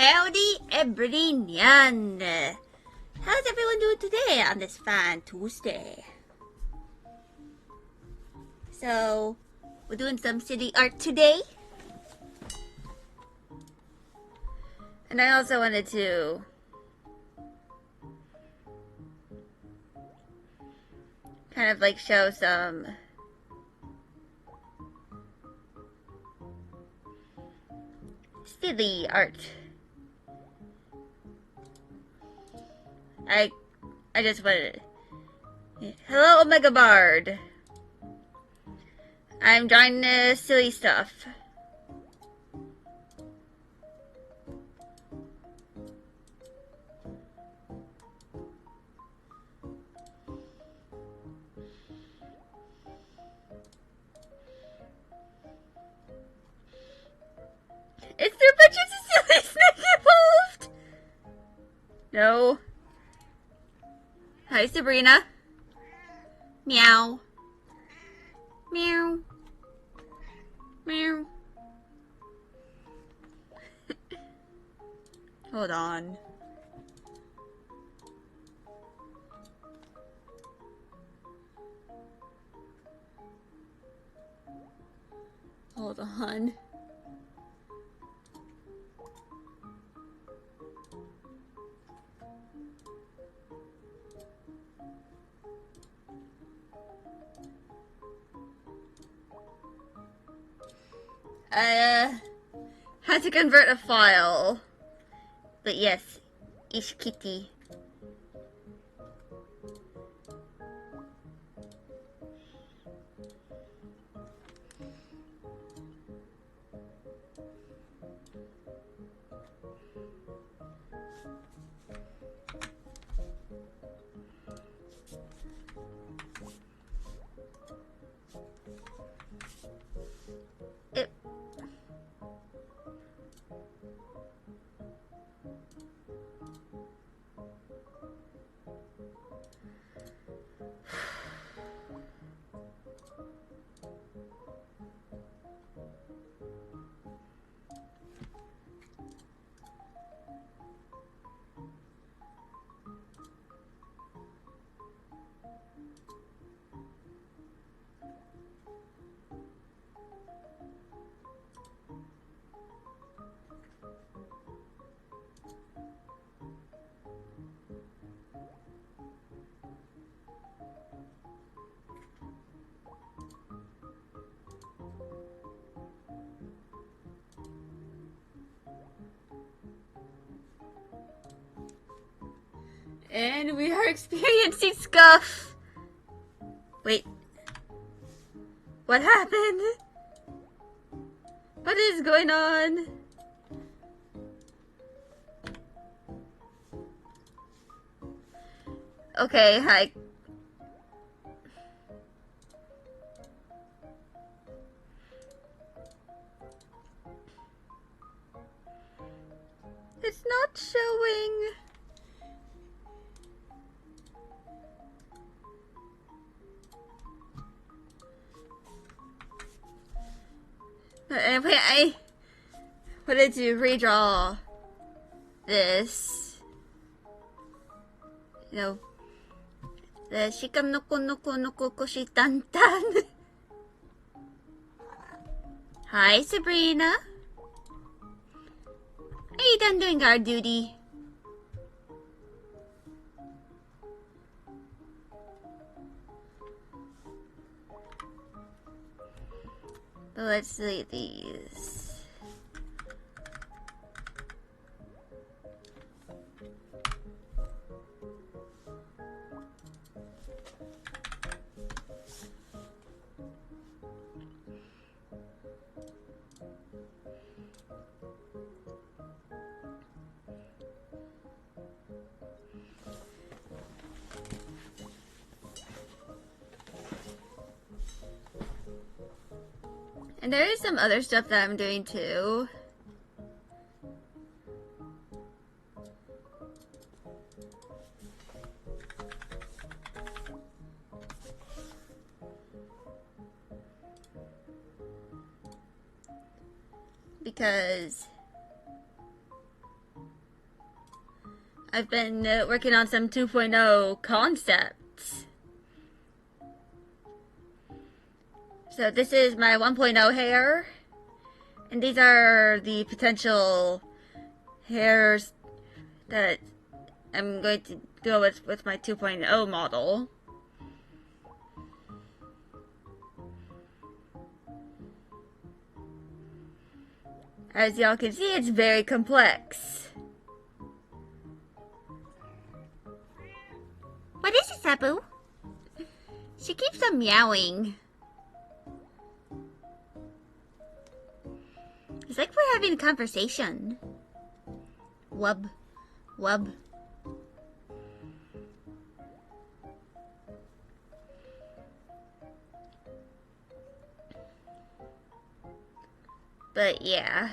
Howdy, everyone! How's everyone doing today on this fine Tuesday? So, we're doing some city art today. And I also wanted to kind of like show some city art. I just wanted to... Hello, Omega Bard. I'm drawing silly stuff. Is there bunches of silly snake involved? No. Hi, Sabrina. Meow. Meow. Meow. Hold on. Hold on. Had to convert a file. But yes, Ish Kitty. And we are experiencing scuff. Wait. What happened? What is going on? Okay, hi. It's not showing. But anyway, I wanted to redraw this. You know, the Shikanoko noko noko koshi tan tan. Hi, Sabrina. Are you done doing guard duty? But let's see these. And there is some other stuff that I'm doing too. Because I've been working on some 2.0 concepts. So this is my 1.0 hair, and these are the potential hairs that I'm going to go with my 2.0 model. As y'all can see, it's very complex. What is it, Sabu? She keeps on meowing. It's like we're having a conversation. Wub. Wub. But yeah.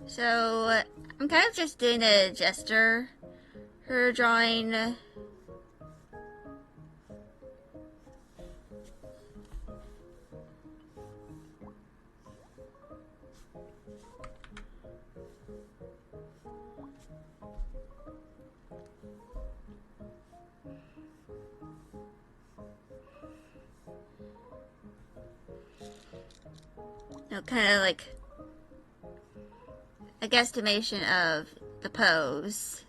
So I'm kind of just doing a gesture, her drawing. Kind of like a guesstimation of the pose.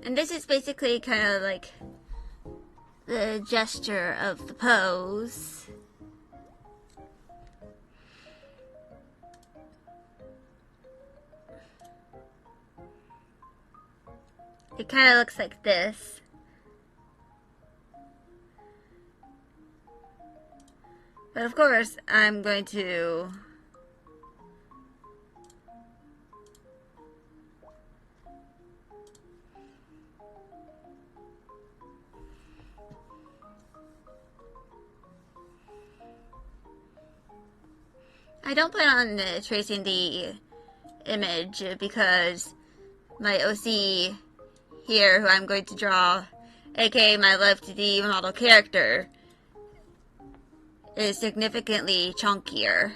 And this is basically kind of like the gesture of the pose. It kind of looks like this. But of course, I'm going to I don't plan on tracing the image because my OC here, who I'm going to draw, aka my Love 2D model character, is significantly chunkier.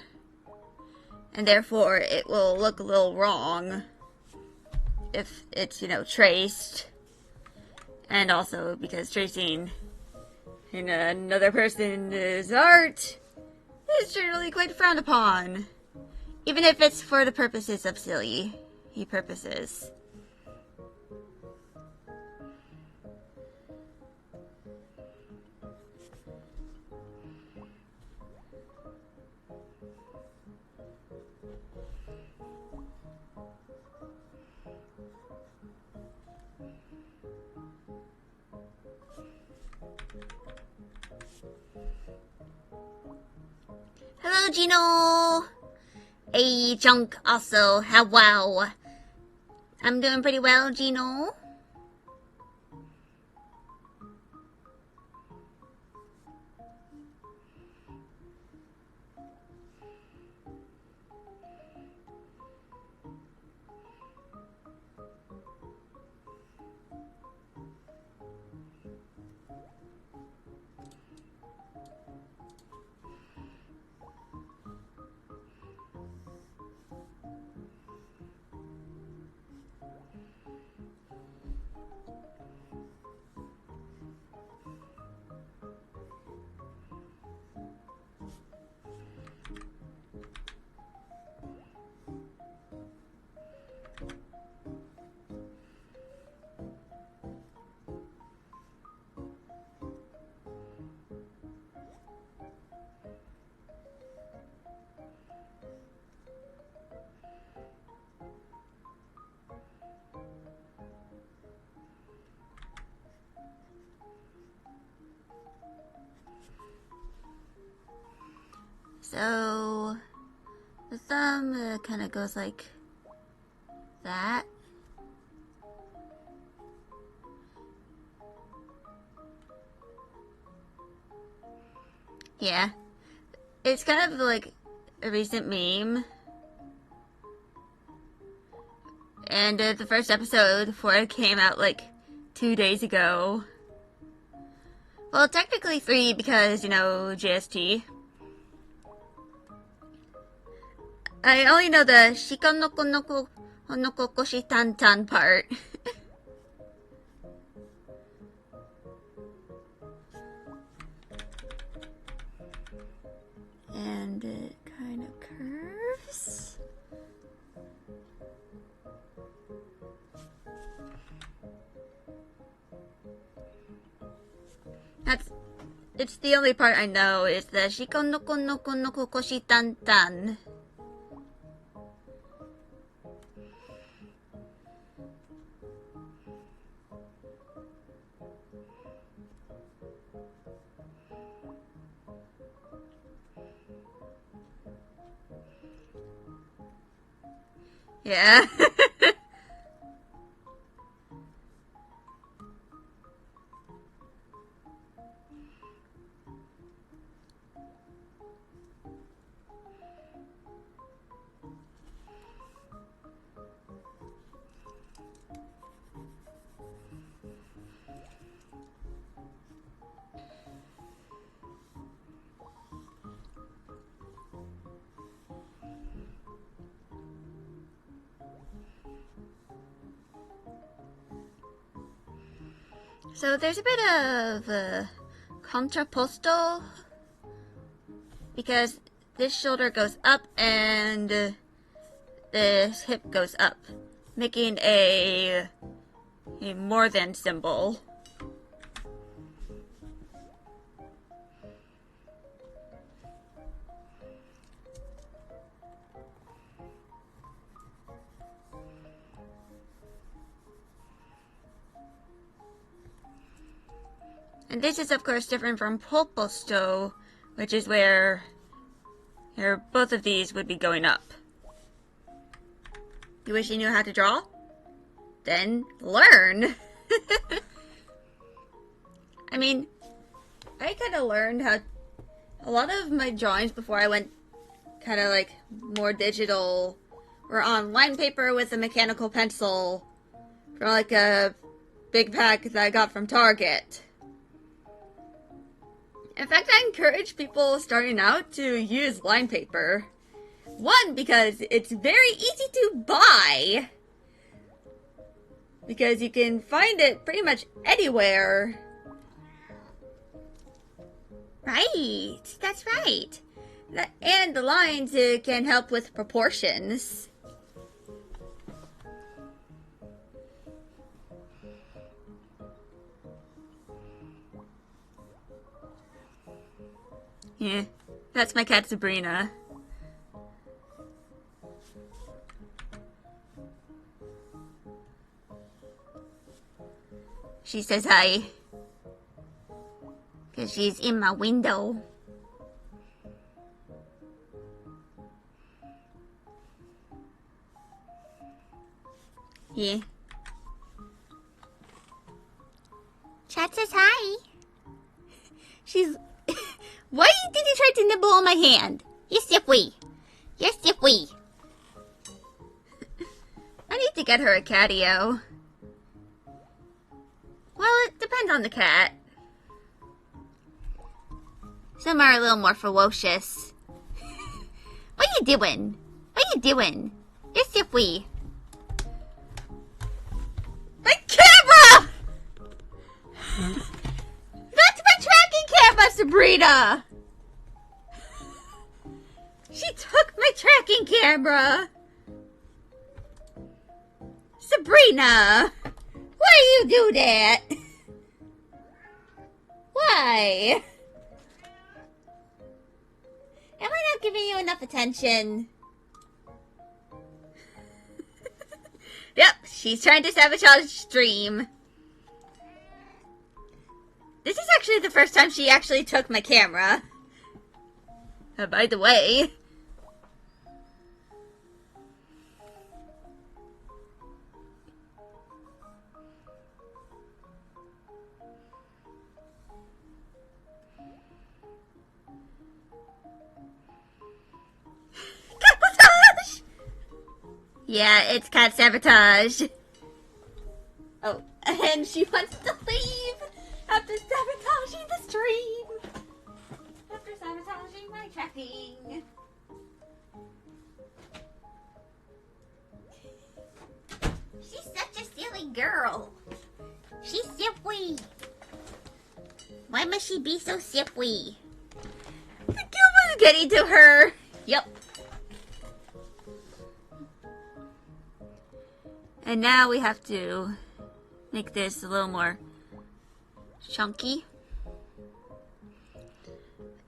And therefore, it will look a little wrong if it's, traced. And also because tracing in another person's art is generally quite frowned upon. Even if it's for the purposes of silly purposes. Hello, Gino! Hey, Chunk, also, how wow. I'm doing pretty well, Gino. So the thumb kind of goes like that. Yeah. It's kind of like a recent meme. And the first episode before it came out like 2 days ago. Well, technically 3 because, you know, JST. I only know the Shikonoko noko honoko koshi tan tan part. And it kind of curves. It's the only part I know is the Shikonoko noko noko koshi tan tan. Yeah. So there's a bit of contrapposto because this shoulder goes up and this hip goes up, making a more than symbol. And this is, of course, different from polposto, which is where both of these would be going up. You wish you knew how to draw? Then learn! I mean, I kind of learned how... A lot of my drawings before I went kind of like more digital were on line paper with a mechanical pencil from like a big pack that I got from Target. In fact, I encourage people starting out to use line paper. One, because it's very easy to buy. Because you can find it pretty much anywhere. Right, that's right. And the lines can help with proportions. Yeah, that's my cat Sabrina. She says hi. Because she's in my window. Yeah. Chat says hi. She's... Why did you try to nibble on my hand? You sippy. You're sippy. I need to get her a catio. Well, it depends on the cat. Some are a little more ferocious. What are you doing? What are you doing? You're sippy. My camera! That's my tracking camera, Sabrina! She took my tracking camera! Sabrina! Why do you do that? Why? Am I not giving you enough attention? Yep, she's trying to sabotage stream. This is actually the first time she actually took my camera. By the way. Sabotage! Yeah, it's cat sabotage. Oh, and she wants to leave after sabotaging the stream. After sabotaging my tracking. She's such a silly girl. She's silly. Why must she be so silly? The kill was getting to her. Yep. And now we have to make this a little more chunky.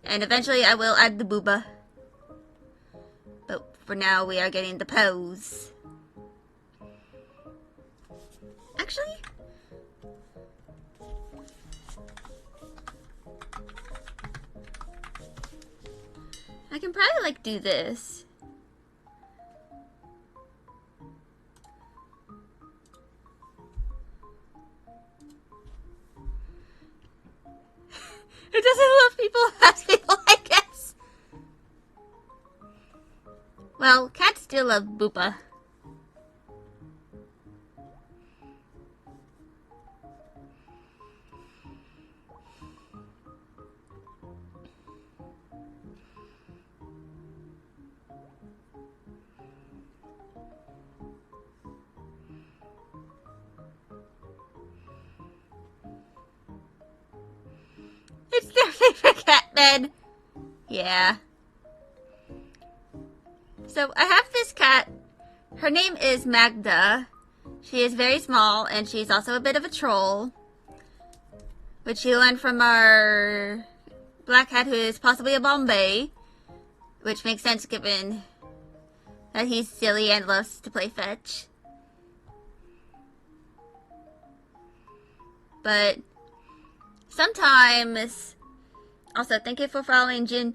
And eventually I will add the booba. But for now we are getting the pose. Actually, I can probably like do this. It doesn't love people as people, I guess. Well, cats still love Boopa. It's their favorite cat bed. Yeah. So I have this cat. Her name is Magda. She is very small and she's also a bit of a troll. Which she learned from our black cat who is possibly a Bombay. Which makes sense given that he's silly and loves to play fetch. But sometimes, also thank you for following Jin,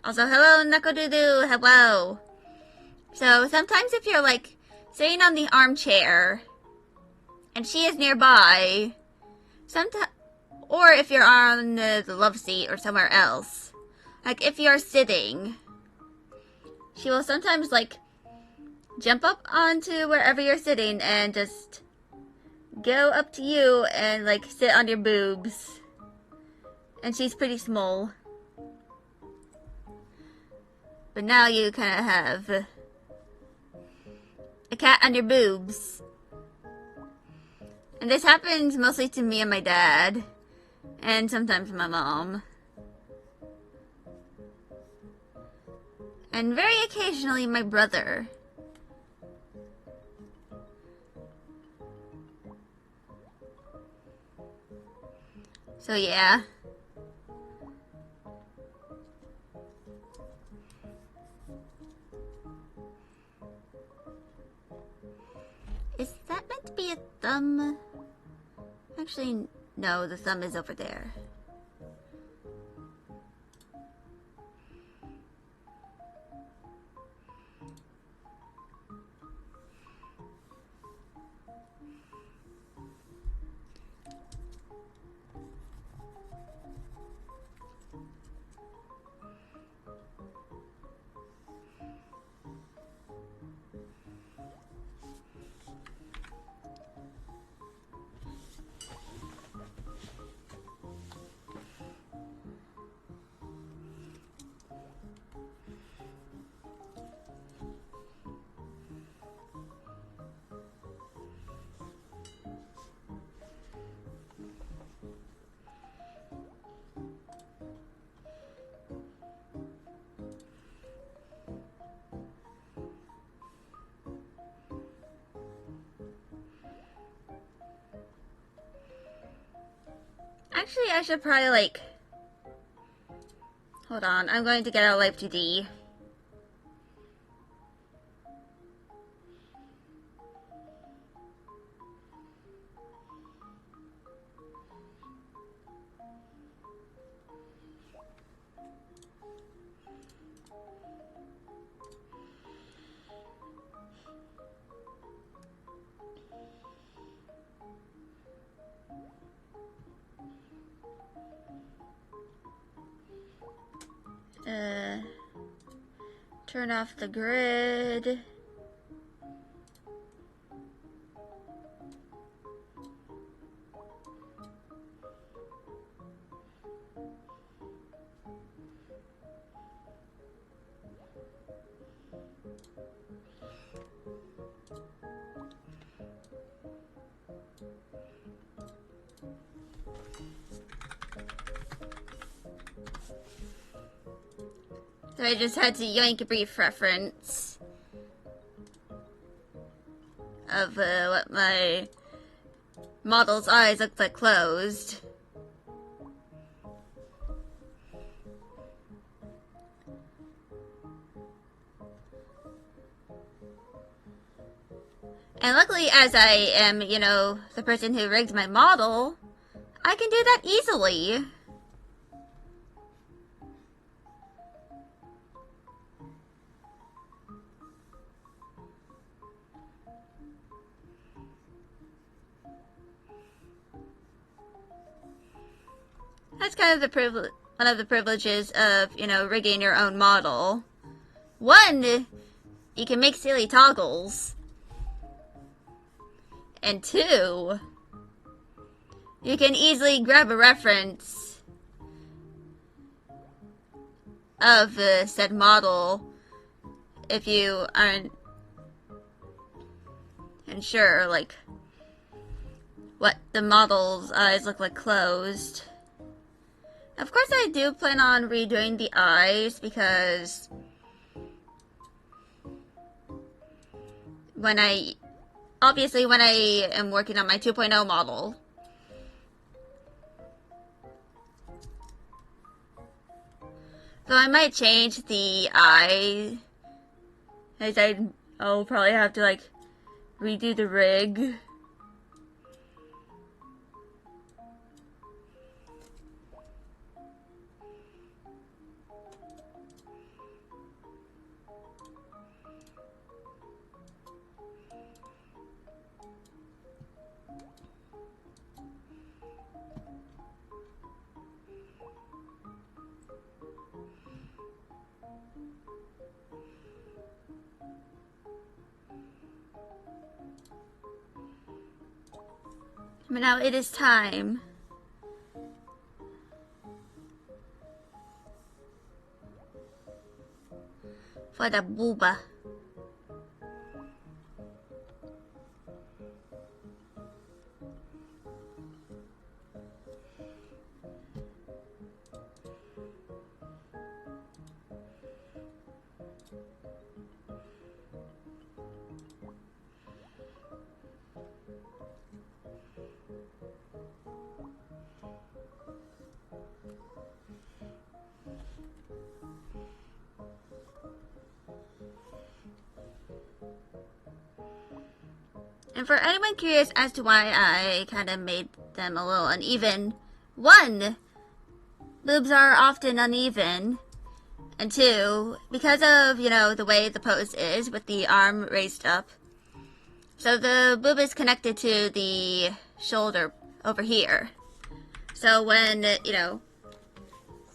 also hello Nakodudu, hello. So sometimes if you're like sitting on the armchair and she is nearby, or if you're on the love seat or somewhere else, like if you're sitting, she will sometimes like jump up onto wherever you're sitting and just go up to you and like sit on your boobs. And she's pretty small. But now you kind of have a cat on your boobs. And this happens mostly to me and my dad. And sometimes my mom. And very occasionally my brother. So yeah. Is that meant to be a thumb? Actually, no, the thumb is over there. Actually, I should probably, like... Hold on, I'm going to get out Live 2D. Turn off the grid. So I just had to yoink a brief reference of what my model's eyes look like closed. And luckily, as I am, you know, the person who rigged my model, I can do that easily. That's kind of the one of the privileges of, you know, rigging your own model. One, you can make silly toggles. And two, you can easily grab a reference of said model if you aren't unsure, like, what the model's eyes look like closed. Of course, I do plan on redoing the eyes because when I am working on my 2.0 model, so I might change the eye, as I'll probably have to, like, redo the rig. But now it is time for the booba. And for anyone curious as to why I kind of made them a little uneven, one, boobs are often uneven, and two, because of, you know, the way the pose is with the arm raised up. So the boob is connected to the shoulder over here. So when, you know,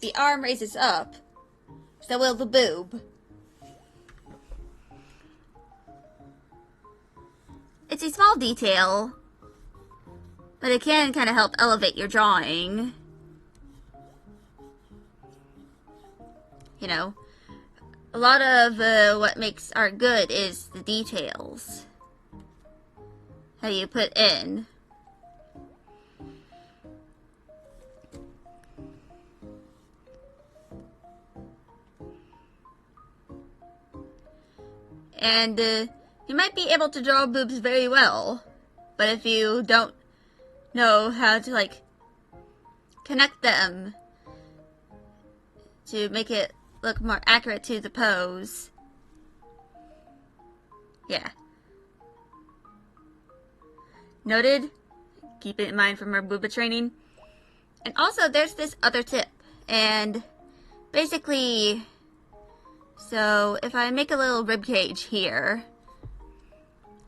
the arm raises up, so will the boob. It's a small detail, but it can kind of help elevate your drawing. You know, a lot of what makes art good is the details. How you put in. And you might be able to draw boobs very well, but if you don't know how to, like, connect them to make it look more accurate to the pose, yeah. Noted? Keep it in mind from our booba training. And also, there's this other tip, and basically, so if I make a little rib cage here,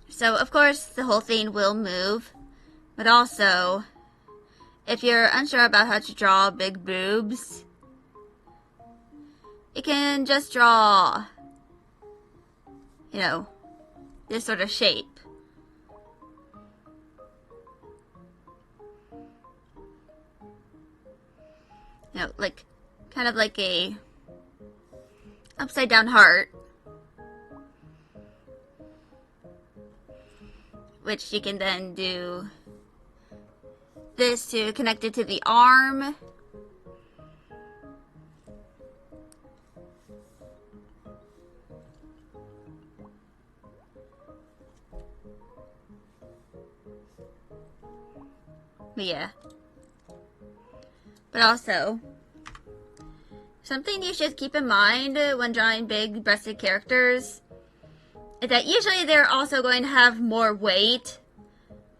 so of course the whole thing will move, but also, if you're unsure about how to draw big boobs, you can just draw you know, this sort of shape. You know, like, kind of like a upside down heart. Which you can then do this to connect it to the arm. But yeah. But also, something you should keep in mind when drawing big-breasted characters is that usually they're also going to have more weight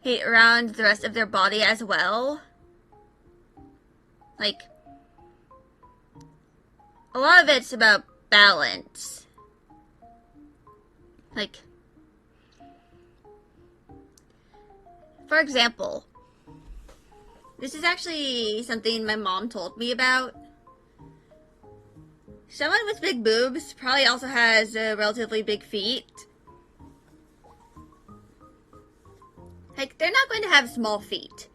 around the rest of their body as well. Like, a lot of it's about balance. Like, for example, this is actually something my mom told me about. Someone with big boobs probably also has relatively big feet. Like, they're not going to have small feet.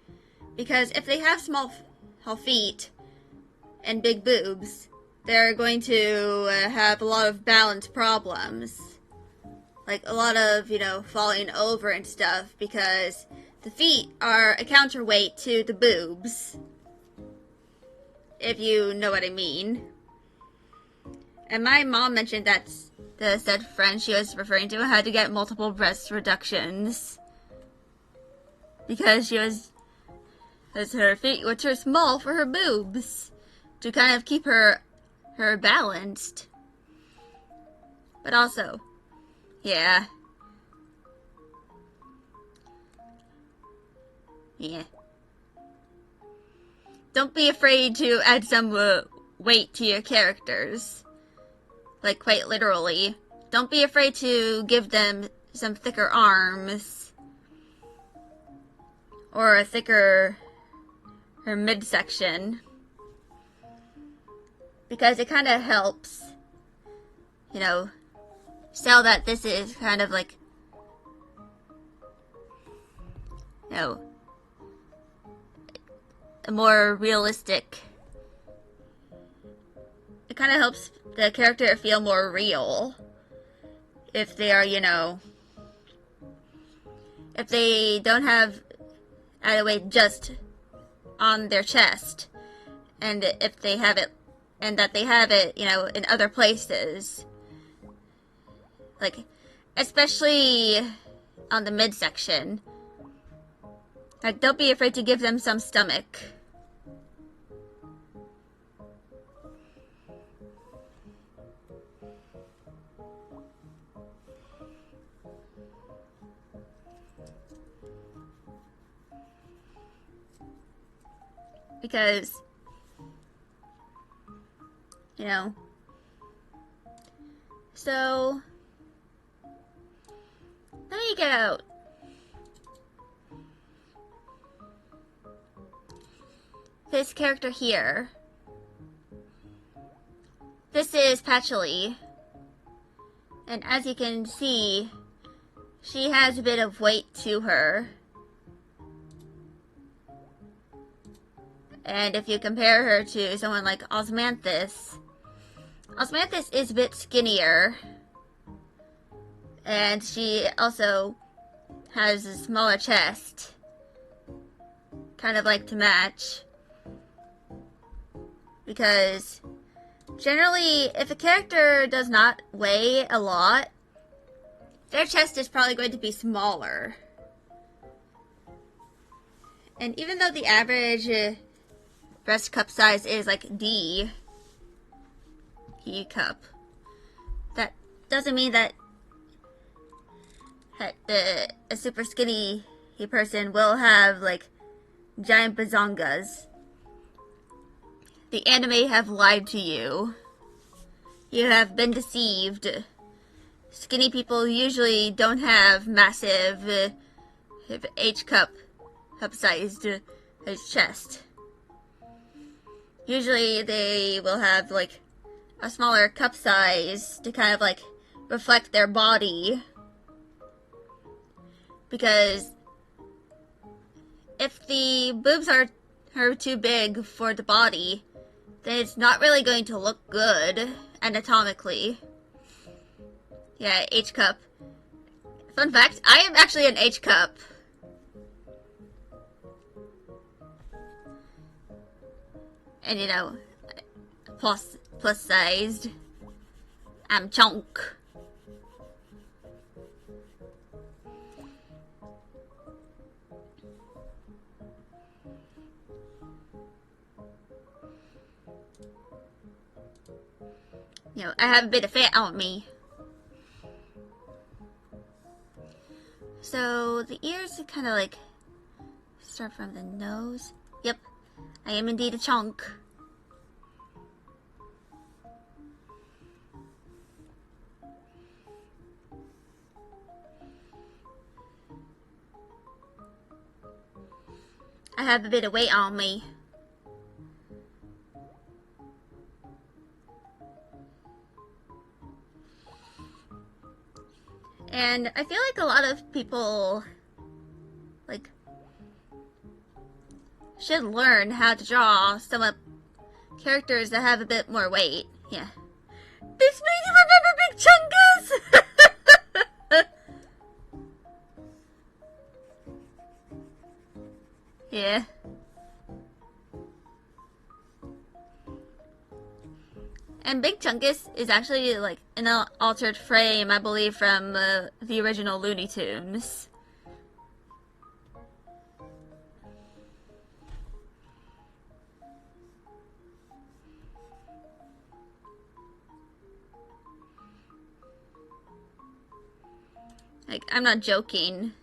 Because if they have small feet and big boobs, they're going to have a lot of balance problems. Like, a lot of, you know, falling over and stuff, because the feet are a counterweight to the boobs. If you know what I mean. And my mom mentioned that the said friend she was referring to had to get multiple breast reductions. Because her feet were too small for her boobs. To kind of keep her balanced. But also, yeah. Yeah. Don't be afraid to add some weight to your characters. Like, quite literally. Don't be afraid to give them some thicker arms. Or a thicker midsection. Because it kind of helps, you know, sell that this is kind of like, you know, a more realistic. It kind of helps the character feel more real. If they are, you know, if they don't have added weight just on their chest, and if they have it, and that they have it, you know, in other places. Like, especially on the midsection. Like, don't be afraid to give them some stomach. Because, you know, so, let me get out this character here. This is Patchouli, and as you can see, she has a bit of weight to her. And if you compare her to someone like Osmanthus, Osmanthus is a bit skinnier. And she also has a smaller chest. Kind of like to match. Because generally, if a character does not weigh a lot, their chest is probably going to be smaller. And even though the average breast cup size is like D cup, that doesn't mean that a super skinny person will have like giant bazongas. The anime have lied to you. You have been deceived. Skinny people usually don't have massive H cup sized chest. Usually they will have like a smaller cup size to kind of like reflect their body. Because if the boobs are too big for the body, then it's not really going to look good anatomically. Yeah, H cup. Fun fact, I am actually an H cup. And you know, plus sized. I'm chunk. You know, I have a bit of fat on me. So the ears kind of like start from the nose. Yep, I am indeed a chunk. I have a bit of weight on me. And I feel like a lot of people, like, should learn how to draw some of characters that have a bit more weight. Yeah. This made you remember Big Chungus! Yeah. And Big Chungus is actually like an altered frame, I believe, from the original Looney Tunes. Like, I'm not joking.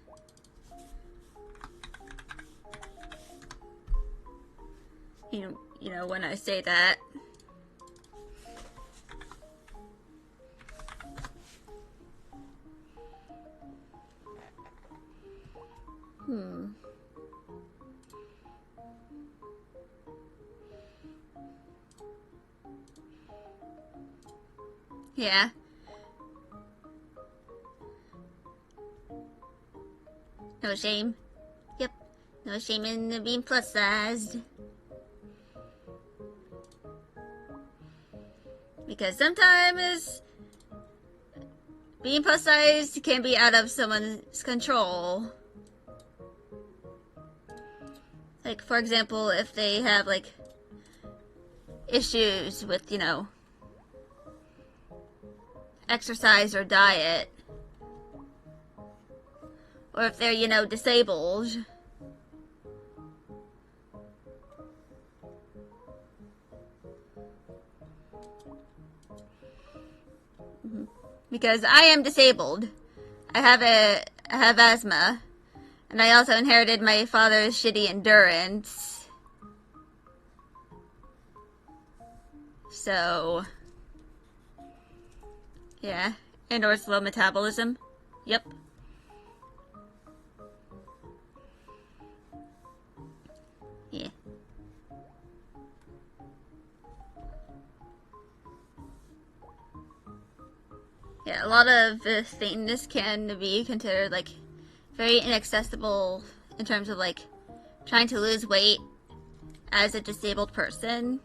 You know when I say that. Yeah. No shame. Yep. No shame in being plus sized. Because sometimes being plus sized can be out of someone's control. Like, for example, if they have, like, issues with, you know, exercise or diet. Or if they're, you know, disabled. Because I am disabled. I have asthma. And I also inherited my father's shitty endurance. So, yeah. And or slow metabolism. Yep. Yeah. Yeah, a lot of things can be considered, like, very inaccessible in terms of, like, trying to lose weight as a disabled person.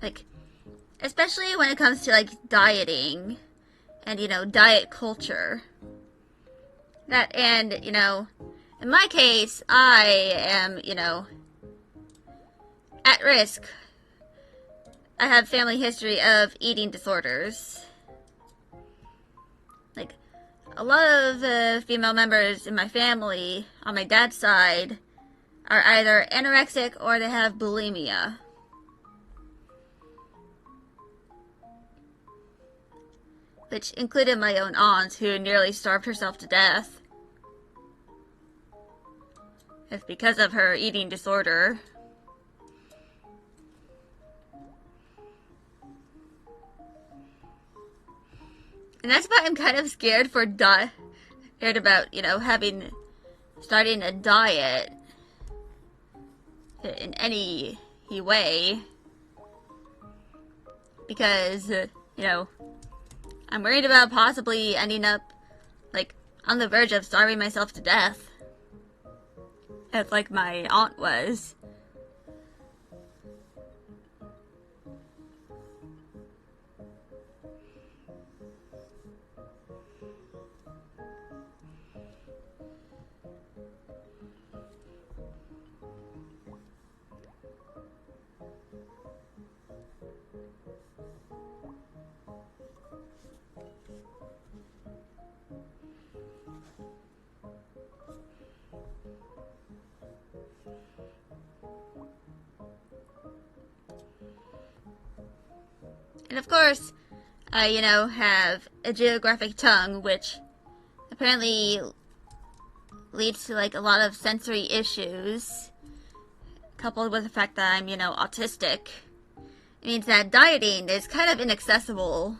Like, especially when it comes to, like, dieting and, you know, diet culture. That, and, you know, in my case, I am, you know, at risk. I have family history of eating disorders. Like, a lot of female members in my family, on my dad's side, are either anorexic or they have bulimia. Which included my own aunt, who nearly starved herself to death. It's because of her eating disorder. And that's why I'm kind of scared about, you know, starting a diet in any way. because, I'm worried about possibly ending up, on the verge of starving myself to death. As, my aunt was. And of course, I, have a geographic tongue, which apparently leads to, a lot of sensory issues, coupled with the fact that I'm, autistic. It means that dieting is kind of inaccessible.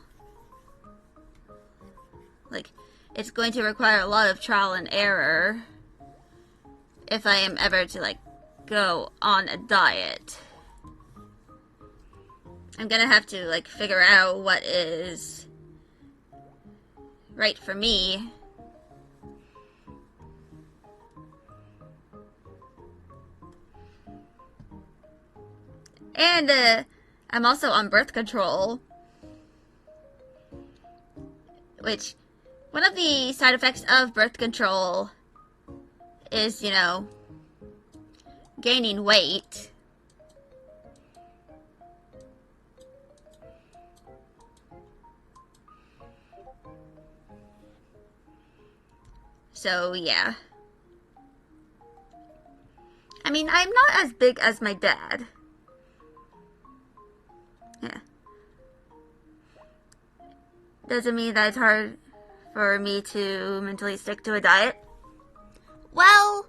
It's going to require a lot of trial and error if I am ever to, go on a diet. I'm gonna have to, figure out what is right for me. And, I'm also on birth control. Which, one of the side effects of birth control is, gaining weight. So, yeah. I mean, I'm not as big as my dad. Yeah. Doesn't mean that it's hard for me to mentally stick to a diet. Well,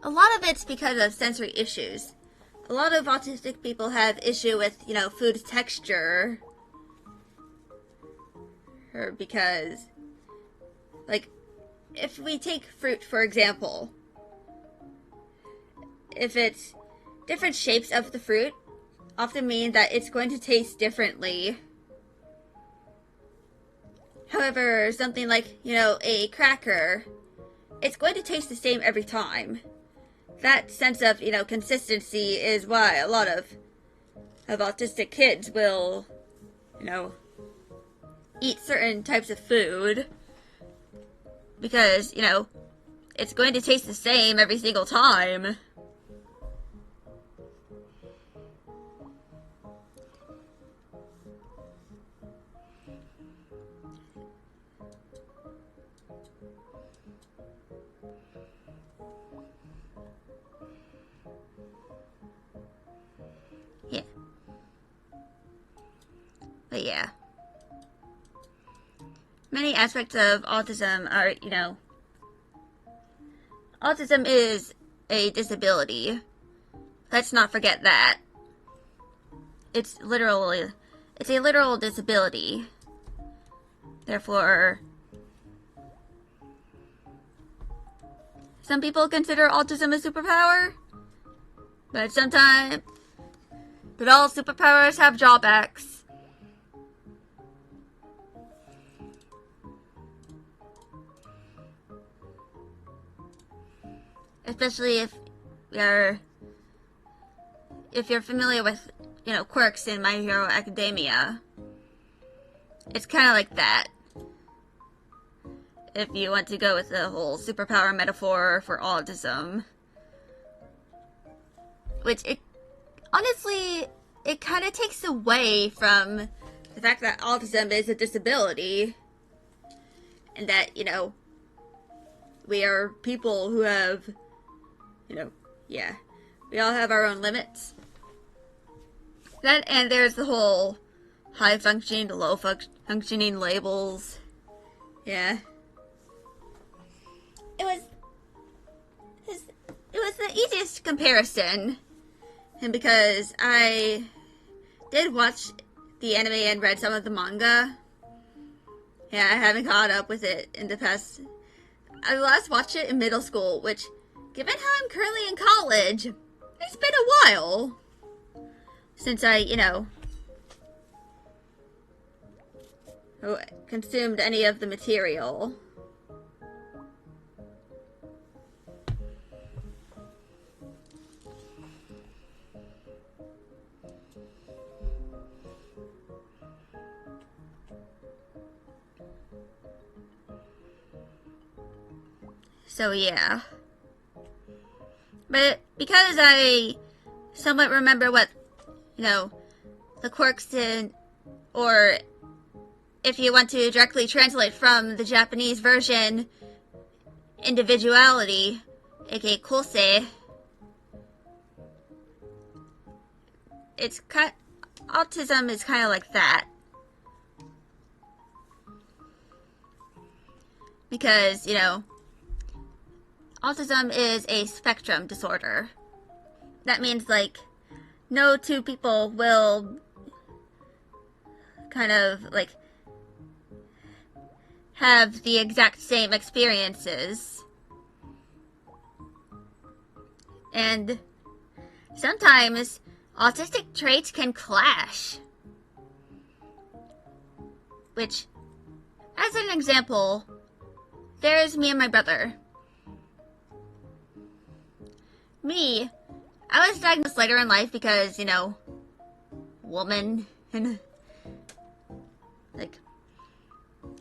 a lot of it's because of sensory issues. A lot of autistic people have issue with, food texture. Or because, if we take fruit, for example, if it's different shapes of the fruit, often mean that it's going to taste differently. However, something like, a cracker, it's going to taste the same every time. That sense of, consistency is why a lot of autistic kids will, eat certain types of food. Because, it's going to taste the same every single time. Yeah. But yeah. Many aspects of autism are, autism is a disability. Let's not forget that. It's a literal disability. Therefore, some people consider autism a superpower, but all superpowers have drawbacks. Especially if you're familiar with, quirks in My Hero Academia. It's kind of like that. If you want to go with the whole superpower metaphor for autism. Which, honestly, it kind of takes away from the fact that autism is a disability. And that, we are people who have, we all have our own limits. That, and there's the whole high functioning to low functioning labels. Yeah. It was the easiest comparison. And because I did watch the anime and read some of the manga. Yeah, I haven't caught up with it in the past. I last watched it in middle school, which, given how I'm currently in college, it's been a while. since I, consumed any of the material. So yeah. But because I somewhat remember what, the quirks did, or if you want to directly translate from the Japanese version, individuality, aka kosei, autism is kind of like that. Because, autism is a spectrum disorder. That means, like, no two people will kind of, like, have the exact same experiences. And sometimes autistic traits can clash. Which, as an example, there's me and my brother. Me, I was diagnosed later in life because, woman, and, like,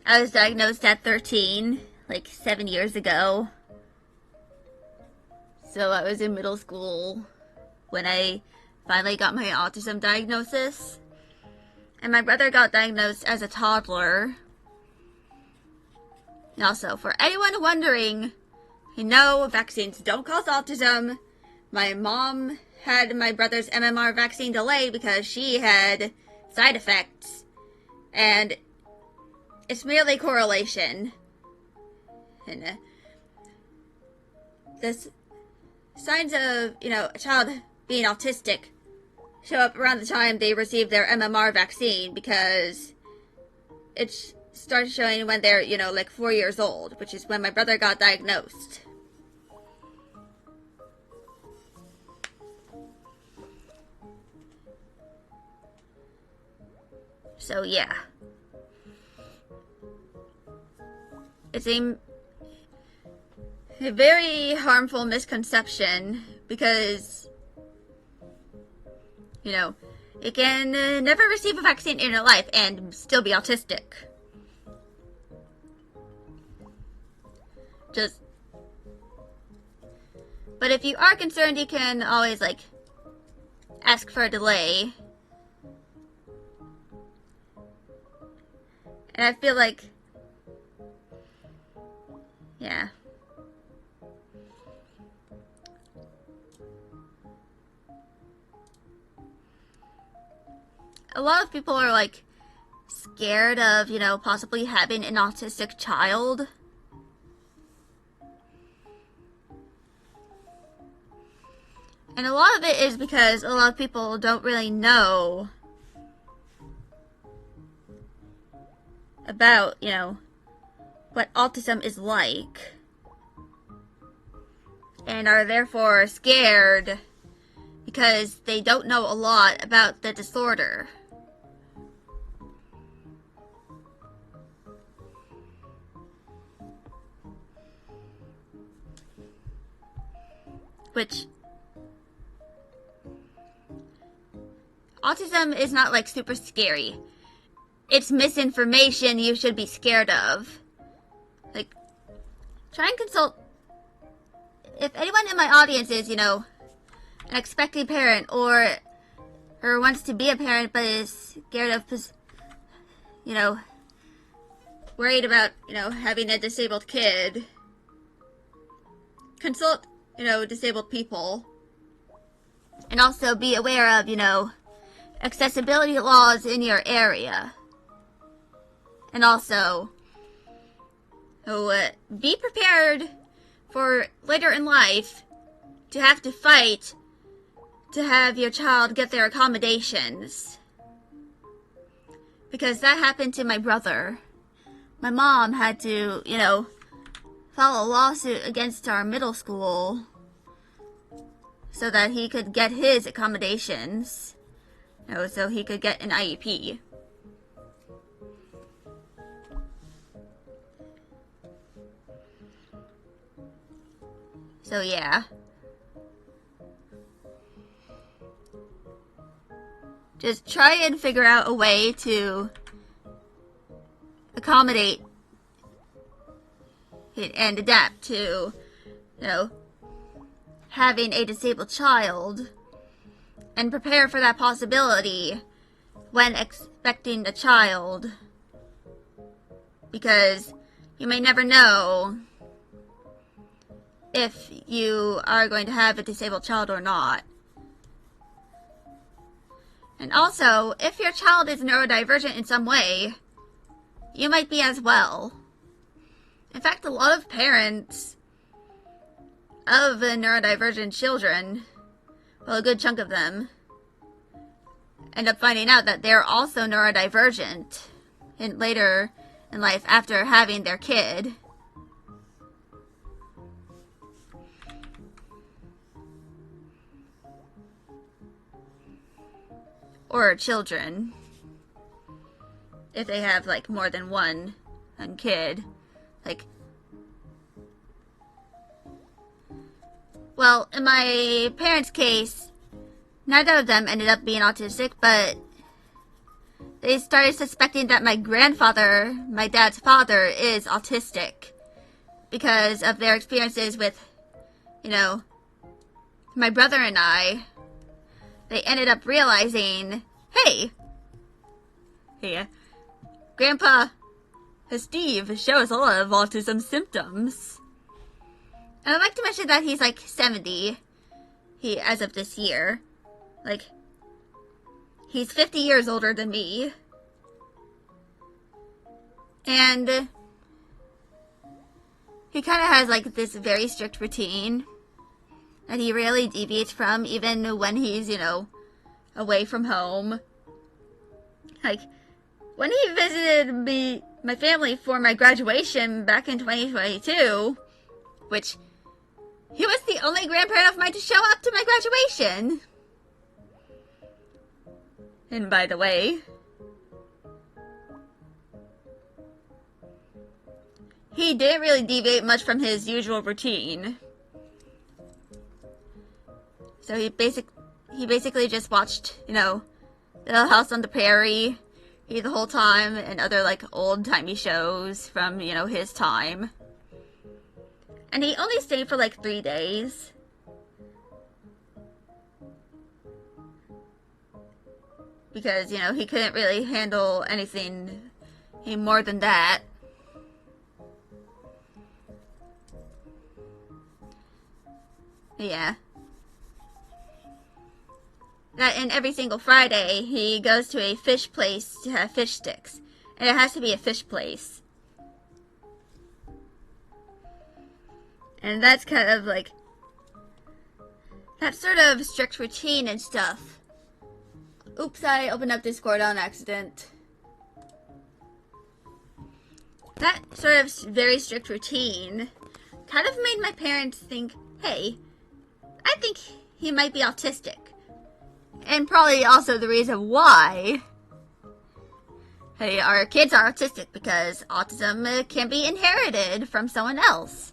I was diagnosed at 13, like, 7 years ago. So I was in middle school when I finally got my autism diagnosis. And my brother got diagnosed as a toddler. And also, for anyone wondering, vaccines don't cause autism. My mom had my brother's MMR vaccine delayed because she had side effects. And it's merely correlation. And the signs of, a child being autistic show up around the time they receive their MMR vaccine, because it starts showing when they're, like 4 years old, which is when my brother got diagnosed. So yeah. It's a very harmful misconception because, it can never receive a vaccine in your life and still be autistic. But if you are concerned, you can always, ask for a delay. And I feel like, yeah. A lot of people are, scared of, possibly having an autistic child. And a lot of it is because a lot of people don't really know about, what autism is like. And are therefore scared because they don't know a lot about the disorder. Which, autism is not super scary. It's misinformation you should be scared of. Try and consult. If anyone in my audience is, an expecting parent or wants to be a parent but is scared of, worried about, having a disabled kid, consult, disabled people. And also be aware of, accessibility laws in your area. And also, be prepared for later in life to have to fight to have your child get their accommodations. Because that happened to my brother. My mom had to, file a lawsuit against our middle school so that he could get his accommodations. so he could get an IEP. So yeah. Just try and figure out a way to accommodate it and adapt to, having a disabled child, and prepare for that possibility when expecting a child, because you may never know if you are going to have a disabled child or not. And also, if your child is neurodivergent in some way, you might be as well. In fact, a lot of parents of neurodivergent children, well, a good chunk of them, end up finding out that they're also neurodivergent later in life after having their kid. Or children, if they have, like, more than one kid. Like, well, in my parents' case, neither of them ended up being autistic, but they started suspecting that my grandfather, my dad's father, is autistic because of their experiences with, my brother and I. They ended up realizing, hey, Grandpa Steve shows a lot of autism symptoms. And I'd like to mention that he's like 70, as of this year. Like, he's 50 years older than me. And he kind of has like this very strict routine that he rarely deviates from, even when he's, away from home. Like, when he visited my family for my graduation back in 2022, which he was the only grandparent of mine to show up to my graduation. And by the way, he didn't really deviate much from his usual routine. So he basically just watched, Little House on the Prairie the whole time, and other, like, old-timey shows from, his time. And he only stayed for, like, 3 days. Because, he couldn't really handle anything more than that. Yeah. And every single Friday, he goes to a fish place to have fish sticks. And it has to be a fish place. And that's kind of like that sort of strict routine and stuff. Oops, I opened up Discord on accident. That sort of very strict routine kind of made my parents think, hey, I think he might be autistic. And probably also the reason why, hey, our kids are autistic, because autism can be inherited from someone else.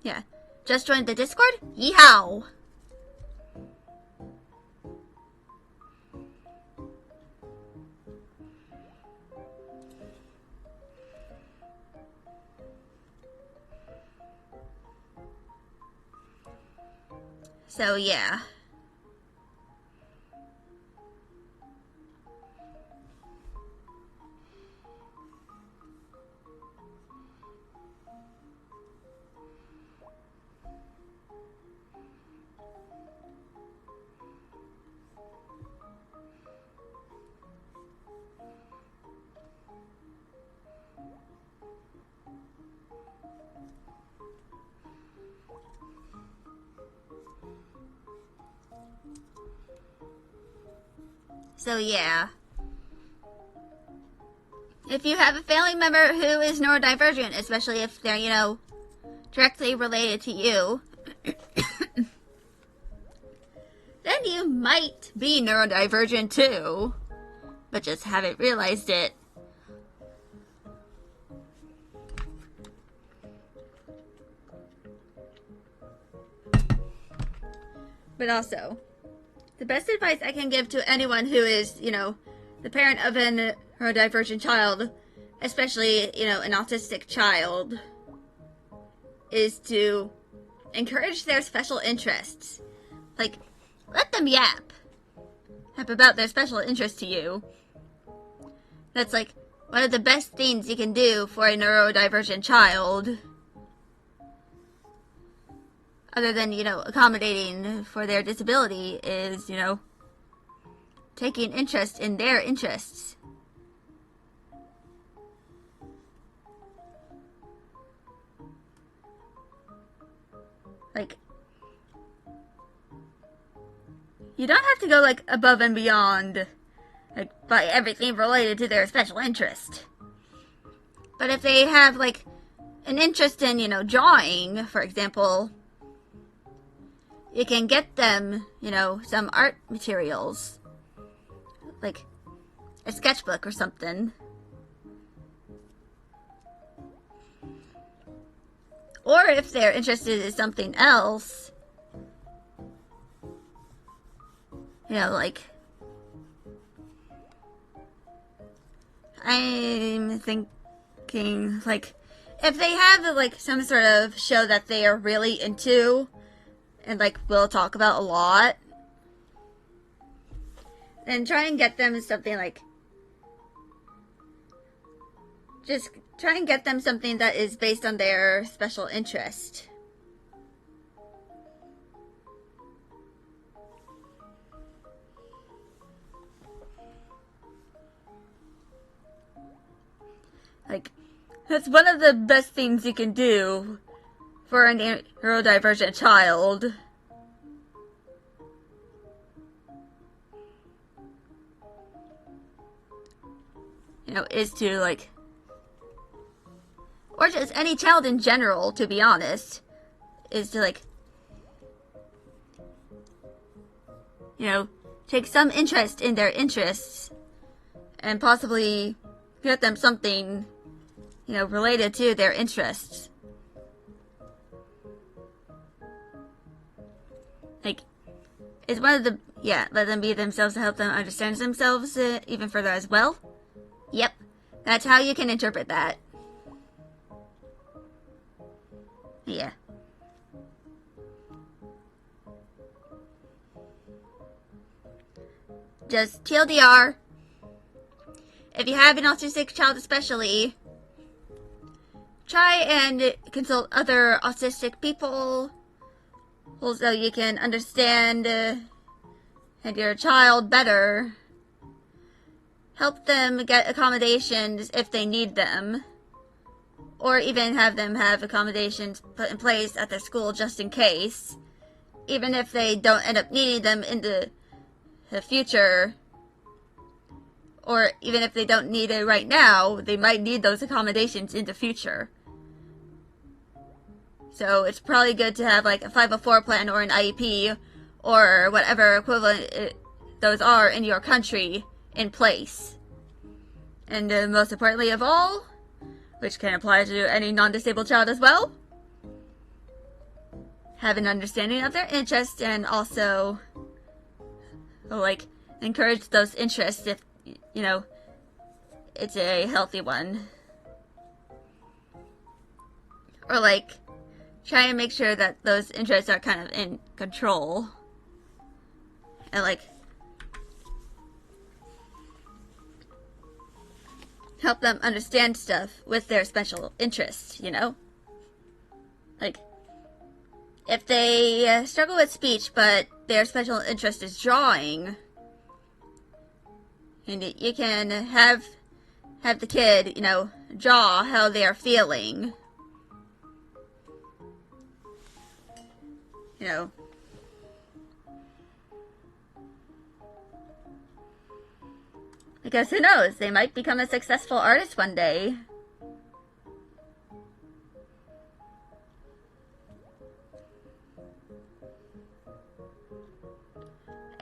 Yeah. Just joined the Discord? Yeehaw! So, yeah. So, yeah. If you have a family member who is neurodivergent, especially if they're, directly related to you, then you might be neurodivergent too, but just haven't realized it. But also, the best advice I can give to anyone who is, the parent of a neurodivergent child, especially, an autistic child, is to encourage their special interests. Like, let them yap about their special interest to you. That's like one of the best things you can do for a neurodivergent child. Other than, accommodating for their disability is, taking interest in their interests. Like, you don't have to go, above and beyond, by everything related to their special interest. But if they have, an interest in, drawing, for example, you can get them, some art materials. Like a sketchbook or something. Or if they're interested in something else, I'm thinking, if they have, some sort of show that they are really into, and, will talk about a lot, then try and get them something, just try and get them something that is based on their special interest. That's one of the best things you can do for a neurodivergent child. Is to, or just any child in general, to be honest, is to, take some interest in their interests and possibly get them something, related to their interests. It's one of the, let them be themselves to help them understand themselves even further as well. Yep, that's how you can interpret that. Yeah. Just TLDR, if you have an autistic child especially, try and consult other autistic people so you can understand your child better. Help them get accommodations if they need them. Or even have them have accommodations put in place at their school just in case. Even if they don't end up needing them in the future. Or even if they don't need it right now, they might need those accommodations in the future. So it's probably good to have a 504 plan or an IEP or whatever equivalent those are in your country in place. And most importantly of all, which can apply to any non-disabled child as well, have an understanding of their interests and also encourage those interests if it's a healthy one. Or try and make sure that those interests are kind of in control. And help them understand stuff with their special interests, if they struggle with speech but their special interest is drawing, and you can have the kid, draw how they are feeling. Because who knows, they might become a successful artist one day.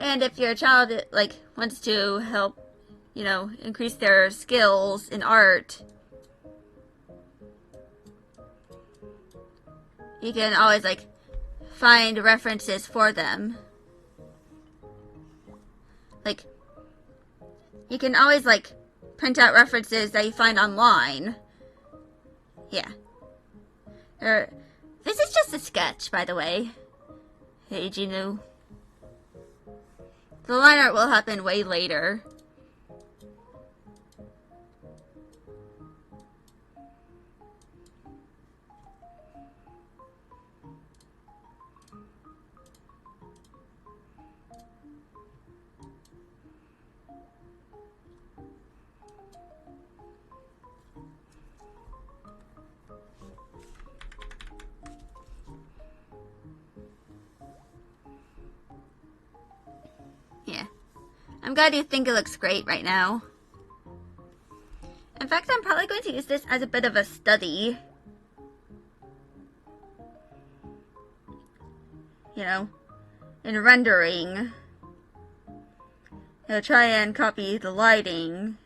And if your child, like, wants to help, you know, increase their skills in art, you can always, like, find references for them. Like, you can always, like, print out references that you find online. Yeah. This is just a sketch, by the way. Hey, Ginu. The line art will happen way later. Yeah. I'm glad you think it looks great right now. In fact, I'm probably going to use this as a bit of a study. You know, in rendering. I'll try and copy the lighting.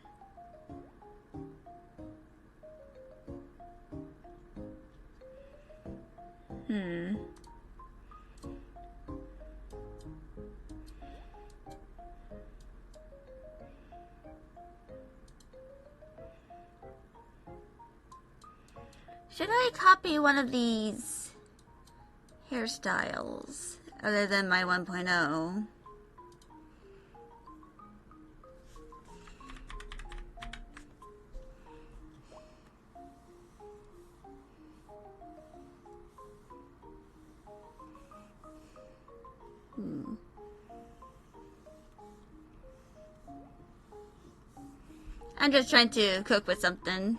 Should I copy one of these hairstyles other than my 1.0? I'm just trying to cook with something.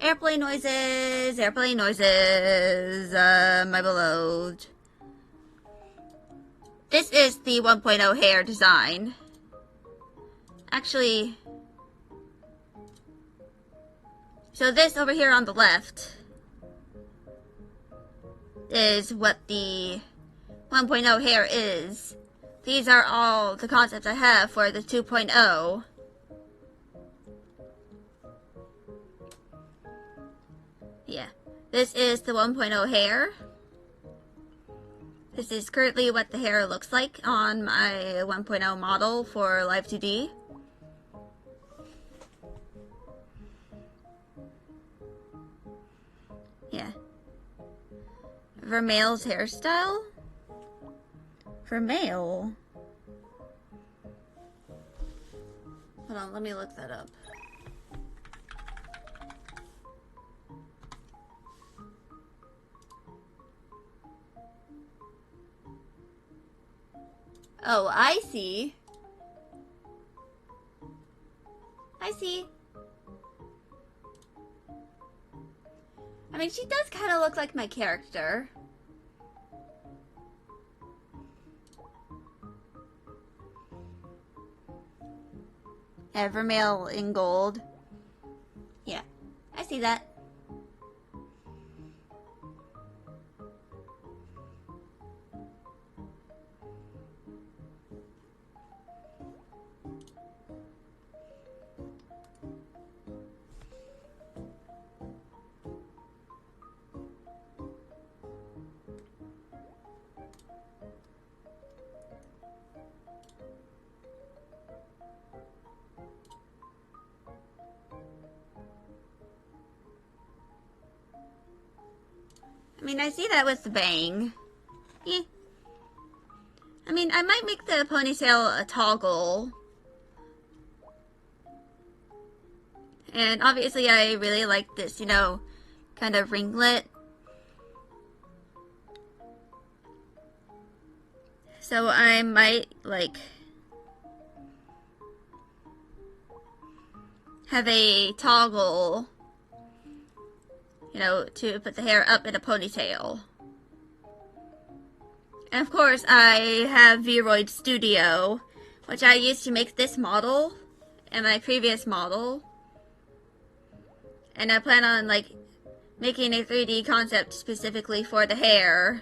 Airplane noises, my beloved. This is the 1.0 hair design. Actually, so this over here on the left is what the 1.0 hair is. These are all the concepts I have for the 2.0. Yeah, this is the 1.0 hair. This is currently what the hair looks like on my 1.0 model for Live 2D. Yeah. Vermeil's hairstyle? Vermeil? Hold on, let me look that up. Oh, I see. I see. I mean, she does kind of look like my character. Vermeil in gold. Yeah, I see that. I mean, I see that with the bang. Yeah. I mean, I might make the ponytail a toggle. And obviously I really like this, you know, kind of ringlet. So I might, like, have a toggle, you know, to put the hair up in a ponytail. And of course, I have Vroid Studio, which I used to make this model and my previous model. And I plan on, like, making a 3D concept specifically for the hair.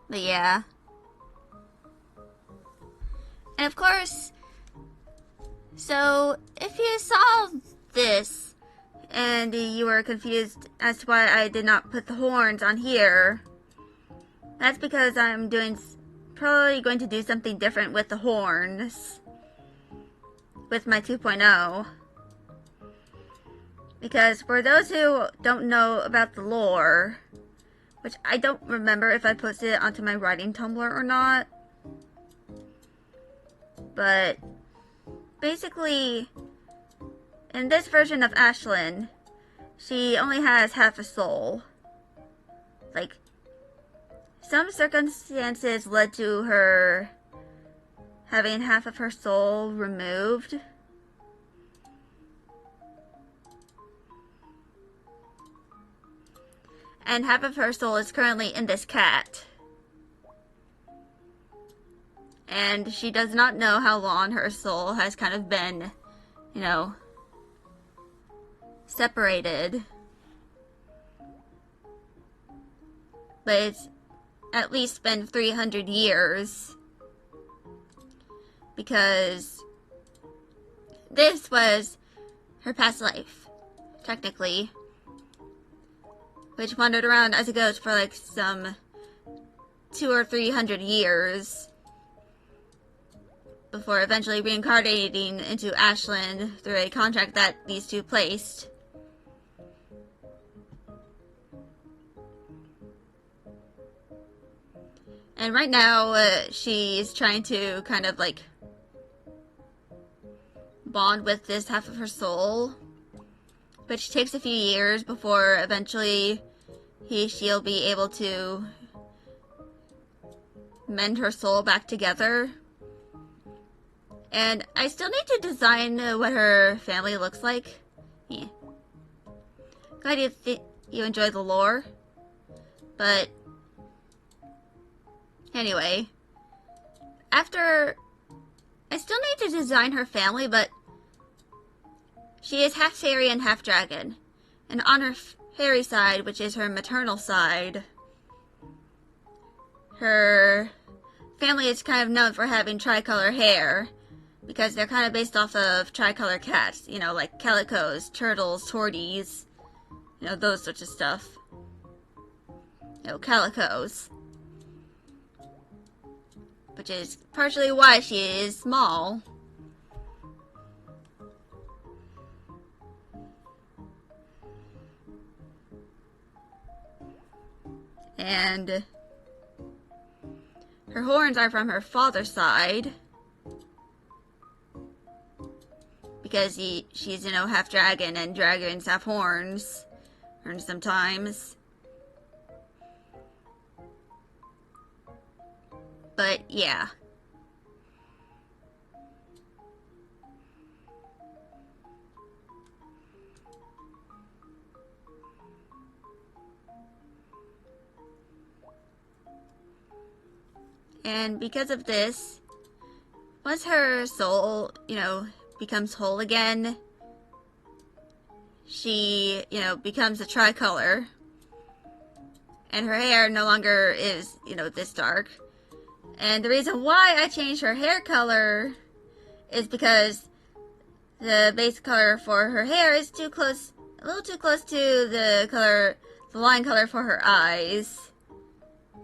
But yeah. And of course, so if you saw this and you were confused as to why I did not put the horns on here, that's because I'm probably going to do something different with the horns with my 2.0. Because for those who don't know about the lore, which I don't remember if I posted it onto my writing Tumblr or not, but basically, in this version of Ashlyn, she only has half a soul. Like, some circumstances led to her having half of her soul removed. And half of her soul is currently in this cat. And she does not know how long her soul has kind of been, you know, separated. But it's at least been 300 years. Because this was her past life, technically. Which wandered around as a ghost for like some 200 or 300 years. Before eventually reincarnating into Ashlyn through a contract that these two placed. And right now, she's trying to kind of like bond with this half of her soul, which takes a few years before eventually she'll be able to mend her soul back together. And I still need to design what her family looks like. Yeah. Glad you enjoy the lore. But anyway, I still need to design her family, but she is half fairy and half dragon. And on her fairy side, which is her maternal side, her family is kind of known for having tricolor hair, because they're kind of based off of tricolor cats, you know, like calicos, turtles, torties, you know, those sorts of stuff. You know, calicos. Which is partially why she is small. And her horns are from her father's side. Because she's, you know, half dragon, and dragons have horns sometimes. But, yeah. And because of this, once her soul, you know, becomes whole again, she, you know, becomes a tricolor. And her hair no longer is, you know, this dark. And the reason why I changed her hair color is because the base color for her hair is a little too close to the line color for her eyes.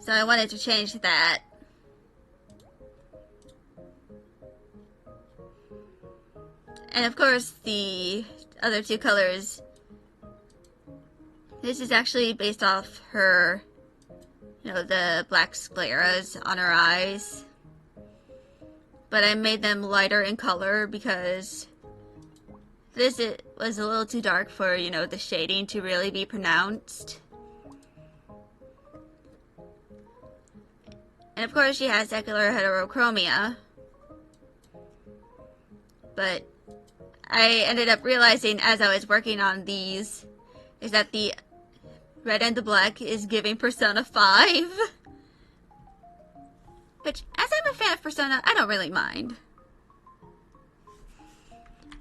So I wanted to change that. And of course, the other two colors, this is actually based off her, you know, the black scleras on her eyes. But I made them lighter in color because it was a little too dark for, you know, the shading to really be pronounced. And of course, she has secular heterochromia. But I ended up realizing as I was working on these is that the red and the black is giving Persona 5. Which, as I'm a fan of Persona, I don't really mind.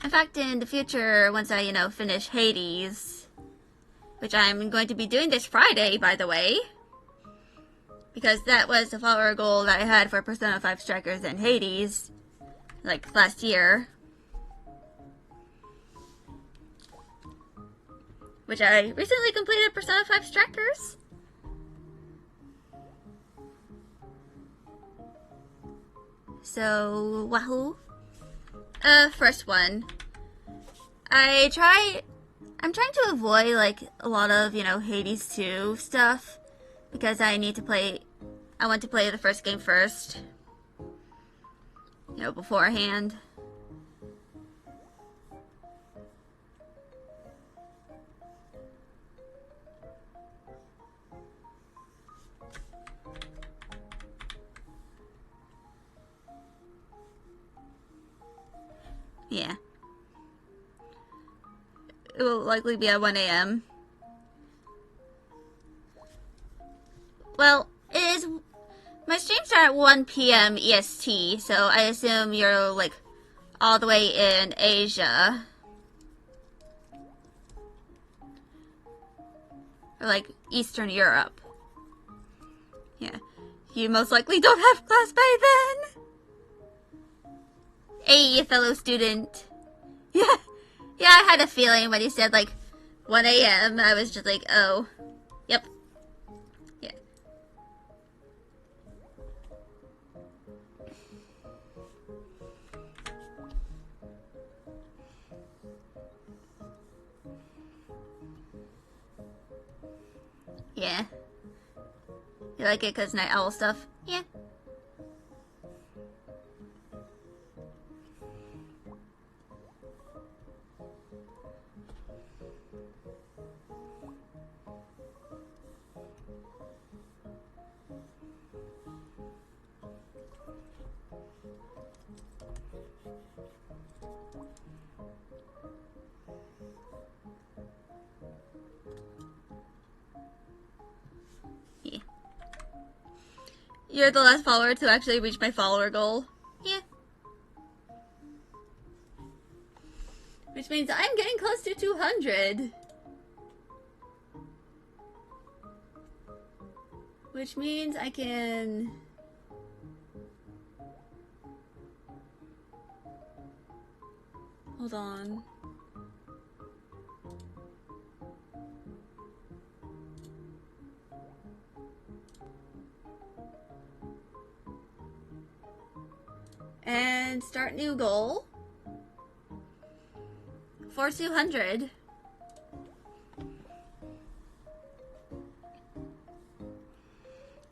In fact, in the future, once I, you know, finish Hades, which I'm going to be doing this Friday, by the way, Because that was the follower goal that I had for Persona 5 Strikers and Hades, like, last year. Which I recently completed Persona 5 Strikers. So, wahoo. First one. I'm trying to avoid, like, a lot of, you know, Hades 2 stuff. Because I want to play the first game first. You know, beforehand. Yeah. It will likely be at 1 a.m. Well, it is. My streams are at 1 p.m. EST, so I assume you're, like, all the way in Asia. Or, like, Eastern Europe. Yeah. You most likely don't have class by then. Hey, fellow student. Yeah. Yeah, I had a feeling when you said, like, 1 a.m. I was just like, oh. Yep. Yeah. Yeah. You like it because Night Owl stuff? Yeah. Yeah. You're the last follower to actually reach my follower goal. Yeah. Which means I'm getting close to 200. Which means I can... Hold on. And start new goal. For 200.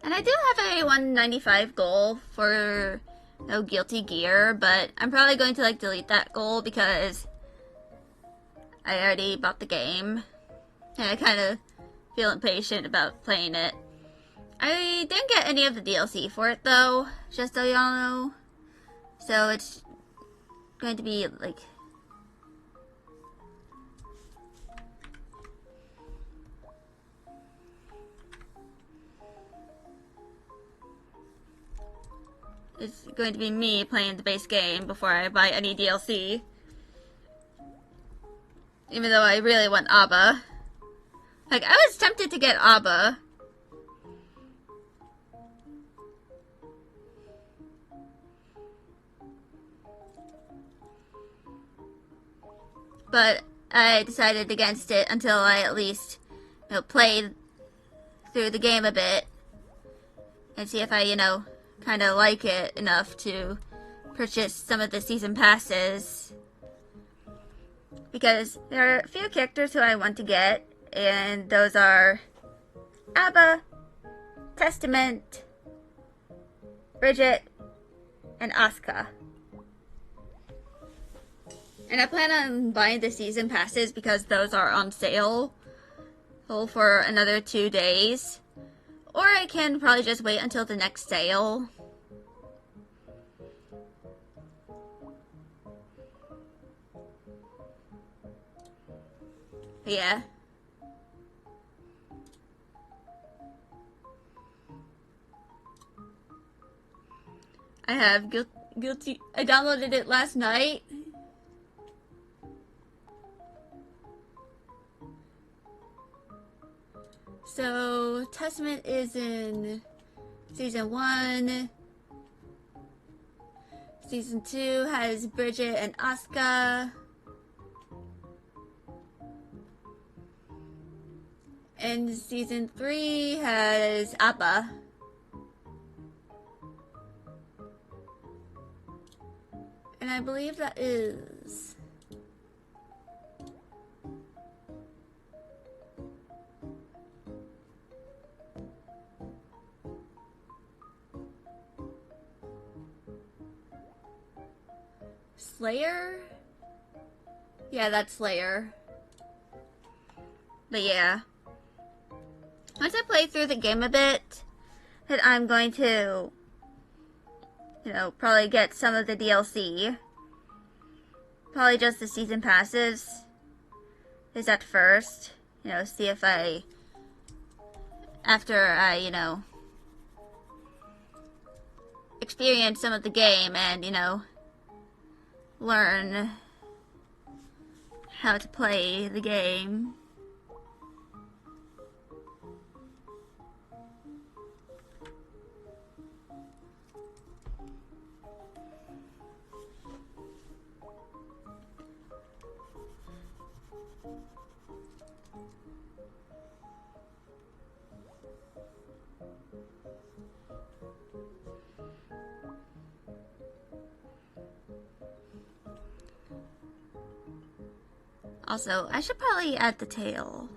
And I do have a 195 goal for no Guilty Gear, but I'm probably going to, like, delete that goal because I already bought the game. And I kind of feel impatient about playing it. I didn't get any of the DLC for it, though, just so y'all know. So it's going to be, like... It's going to be me playing the base game before I buy any DLC. Even though I really want ABBA. Like, I was tempted to get ABBA. But I decided against it until I at least, you know, play through the game a bit. And see if I, you know, kind of like it enough to purchase some of the season passes. Because there are a few characters who I want to get, and those are ABBA, Testament, Bridget, and Asuka. And I plan on buying the season passes because those are on sale for another 2 days. Or I can probably just wait until the next sale. Yeah. I have Guilty... I downloaded it last night. So, Testament is in Season 1. Season 2 has Bridget and Asuka. And Season 3 has Appa. And I believe that is... Slayer? Yeah, that's Slayer. But yeah. Once I play through the game a bit, then I'm going to, probably get some of the DLC. Probably just the season passes. Is at first. See if after I, experience some of the game and, learn how to play the game. Also, I should probably add the tail.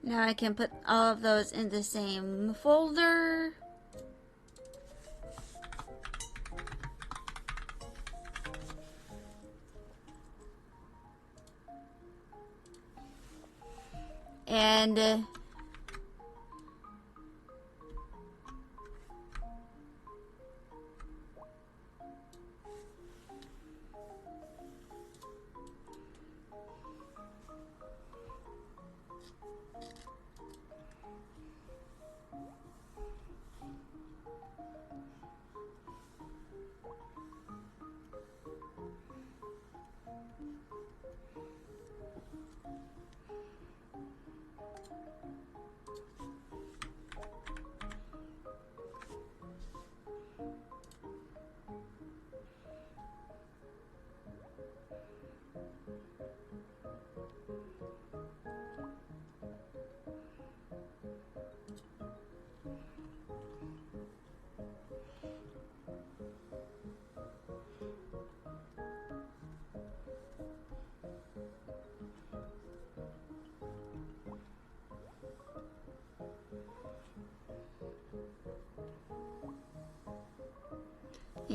Now I can put all of those in the same folder. And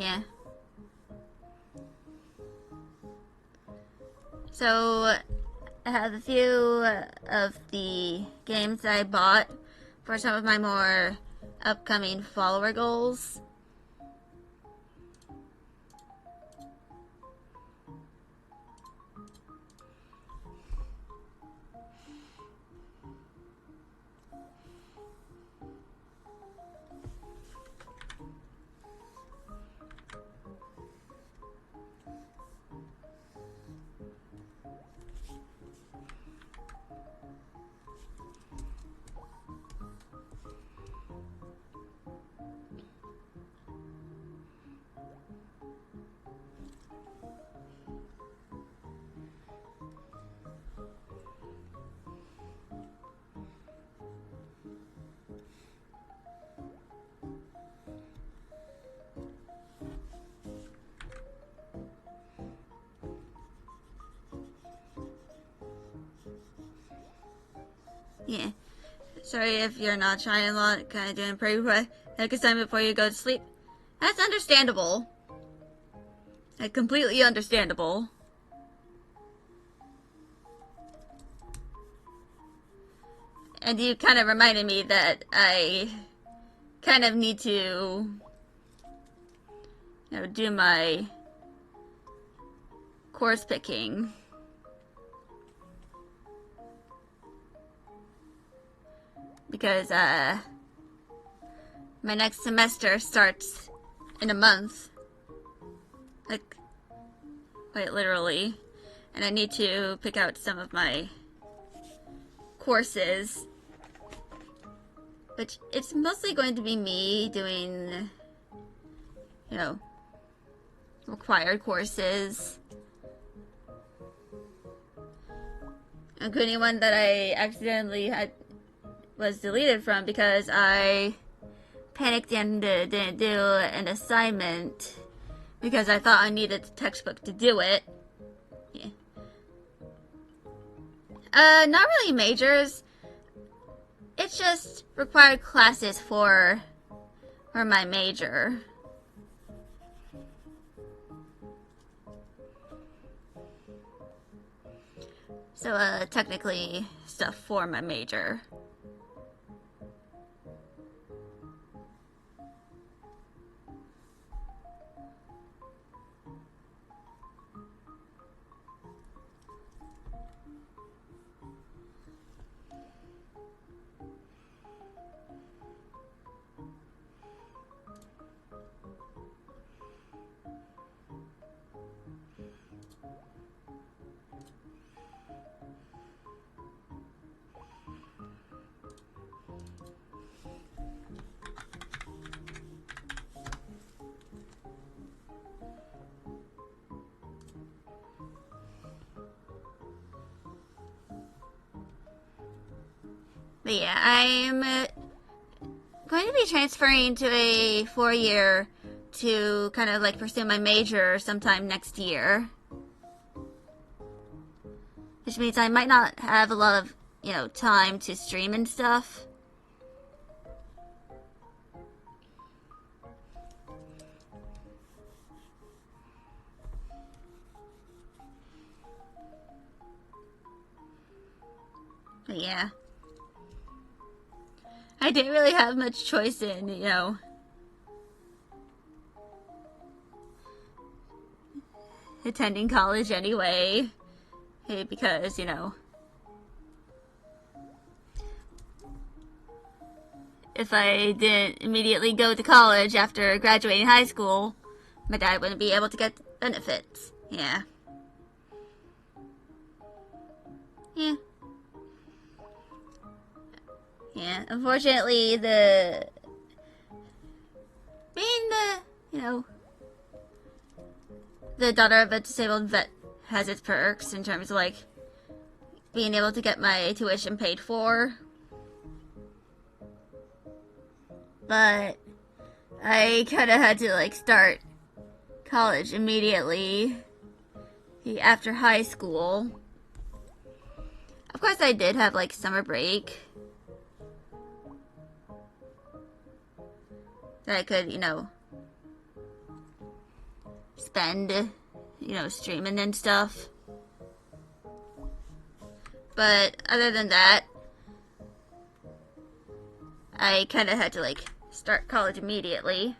yeah. So I have a few of the games that I bought for some of my more upcoming follower goals. Yeah. Sorry if you're not trying a lot, kind of doing pretty quick assignment before you go to sleep. That's understandable. Completely understandable. And you kind of reminded me that I kind of need to, do my course picking. Because, my next semester starts in a month. Like, quite literally. And I need to pick out some of my courses. Which, it's mostly going to be me doing, required courses. Including one that I accidentally was deleted from because I panicked and didn't do an assignment because I thought I needed the textbook to do it. Yeah. Not really majors. It's just required classes for my major. So, technically stuff for my major. But yeah, I'm going to be transferring to a 4-year to kind of like pursue my major sometime next year. Which means I might not have a lot of, time to stream and stuff. But yeah. I didn't really have much choice in, attending college anyway. Because, if I didn't immediately go to college after graduating high school, my dad wouldn't be able to get benefits. Yeah. Yeah. Yeah, unfortunately, the daughter of a disabled vet has its perks in terms of, like, being able to get my tuition paid for. But I kind of had to, like, start college immediately after high school. Of course, I did have, like, summer break that I could, spend, streaming and stuff. But other than that, I kind of had to, like, start college immediately.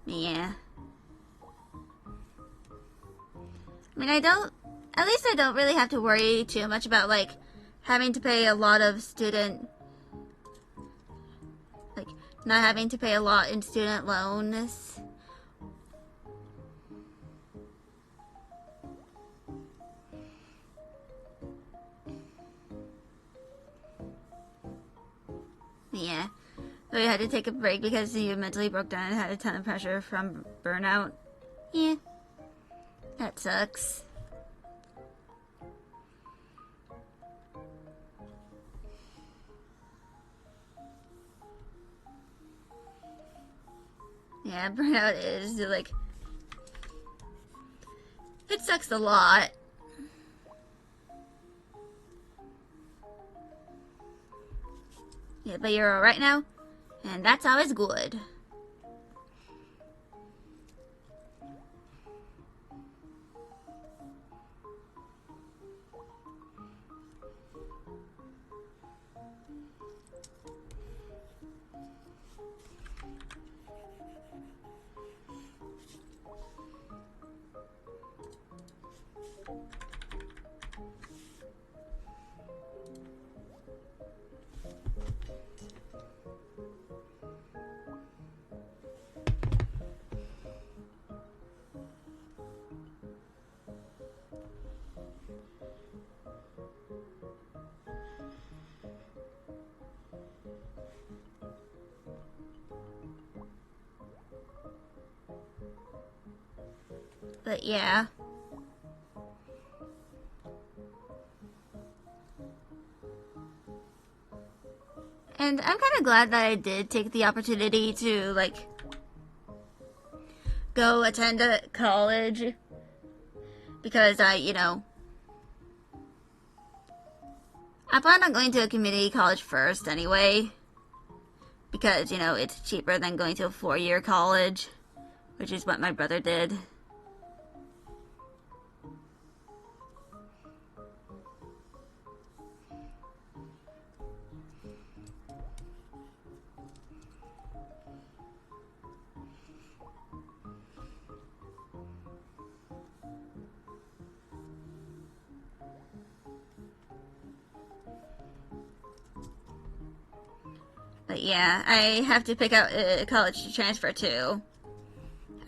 Yeah. I mean, at least I don't really have to worry too much about, like, having to pay a lot of not having to pay a lot in student loans. Yeah. So you had to take a break because you mentally broke down and had a ton of pressure from burnout. Yeah. That sucks. Yeah, burnout is like, it sucks a lot. Yeah, but you're alright now, and that's always good. But yeah. And I'm kind of glad that I did take the opportunity to, like, go attend a college. Because I plan on going to a community college first anyway. Because, it's cheaper than going to a 4-year college. Which is what my brother did. But yeah, I have to pick out a college to transfer to.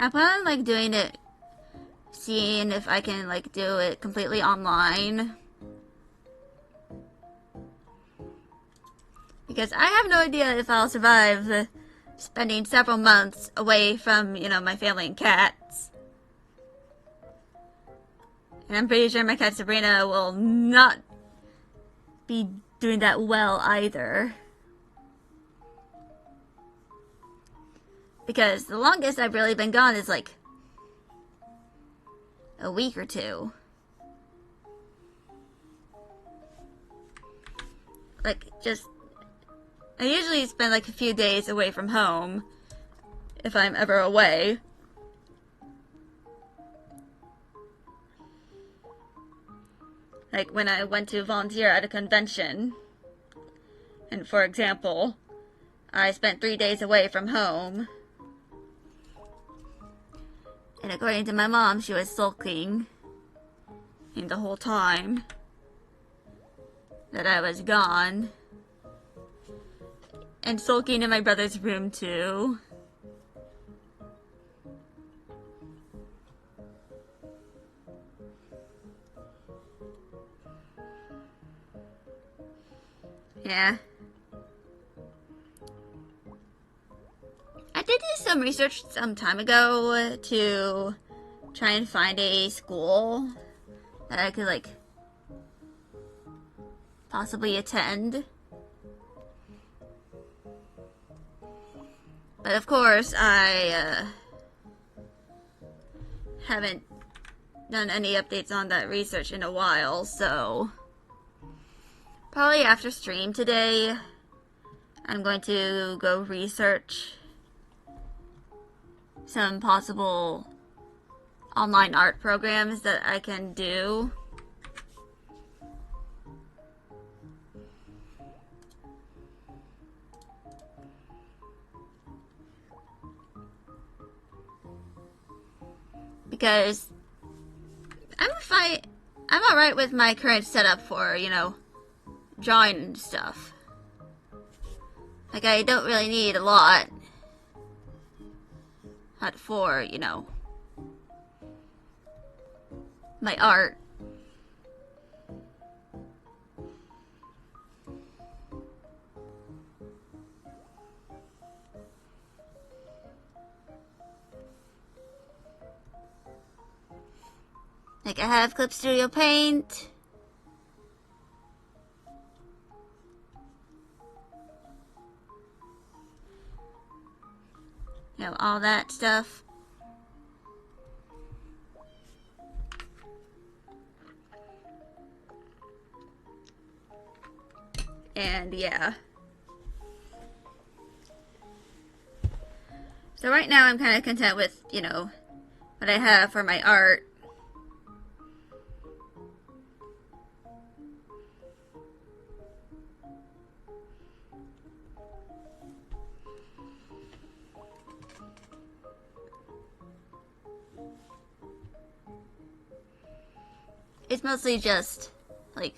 I plan on, like, doing it, seeing if I can, like, do it completely online. Because I have no idea if I'll survive spending several months away from, my family and cats. And I'm pretty sure my cat Sabrina will not be doing that well either. Because the longest I've really been gone is like a week or two. Like, I usually spend like a few days away from home if I'm ever away. Like when I went to volunteer at a convention. And for example, I spent 3 days away from home. And according to my mom, she was sulking the whole time that I was gone. And sulking in my brother's room too. Yeah. I did do some research some time ago to try and find a school that I could, like, possibly attend. But of course, I haven't done any updates on that research in a while, so probably after stream today, I'm going to go research some possible online art programs that I can do. Because I'm alright with my current setup for, drawing and stuff. Like, I don't really need a lot for, my art. I have Clip Studio Paint. You know, all that stuff. And yeah. So right now I'm kind of content with, you know, what I have for my art. It's mostly just, like,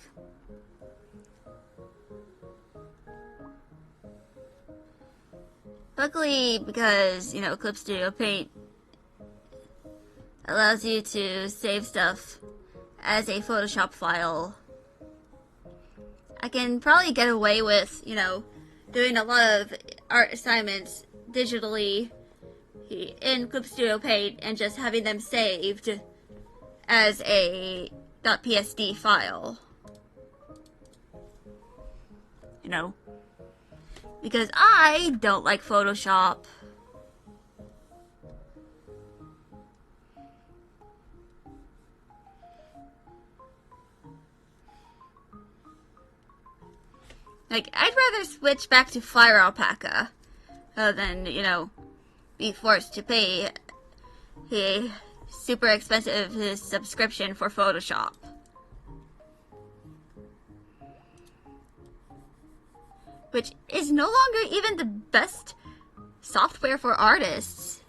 luckily, because, you know, Clip Studio Paint allows you to save stuff as a Photoshop file, I can probably get away with, you know, doing a lot of art assignments digitally in Clip Studio Paint and just having them saved as a .psd file. You know? Because I don't like Photoshop. Like, I'd rather switch back to Fire Alpaca than, you know, be forced to pay a super expensive subscription for Photoshop. Which is no longer even the best software for artists.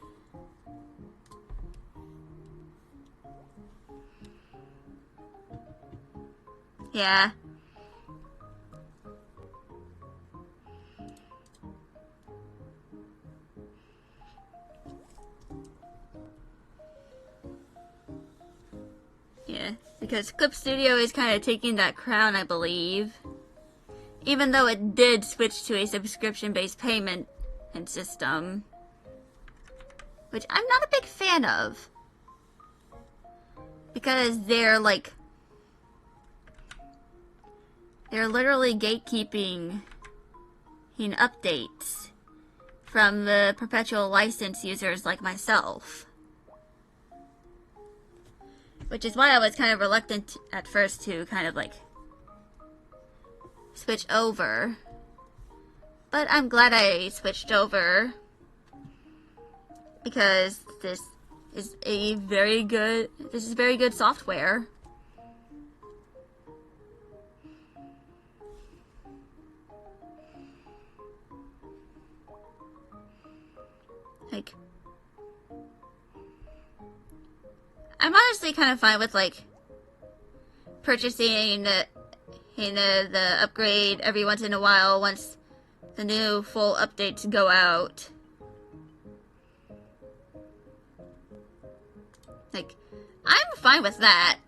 Yeah. Yeah, because Clip Studio is kind of taking that crown, I believe. Even though it did switch to a subscription-based payment and system. Which I'm not a big fan of. Because they're like... they're literally gatekeeping in updates from the perpetual license users like myself. Which is why I was kind of reluctant at first to kind of like switch over. But I'm glad I switched over because this is very good software. Like, I'm honestly kind of fine with like purchasing the upgrade every once in a while once the new full updates go out. Like, I'm fine with that.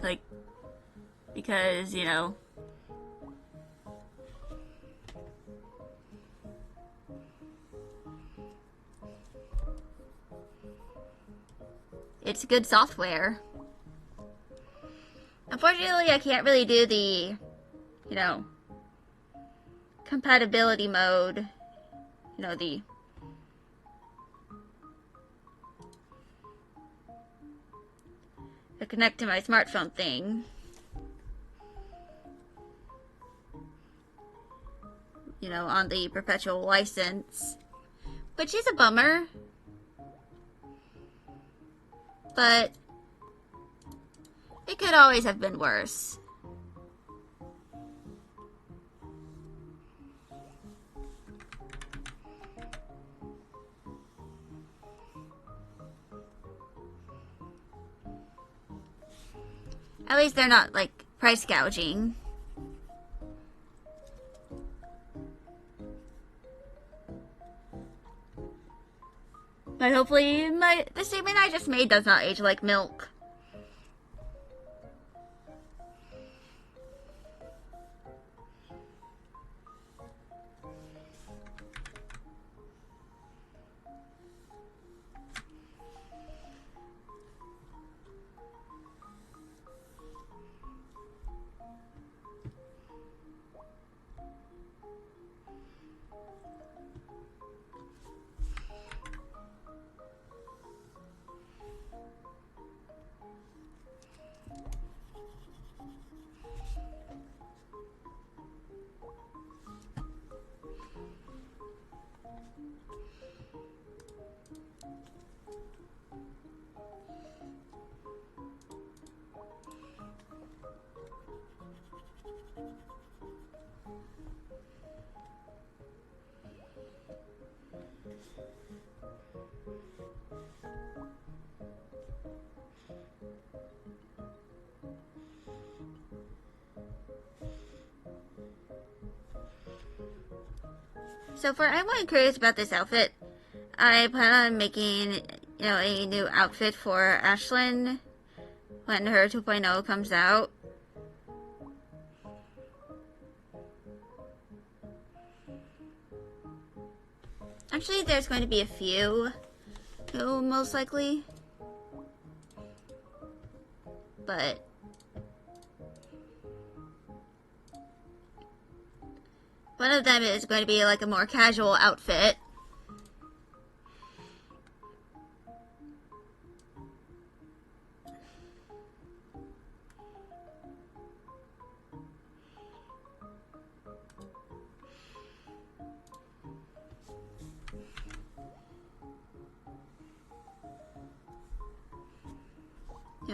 Like, because, you know, it's good software. Unfortunately, I can't really do the, you know, compatibility mode. You know, the connect to my smartphone thing. You know, on the perpetual license. Which is a bummer. But it could always have been worse. At least they're not, like, price gouging. But hopefully the statement I just made does not age like milk. So for anyone curious about this outfit, I plan on making, a new outfit for Ashlyn when her 2.0 comes out. Actually, there's going to be a few, most likely. But one of them is going to be like a more casual outfit.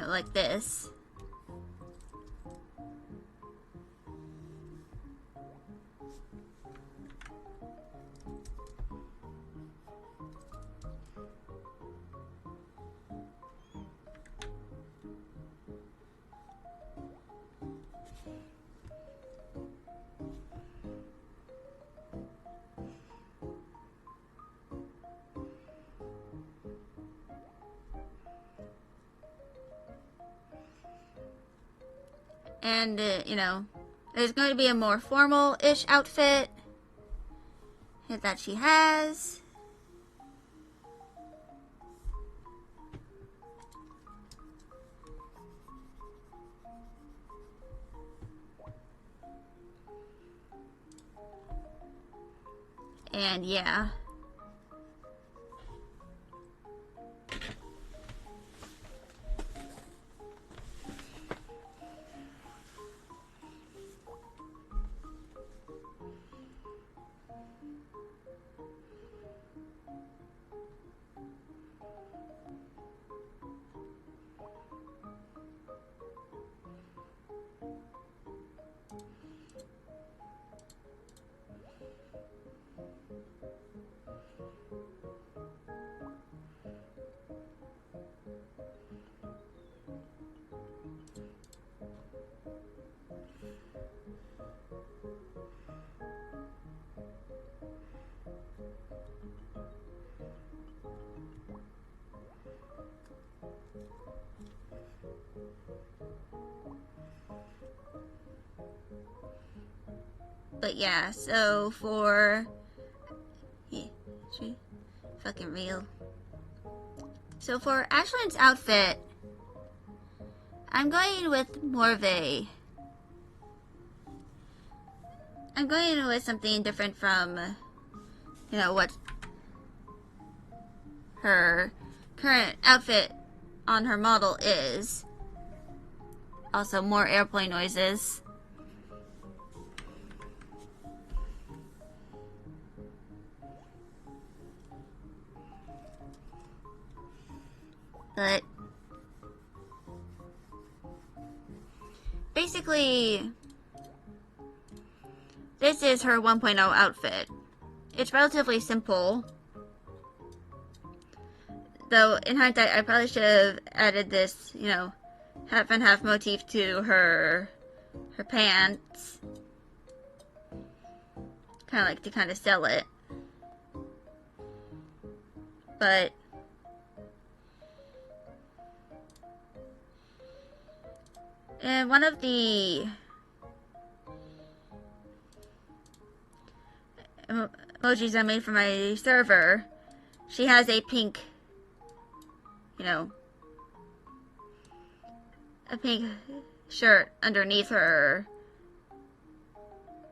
Like this. And, there's going to be a more formal-ish outfit that she has. And, yeah. But yeah, so for... Yeah, fucking real. So for Ashlyn's outfit, I'm going with more of a... I'm going with something different from, what her current outfit on her model is. Also, more airplane noises. But basically, this is her 1.0 outfit. It's relatively simple. Though, in hindsight, I probably should have added this, half and half motif to her pants. To sell it. But in one of the emojis I made for my server, she has a pink, a pink shirt underneath her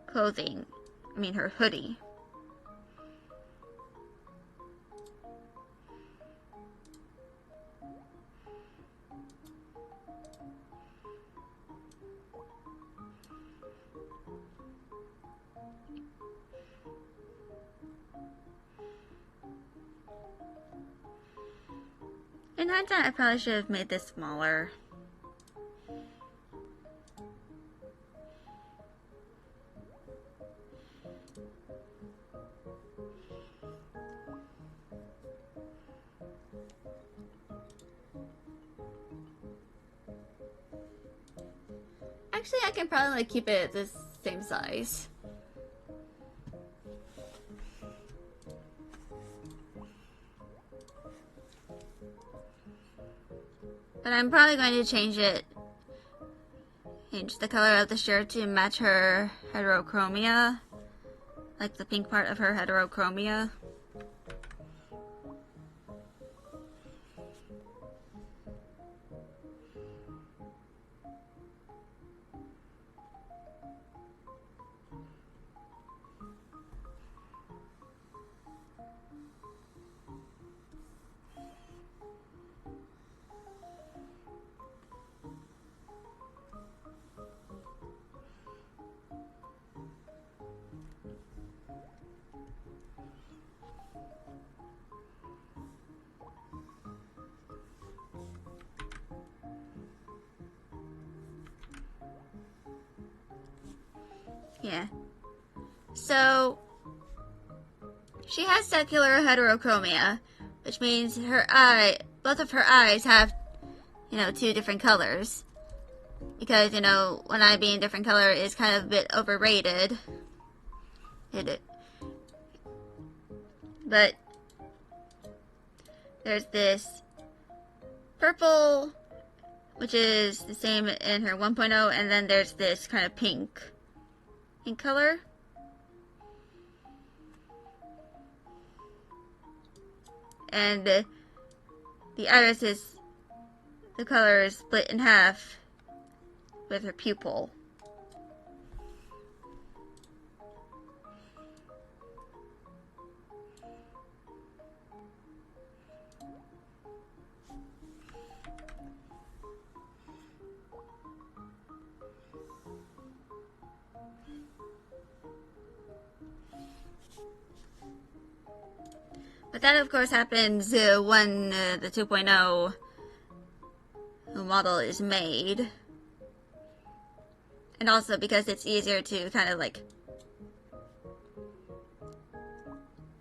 clothing. Her hoodie. In hindsight, I probably should have made this smaller. Actually, I can probably keep it the same size. But I'm probably going to change the color of the shirt to match her heterochromia. Like the pink part of her heterochromia. Yeah. So, she has secular heterochromia, which means both of her eyes have, two different colors. Because, one eye being different color is kind of a bit overrated. But, there's this purple, which is the same in her 1.0, and then there's this kind of pink color. And the iris the color is split in half with her pupil. But that, of course, happens when the 2.0 model is made. And also because it's easier to kind of like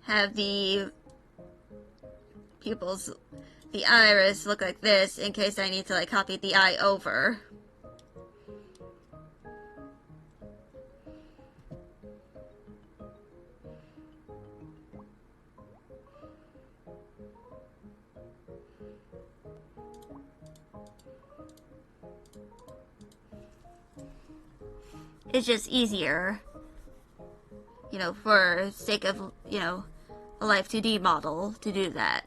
have the pupils, the iris look like this in case I need to like copy the eye over. It's just easier, for sake of, a Life 2D model to do that.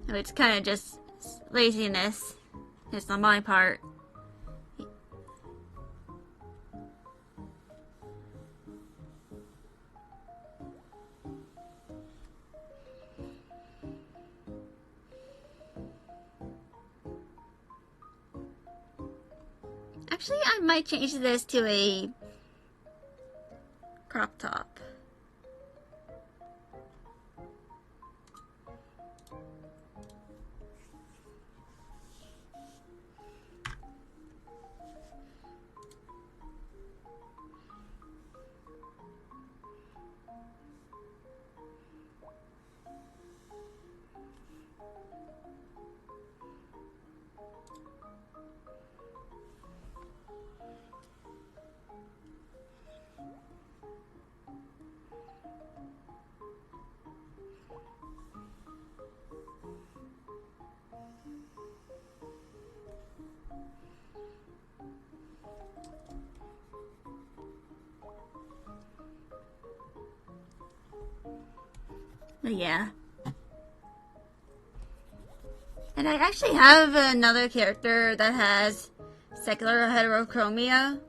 It's kind of just laziness. It's on my part. Actually, I might change this to a crop top. But yeah. And I actually have another character that has secular heterochromia.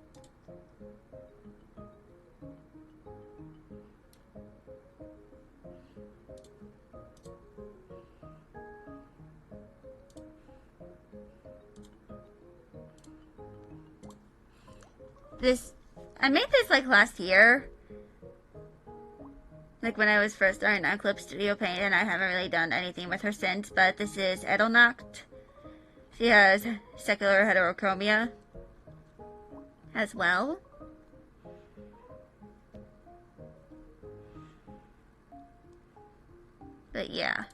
I made this like last year. Like when I was first starting on Clip Studio Paint, and I haven't really done anything with her since, but this is Edelnacht. She has secular heterochromia as well. But yeah.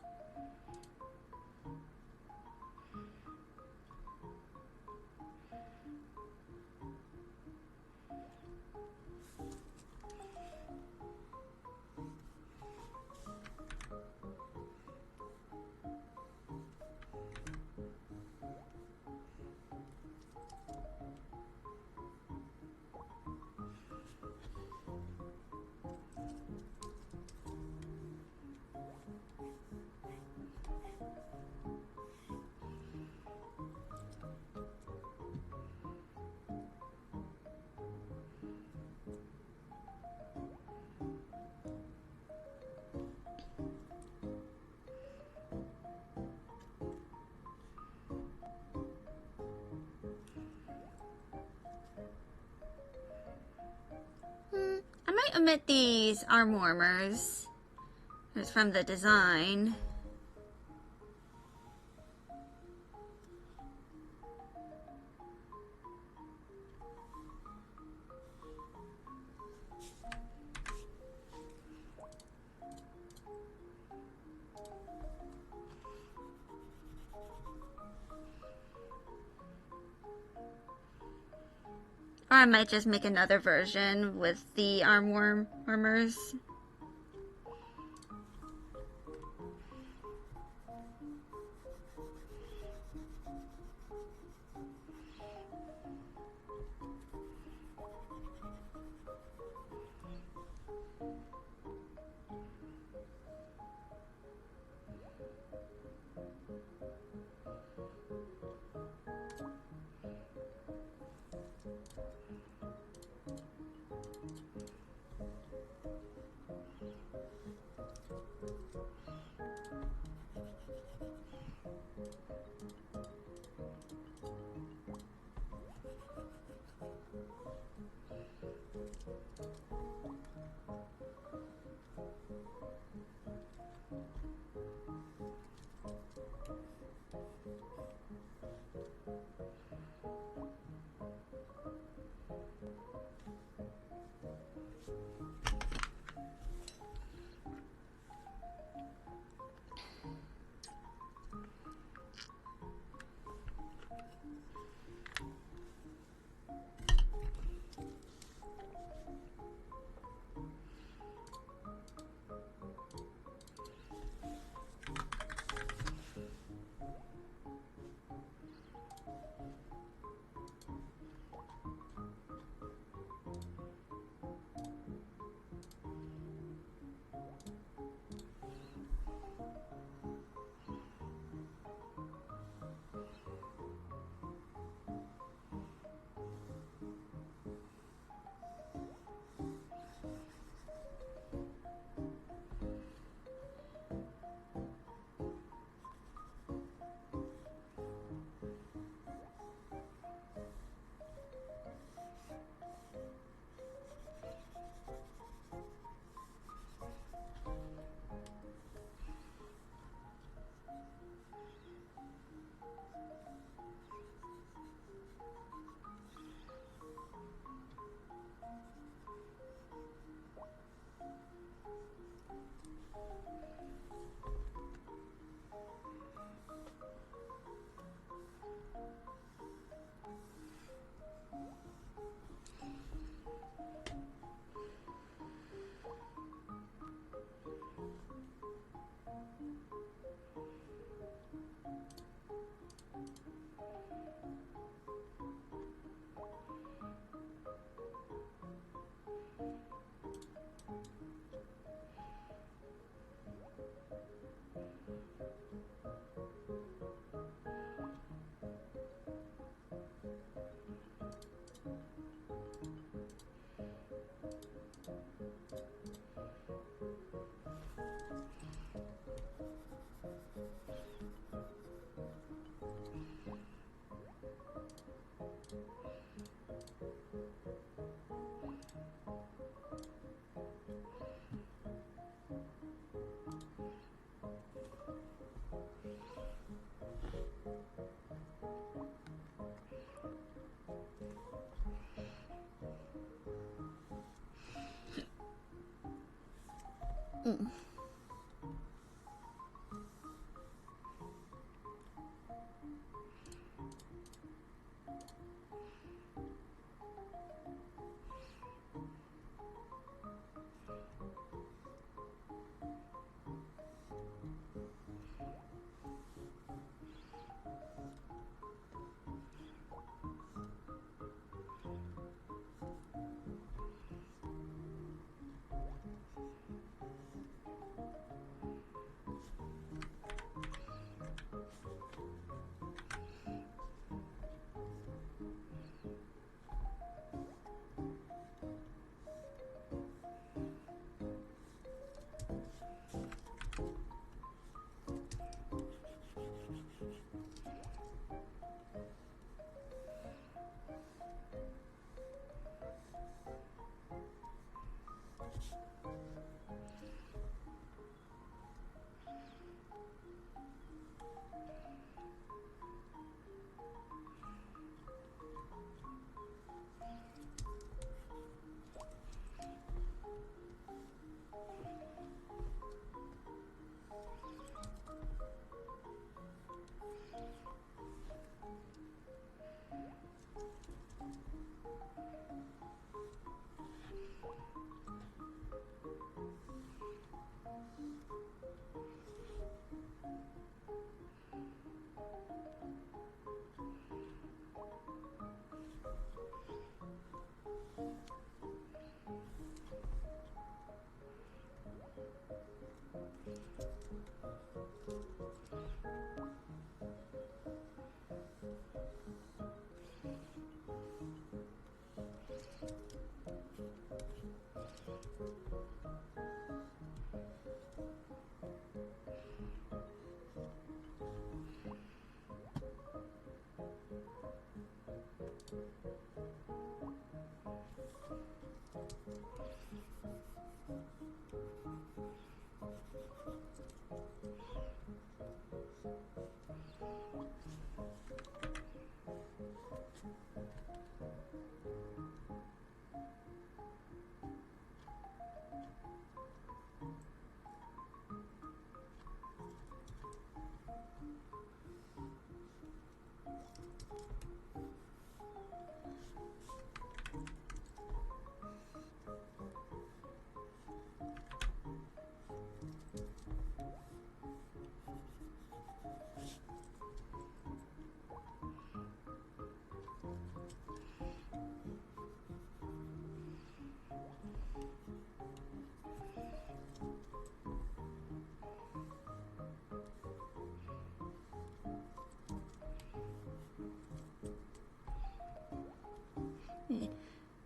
I might omit these arm warmers. It's from the design. Or I might just make another version with the arm warmers.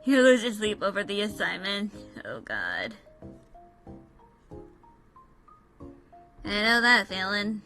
You lose your sleep over the assignment. Oh god. I know that feeling.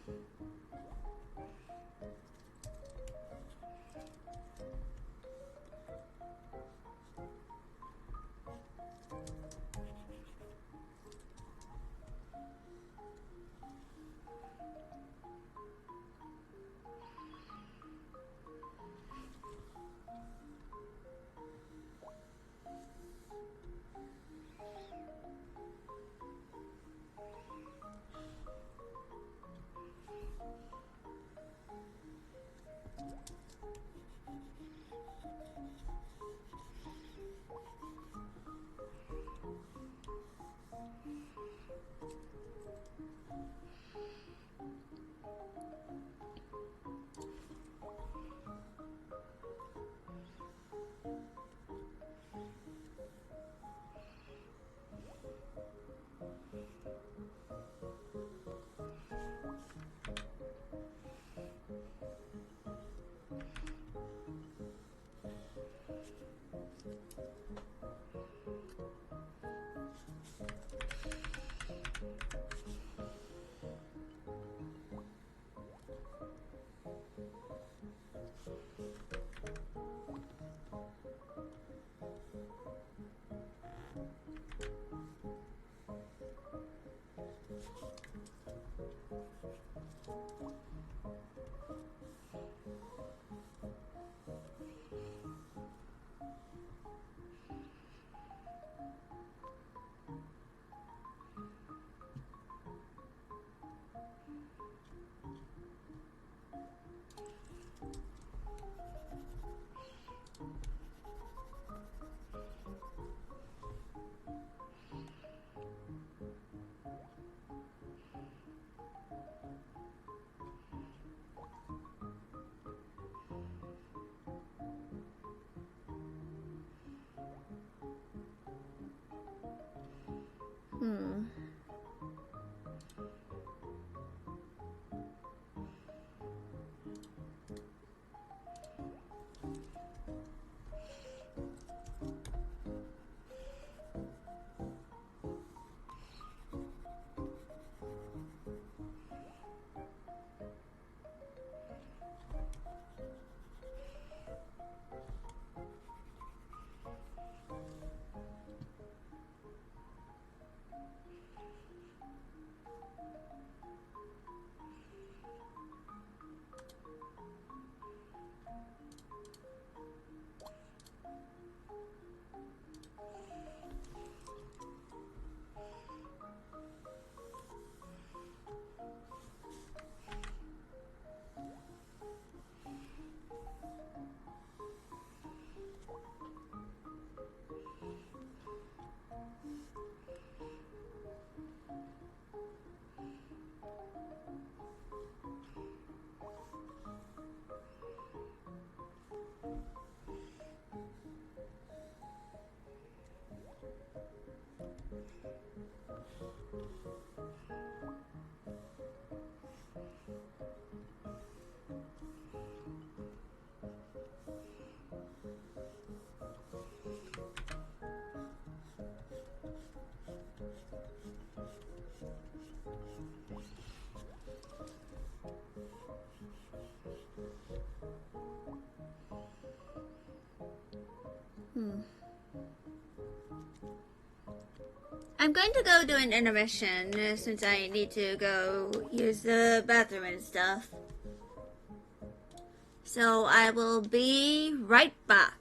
Hmm. Hmm. I'm going to go do an intermission since I need to go use the bathroom and stuff. So I will be right back.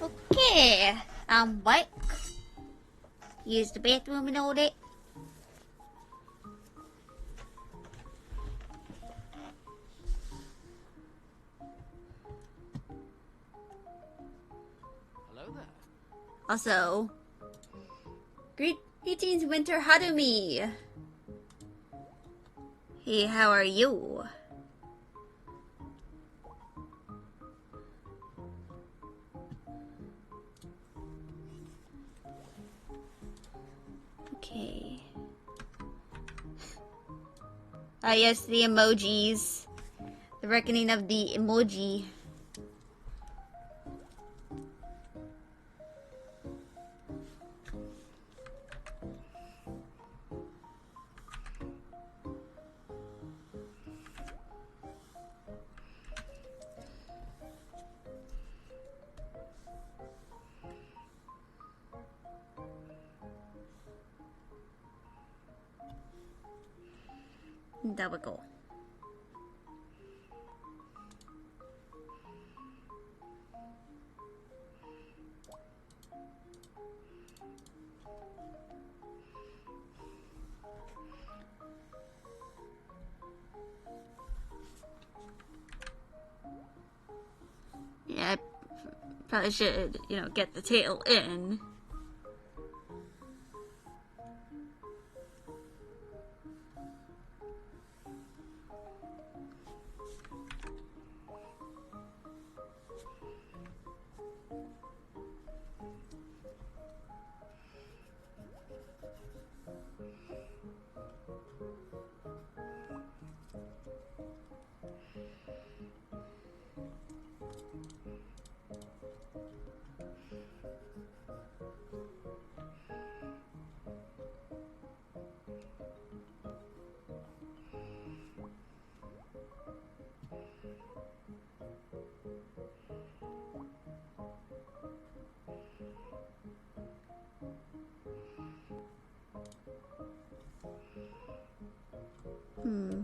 Okay, I'm back. Use the bathroom and all that. Hello there. Also, greetings, Winter Harumi. Hey, how are you? Okay. Ah, yes, the emojis. The reckoning of the emoji. There we go. Yeah, I probably should, get the tail in. Hmm.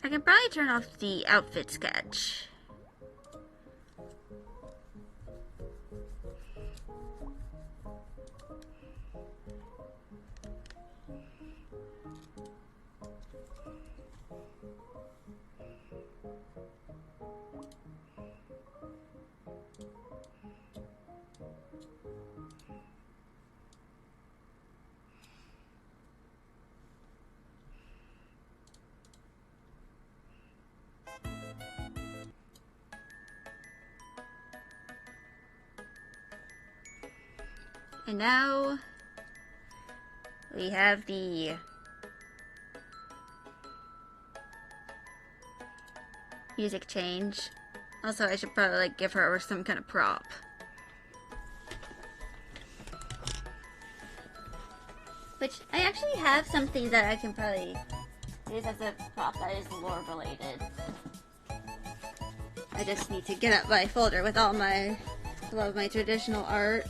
I can probably turn off the outfit sketch. And now we have the music change. Also, I should probably like give her some kind of prop. Which I actually have something that I can probably use as a prop that is lore related. I just need to get up my folder with all my traditional art.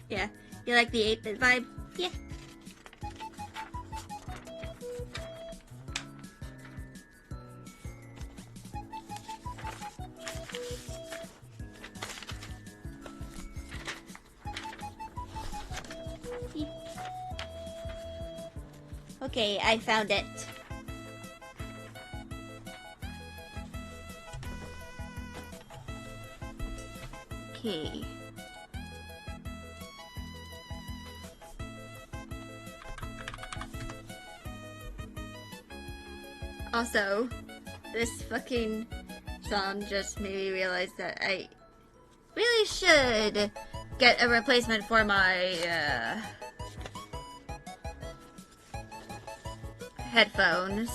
Yeah, you like the 8-bit vibe? Yeah. Okay, I found it. Okay. Also, this fucking song just made me realize that I really should get a replacement for my headphones.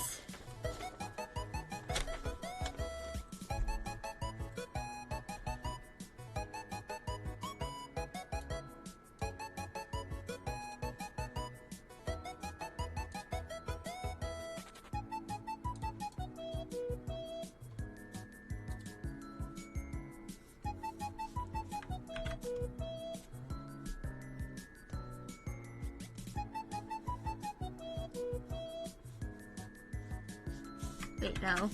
Wait, no.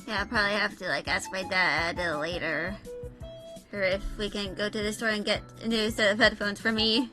Yeah, I'll probably have to like ask my dad later, or if we can go to the store and get a new set of headphones for me.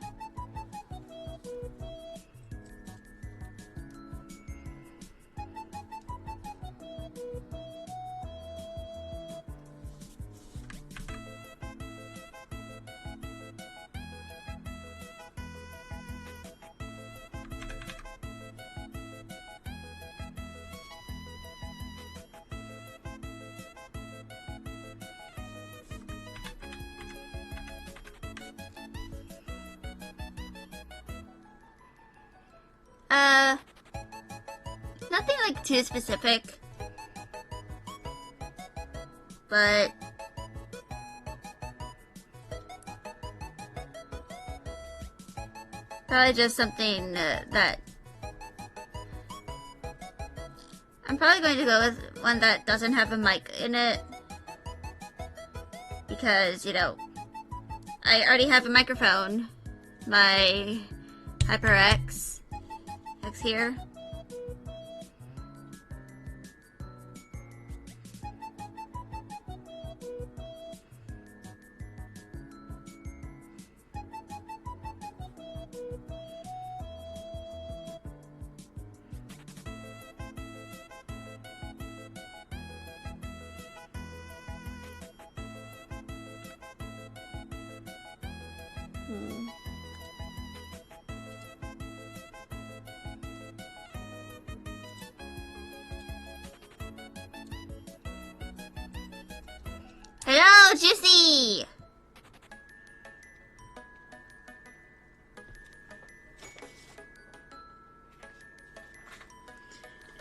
Nothing like too specific, but probably just something that I'm probably going to go with one that doesn't have a mic in it, because, you know, I already have a microphone, my HyperX X here. Hello, Juicy!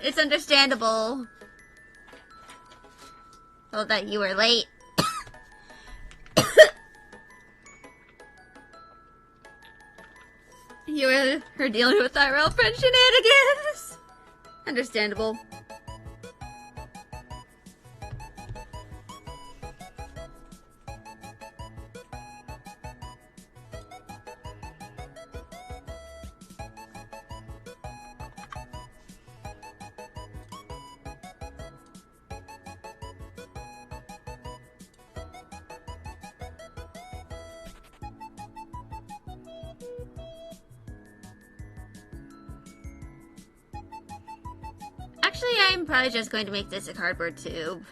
It's understandable. Oh, that you were late. You were dealing with Tyrell friend shenanigans. Understandable. Actually, I'm probably just going to make this a cardboard tube.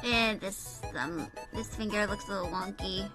And this finger looks a little wonky.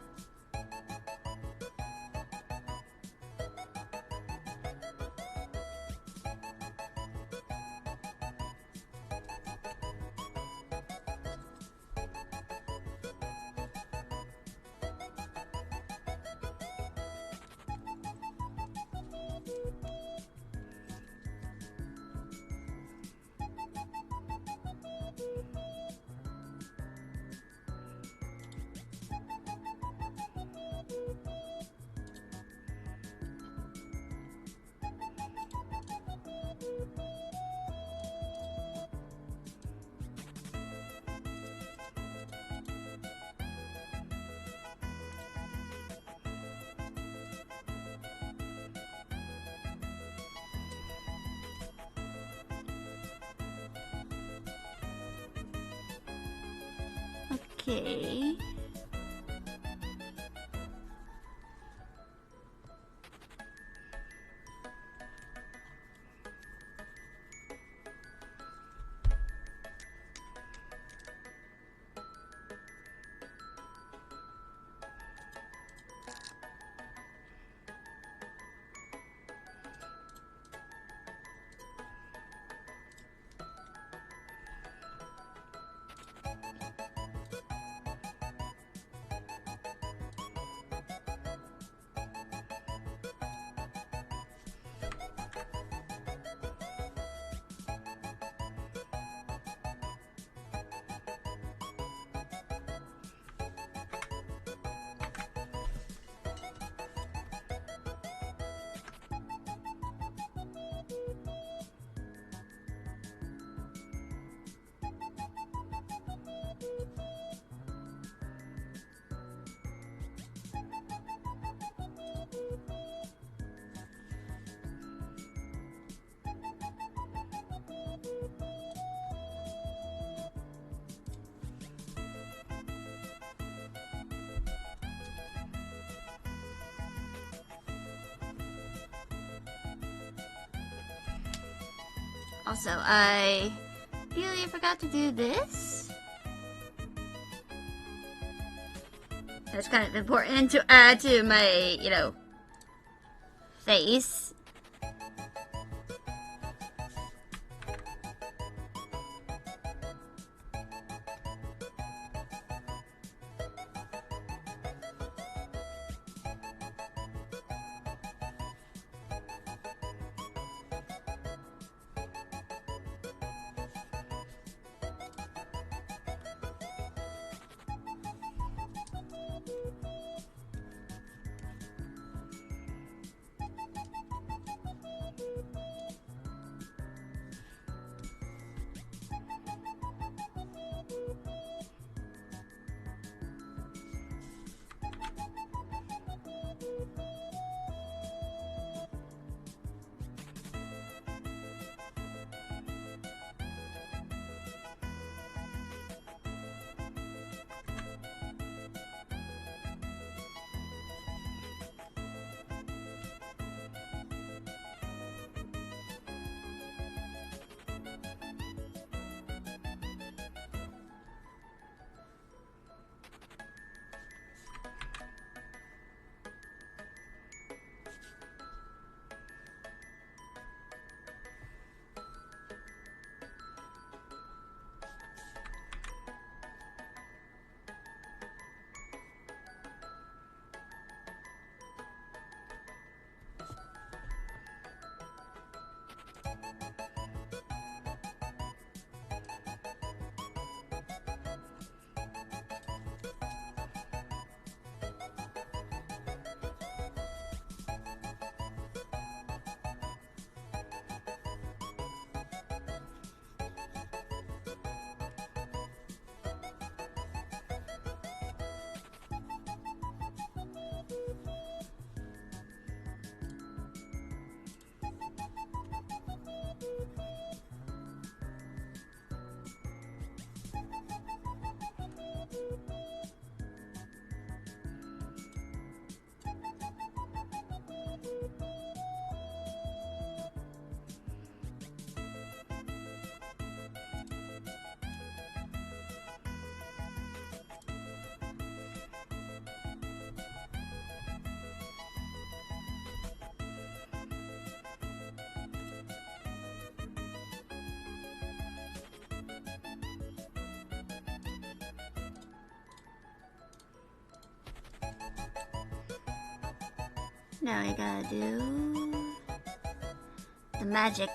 Okay. Also, I really forgot to do this. That's kind of important to add to my, face. Now I gotta do the magic.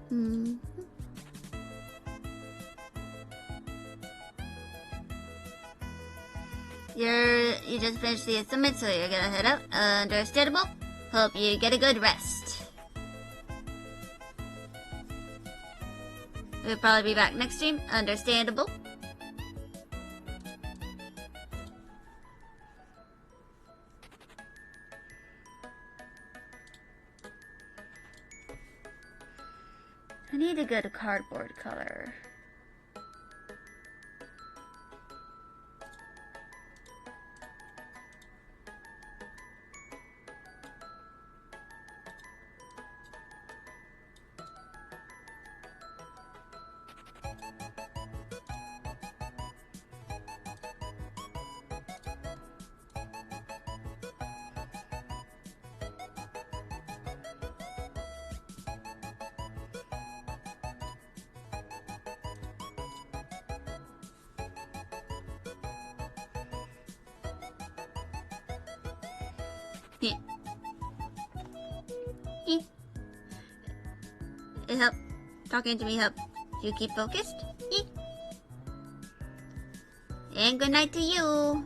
Hmm. You just finished the assignment, so you're gonna head out. Understandable. Hope you get a good rest. We'll probably be back next stream. Understandable. I need a good cardboard color. Yeah. Yeah. It helped. Talking to me helped you keep focused. Yeah. And good night to you.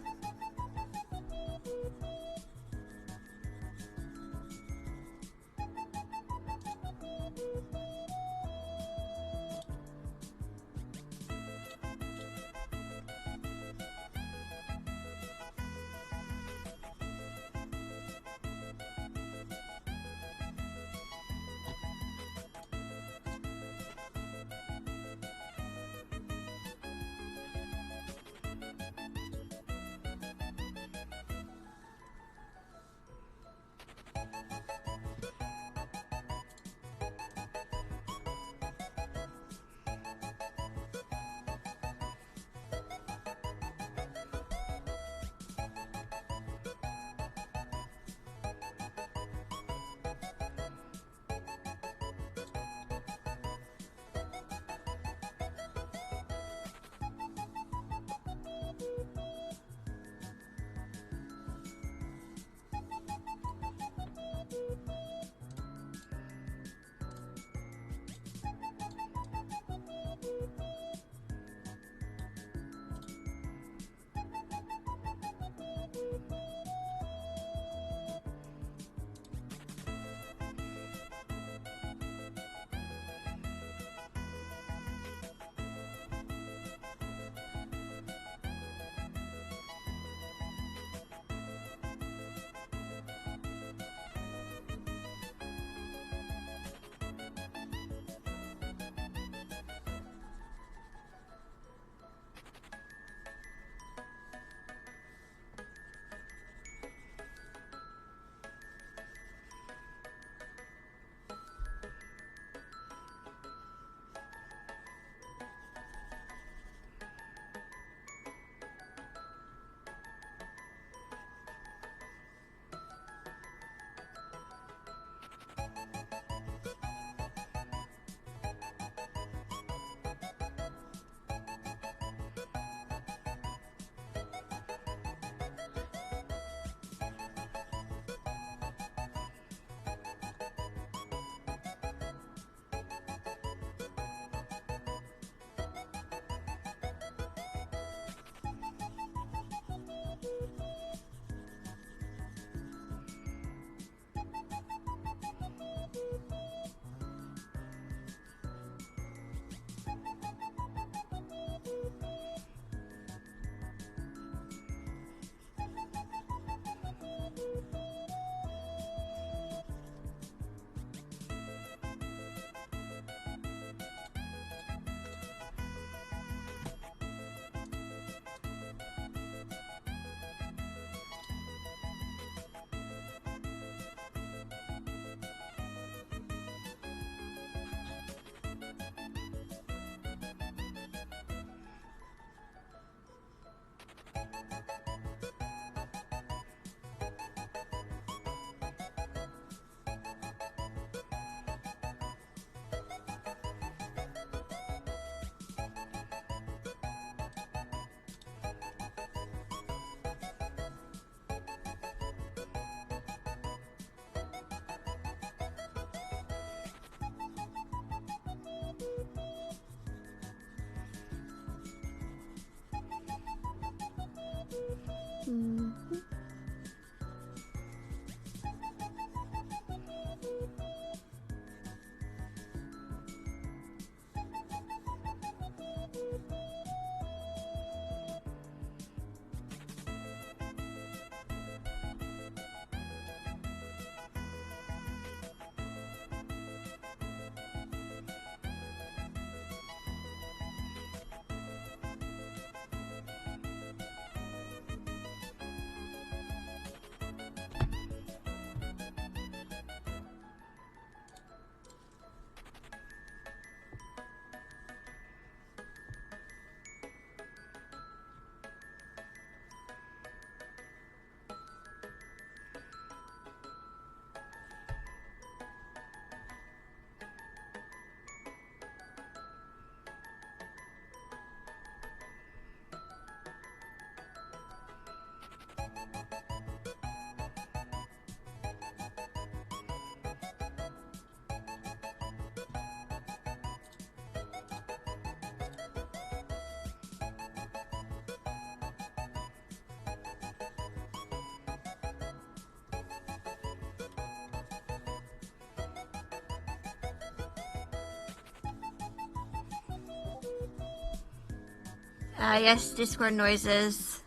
Yes, Discord noises.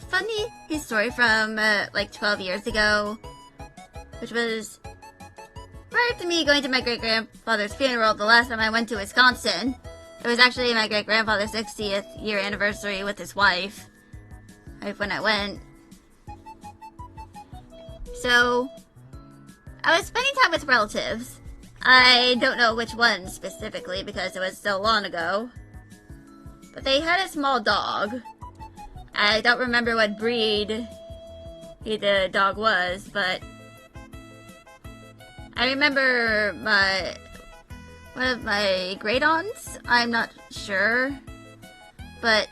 Funny story from like 12 years ago, which was prior to me going to my great-grandfather's funeral the last time I went to Wisconsin. It was actually my great-grandfather's 60th year anniversary with his wife when I went. So, I was spending time with relatives. I don't know which ones specifically because it was so long ago. But they had a small dog. I don't remember what breed the dog was, but I remember one of my great aunts, I'm not sure, but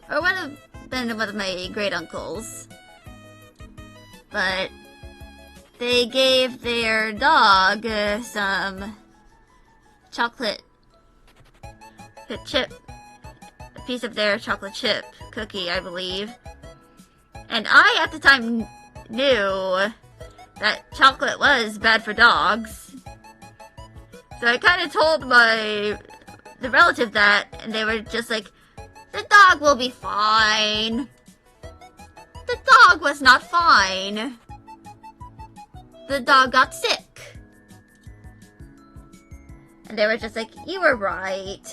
or one of my great uncles, but they gave their dog some chocolate chip, a piece of their chocolate chip cookie, I believe. And I, at the time, knew that chocolate was bad for dogs. So I kind of told the relative that, and they were just like, the dog will be fine. The dog was not fine. The dog got sick. And they were just like, you were right.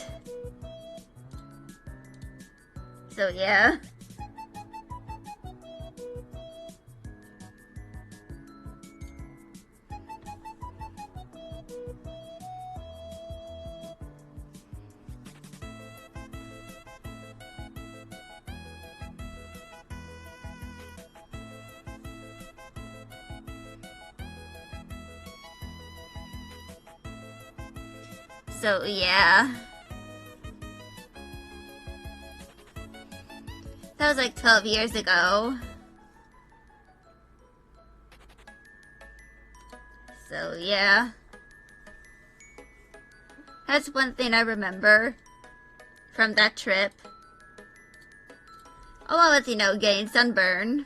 So yeah. So yeah. That was like 12 years ago. So yeah. That's one thing I remember from that trip. Along with, getting sunburn.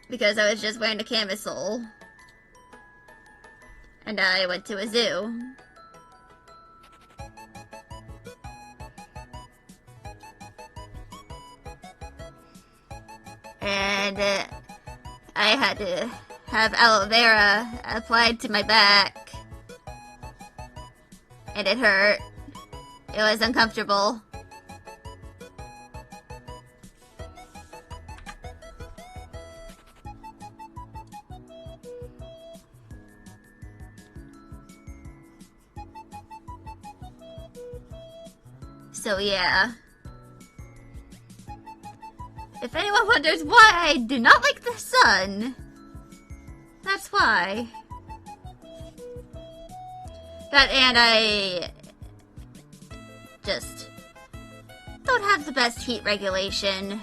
Because I was just wearing a camisole. And I went to a zoo. I had to have aloe vera applied to my back. And it hurt. It was uncomfortable. So yeah. If anyone wonders why I do not like the sun, that's why. That and I just don't have the best heat regulation.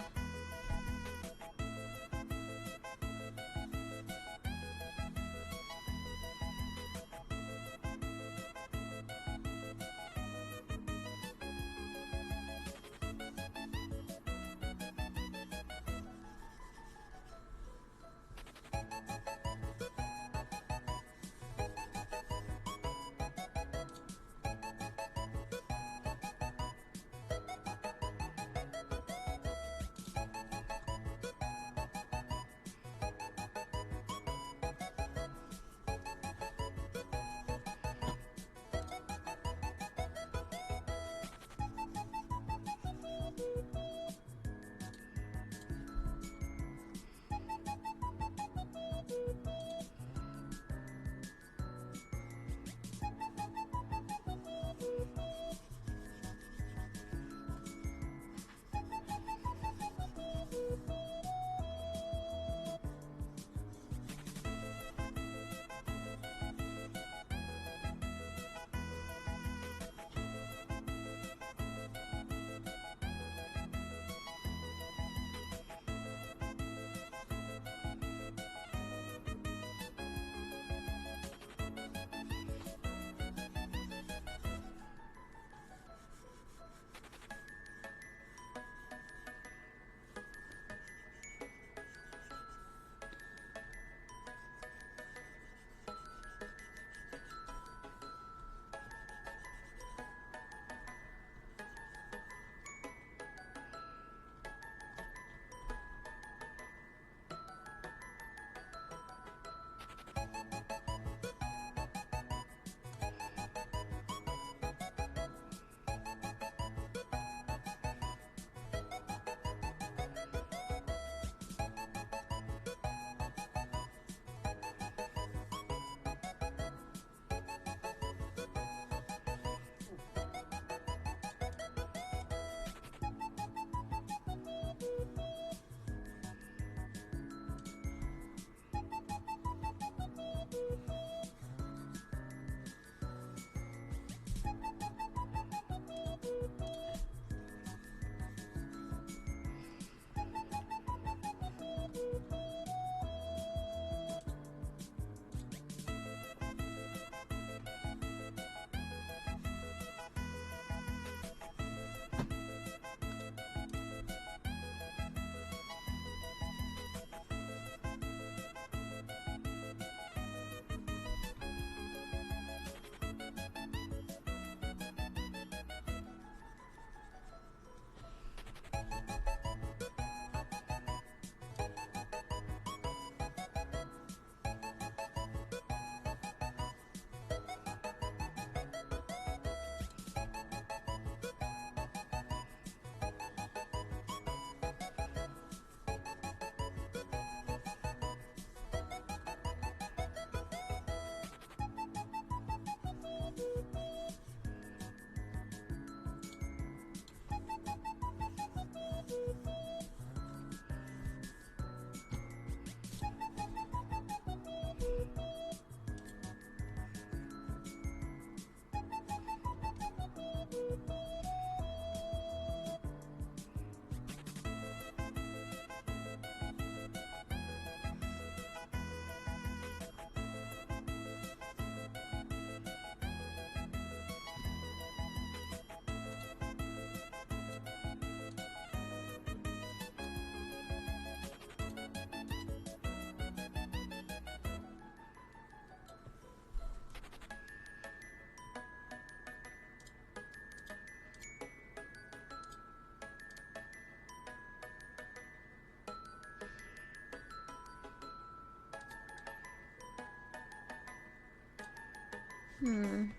Hmm.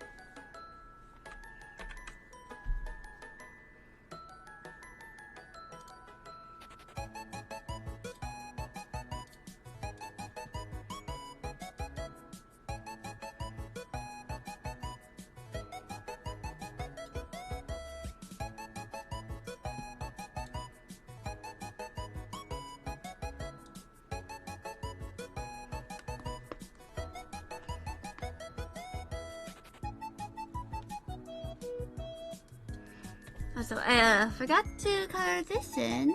Also, I forgot to color this in.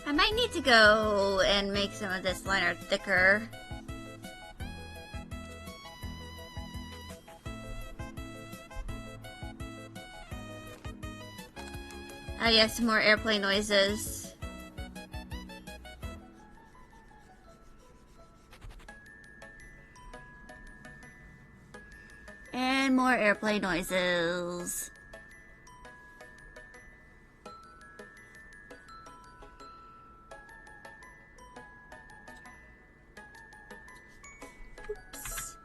I might need to go and make some of this liner thicker. Oh yeah, some more airplane noises. And more airplane noises. Oops.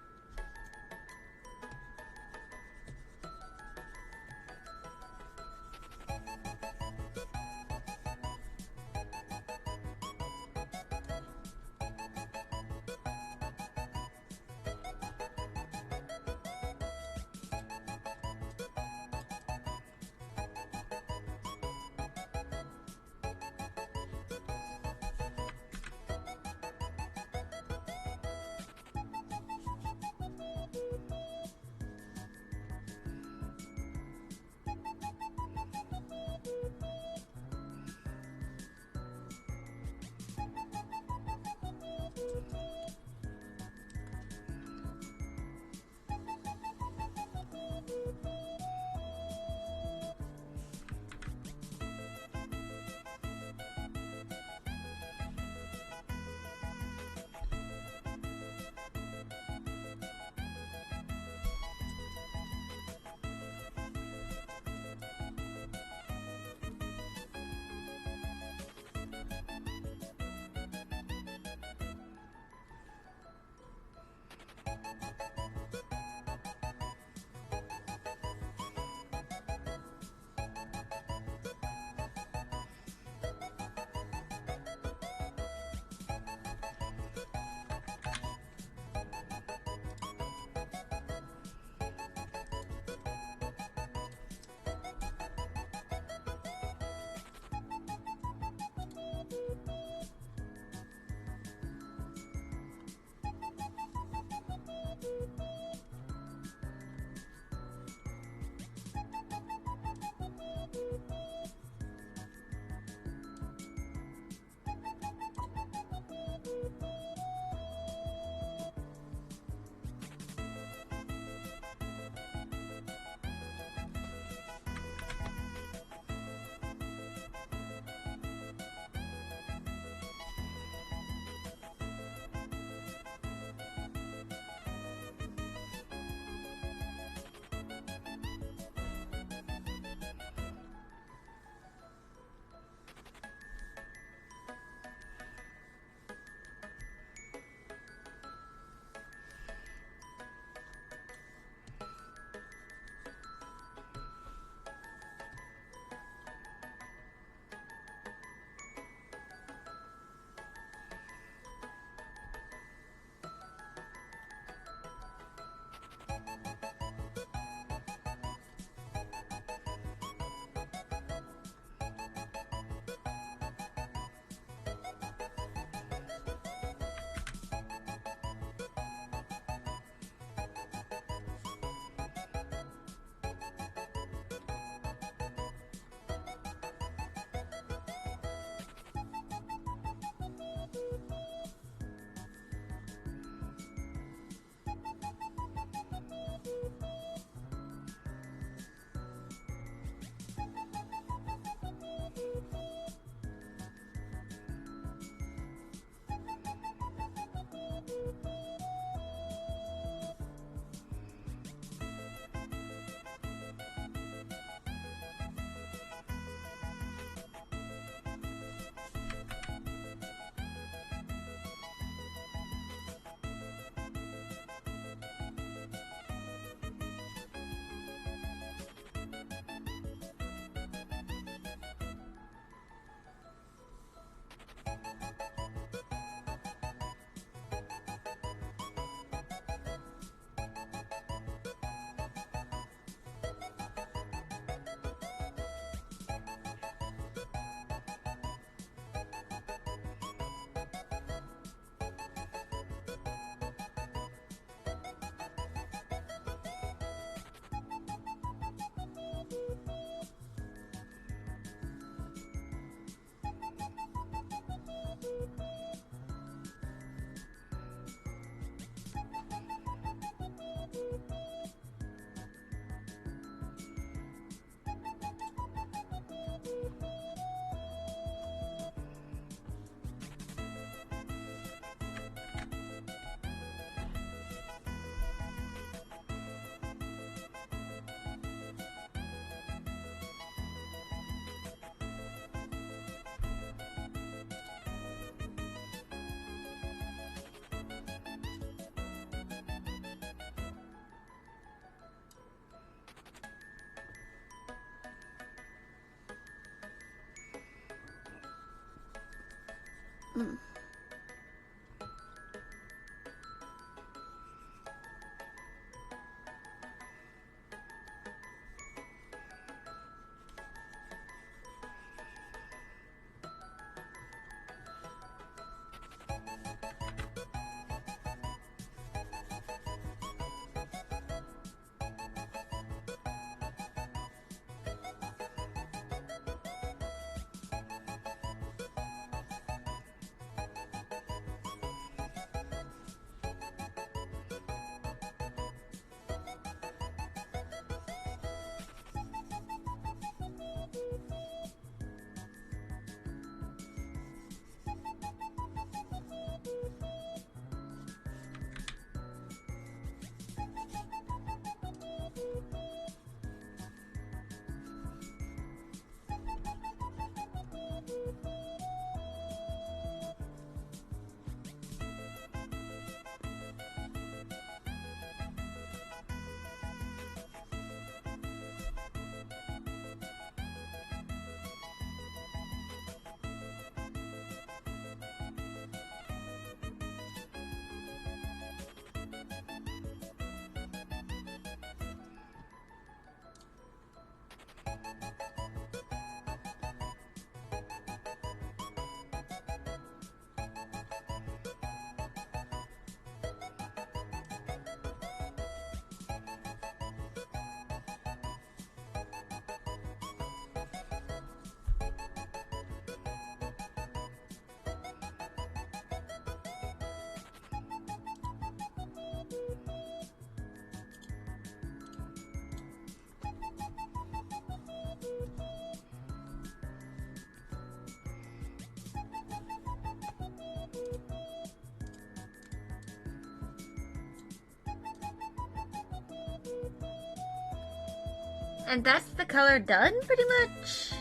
And that's the color done, pretty much.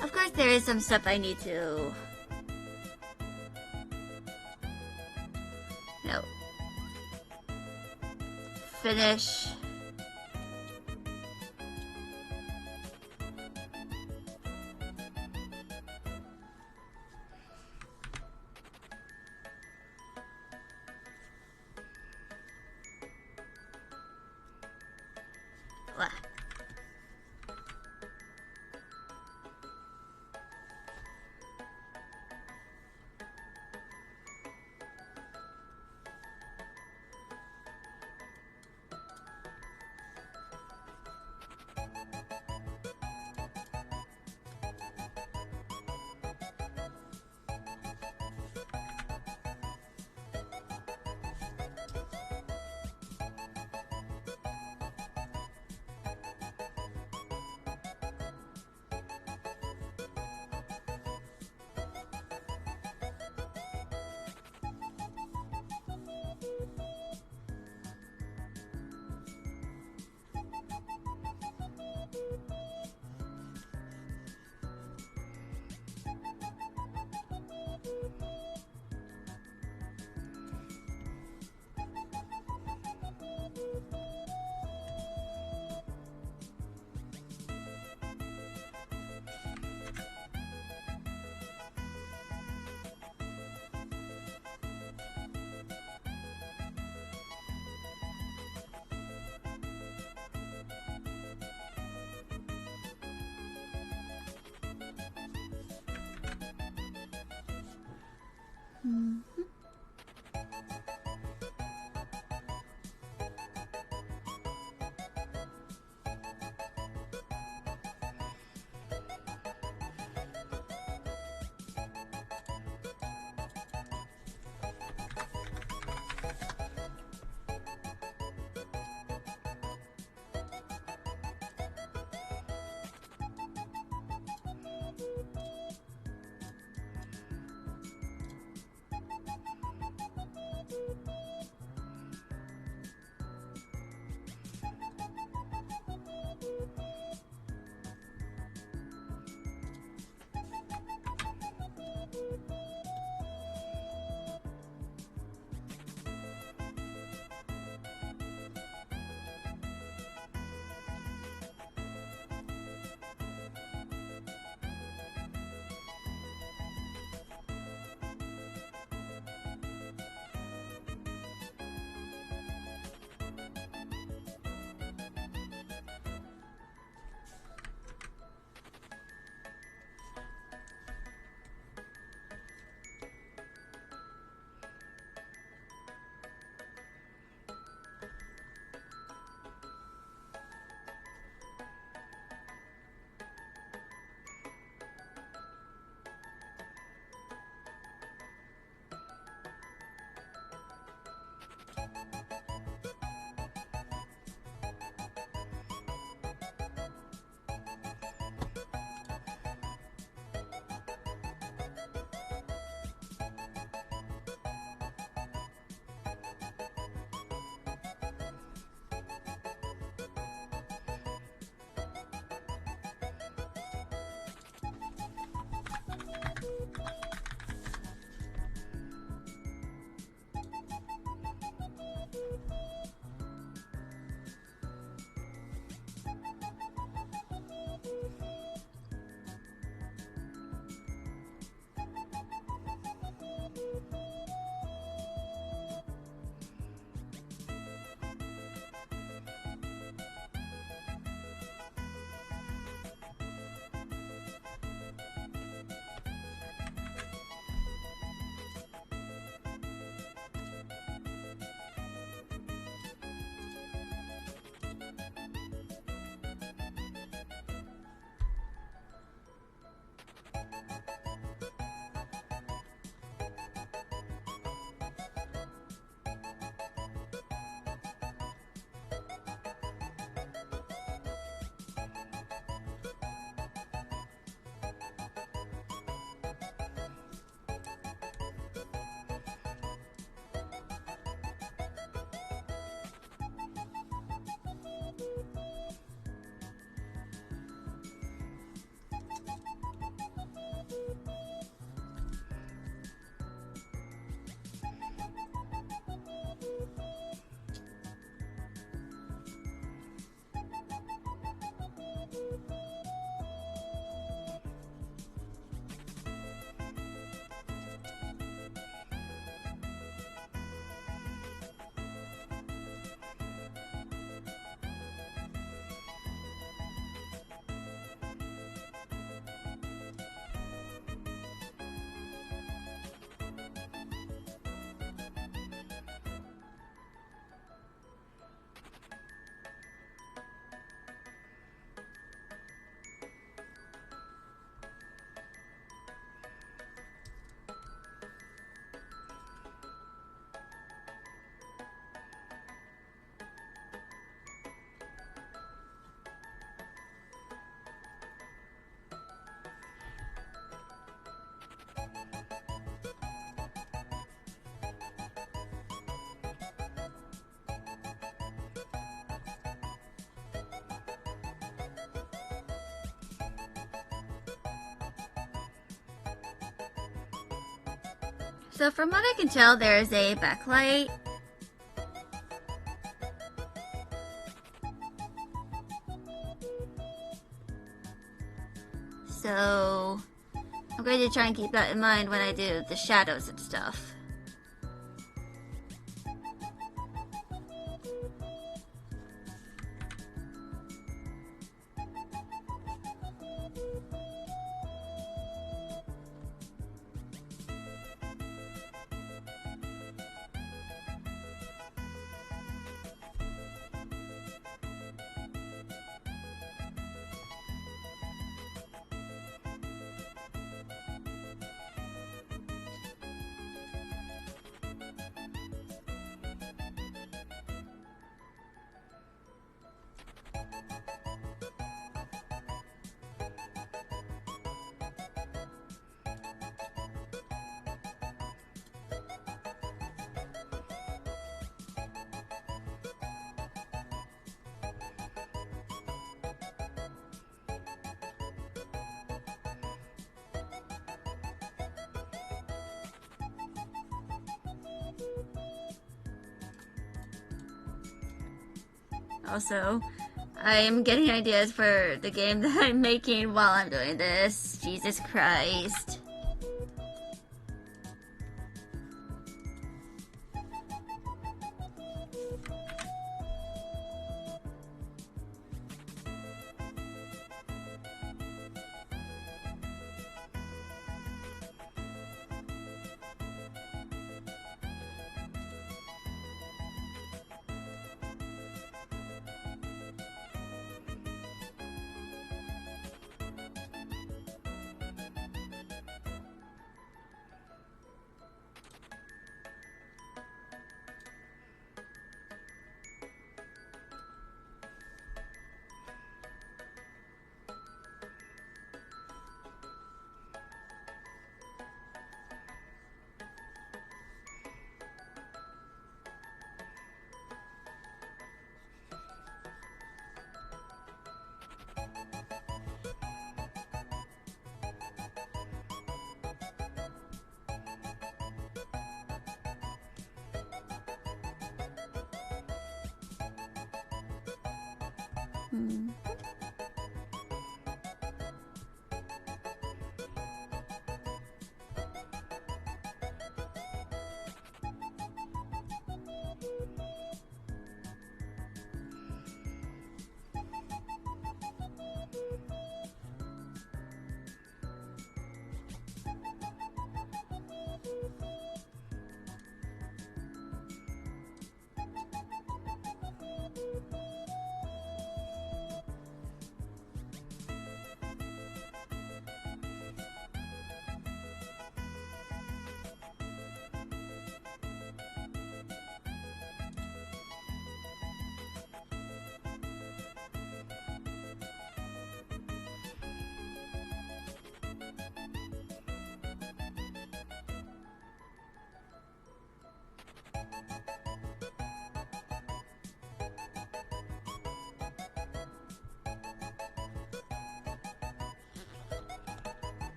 Of course, there is some stuff I need to, you know, finish. What? So from what I can tell, there is a backlight. So I'm going to try and keep that in mind when I do the shadows and stuff. Also, I am getting ideas for the game that I'm making while I'm doing this. Jesus Christ.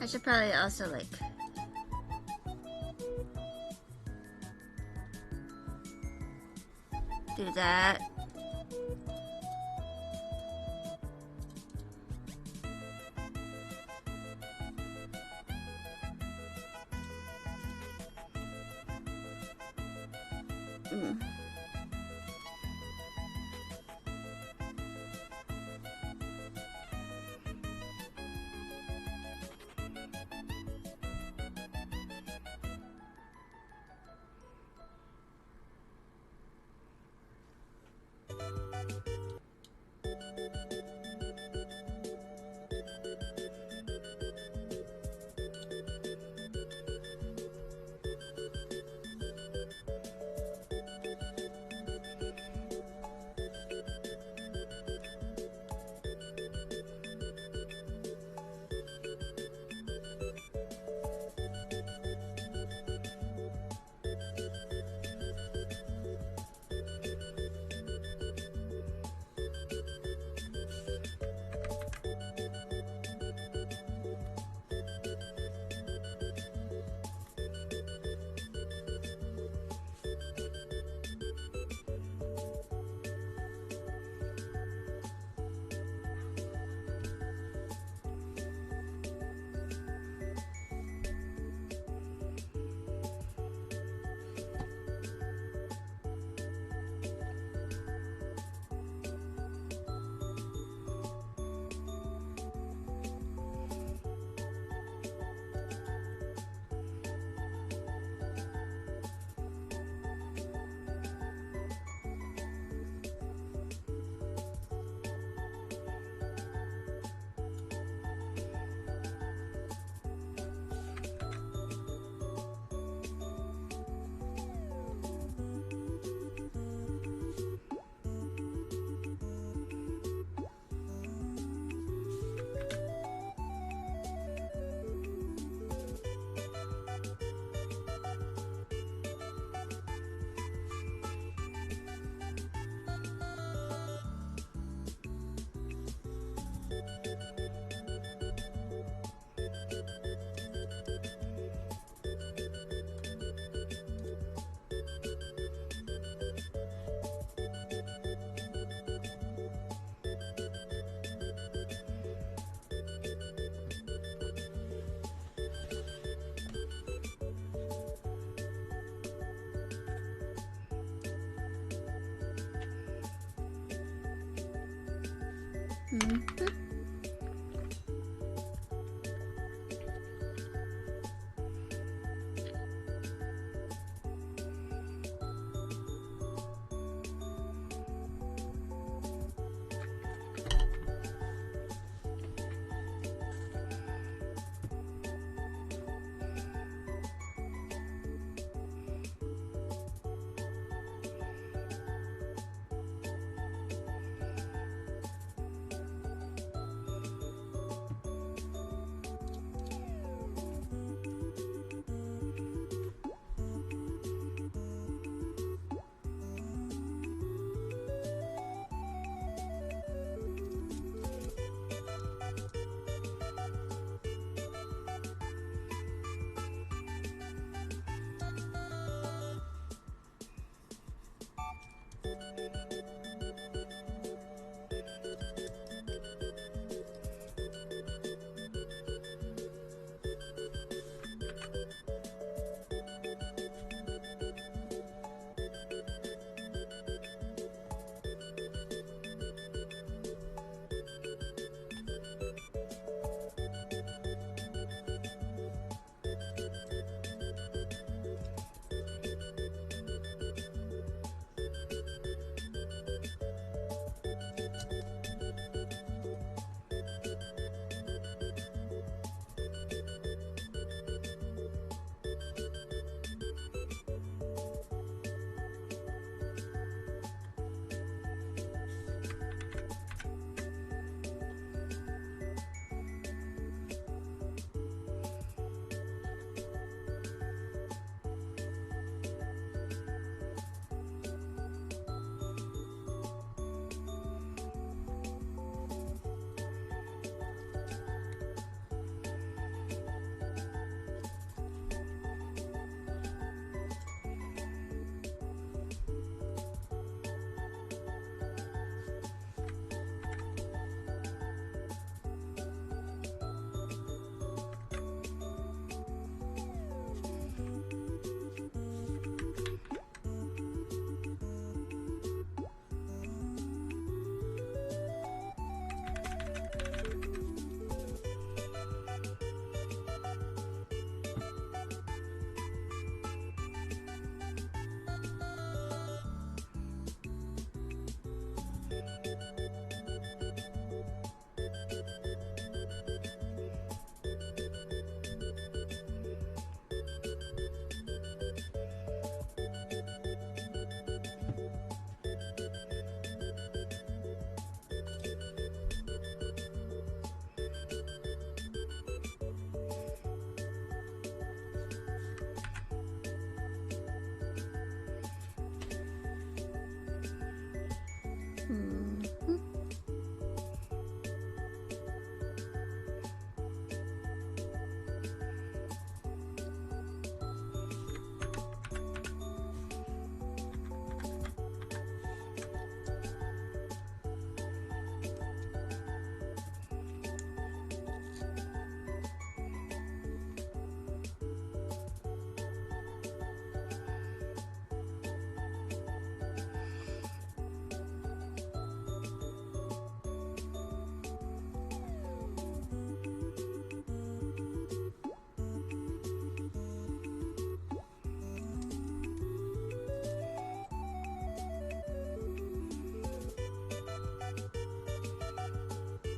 I should probably also, like, do that.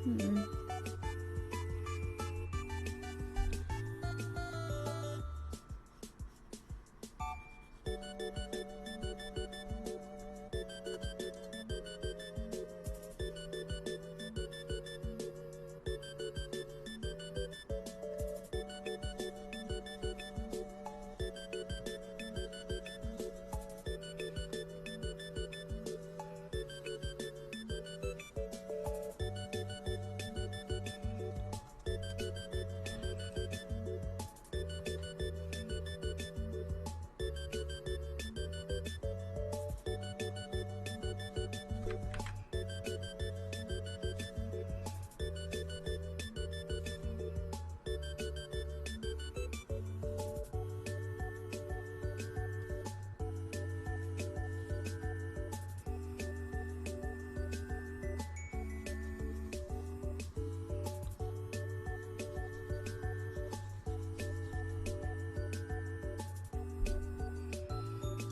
Hmm.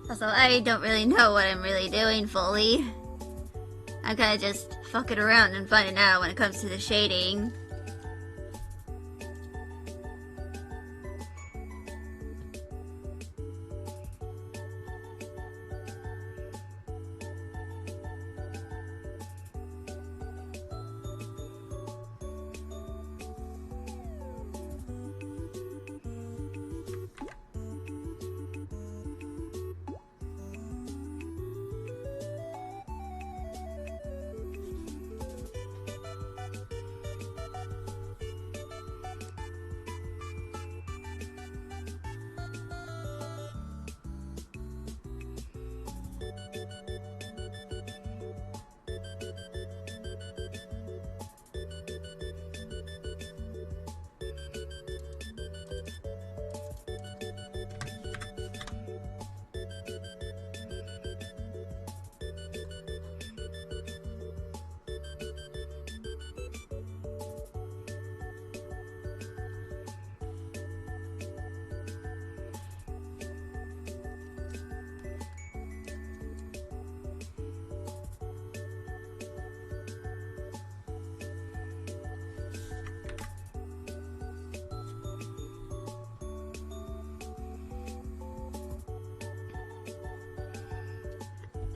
Also, I don't really know what I'm really doing fully. I kinda just fucking around and finding out when it comes to the shading.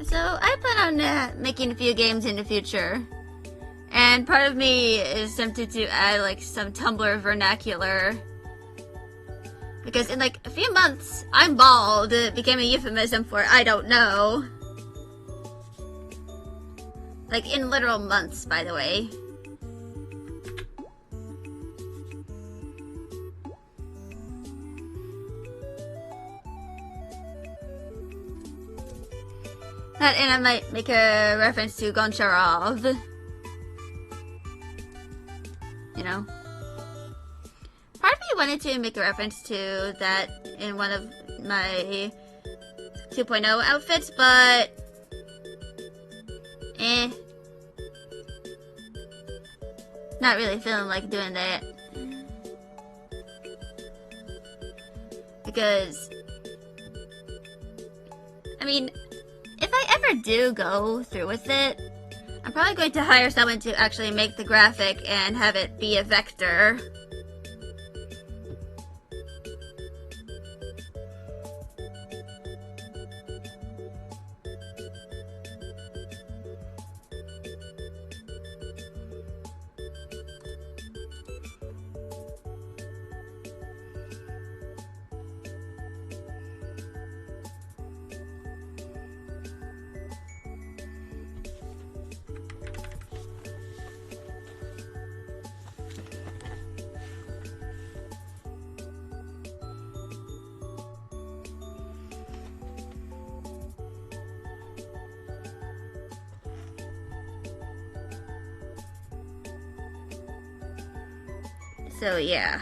So, I plan on making a few games in the future. And part of me is tempted to add, like, some Tumblr vernacular. Because in, like, a few months, I'm bald. It became a euphemism for I don't know. Like, in literal months, by the way. That, and I might make a reference to Goncharov. You know? Part of me wanted to make a reference to that in one of my 2.0 outfits, but... Not really feeling like doing that. Because... I mean... If I ever do go through with it, I'm probably going to hire someone to actually make the graphic and have it be a vector. So yeah.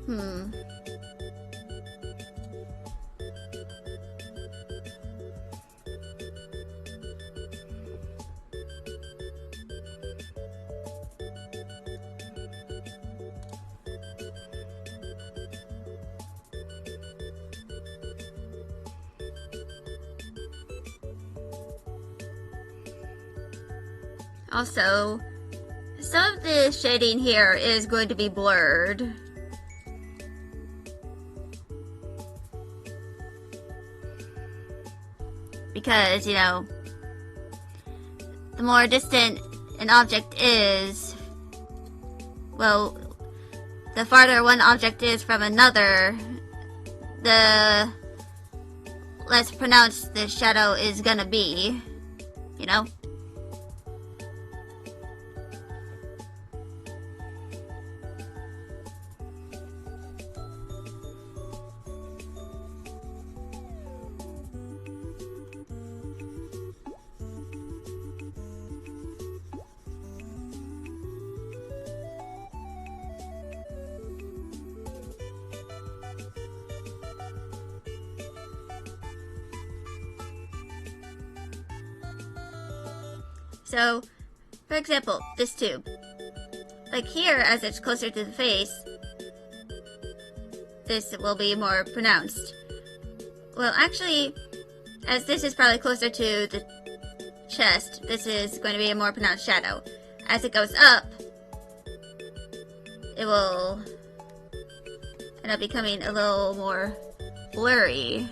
Hmm. Also, some of the shading here is going to be blurred. Because, you know, the more distant an object is, well, the farther one object is from another, the less pronounced the shadow is gonna be, you know? So, for example, this tube. Like here, as it's closer to the face, this will be more pronounced. Well, actually, as this is probably closer to the chest, this is going to be a more pronounced shadow. As it goes up, it will end up becoming a little more blurry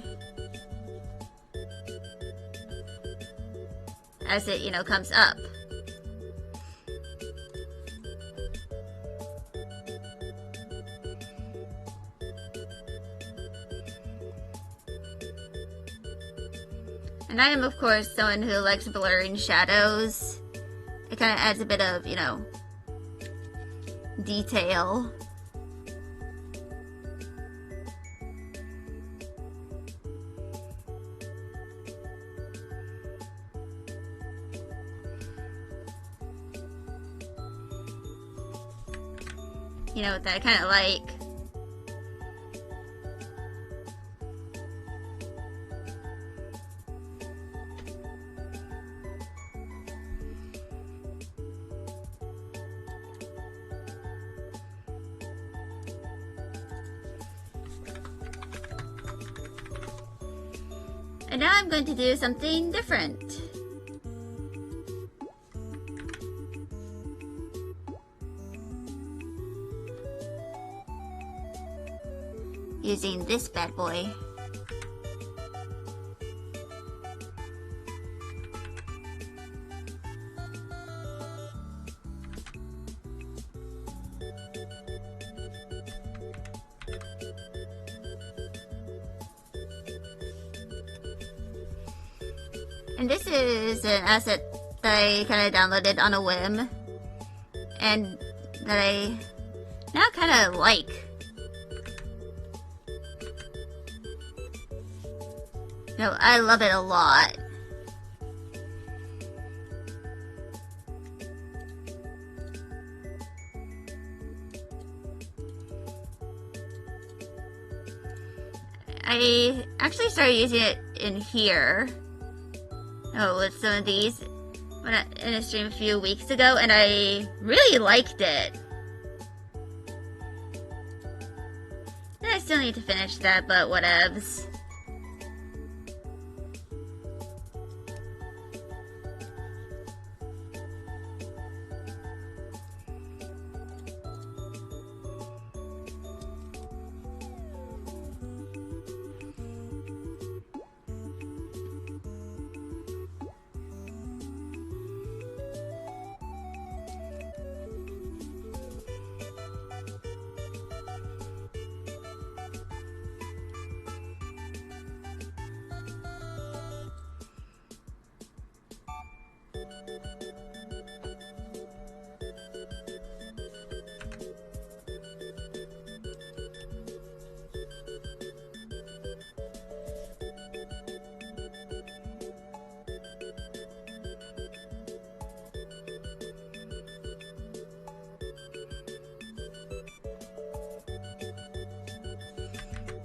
as it, you know, comes up. And I am, of course, someone who likes blurring shadows. It kind of adds a bit of, you know, detail. You know, that I kind of like. And now I'm going to do something different. Using this bad boy. And this is an asset that I kind of downloaded on a whim, and that I now kind of like. No, I love it a lot. I actually started using it in here. Oh, with some of these in a stream a few weeks ago, and I really liked it. And I still need to finish that, but whatevs.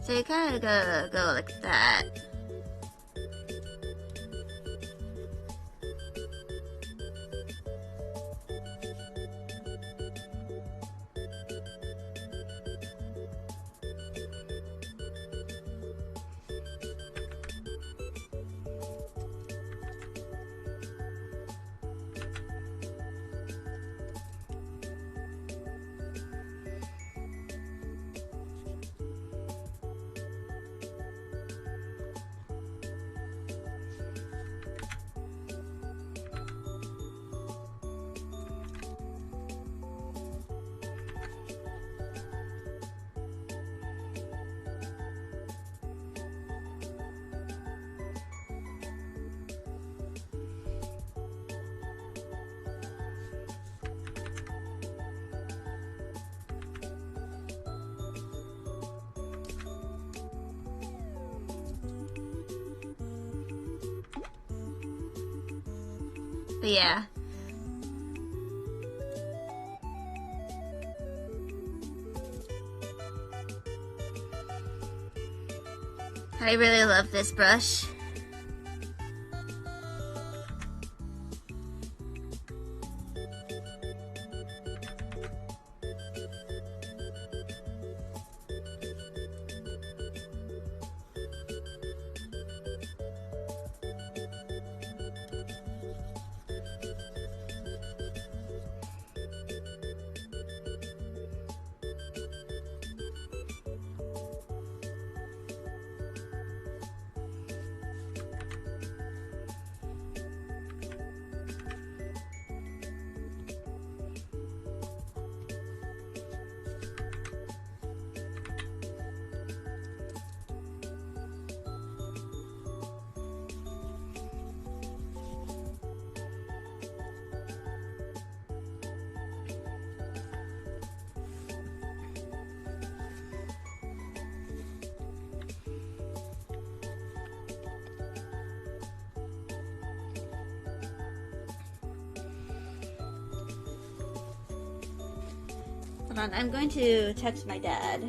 So you kind of go like that. But yeah. I really love this brush. Hold on, I'm going to text my dad.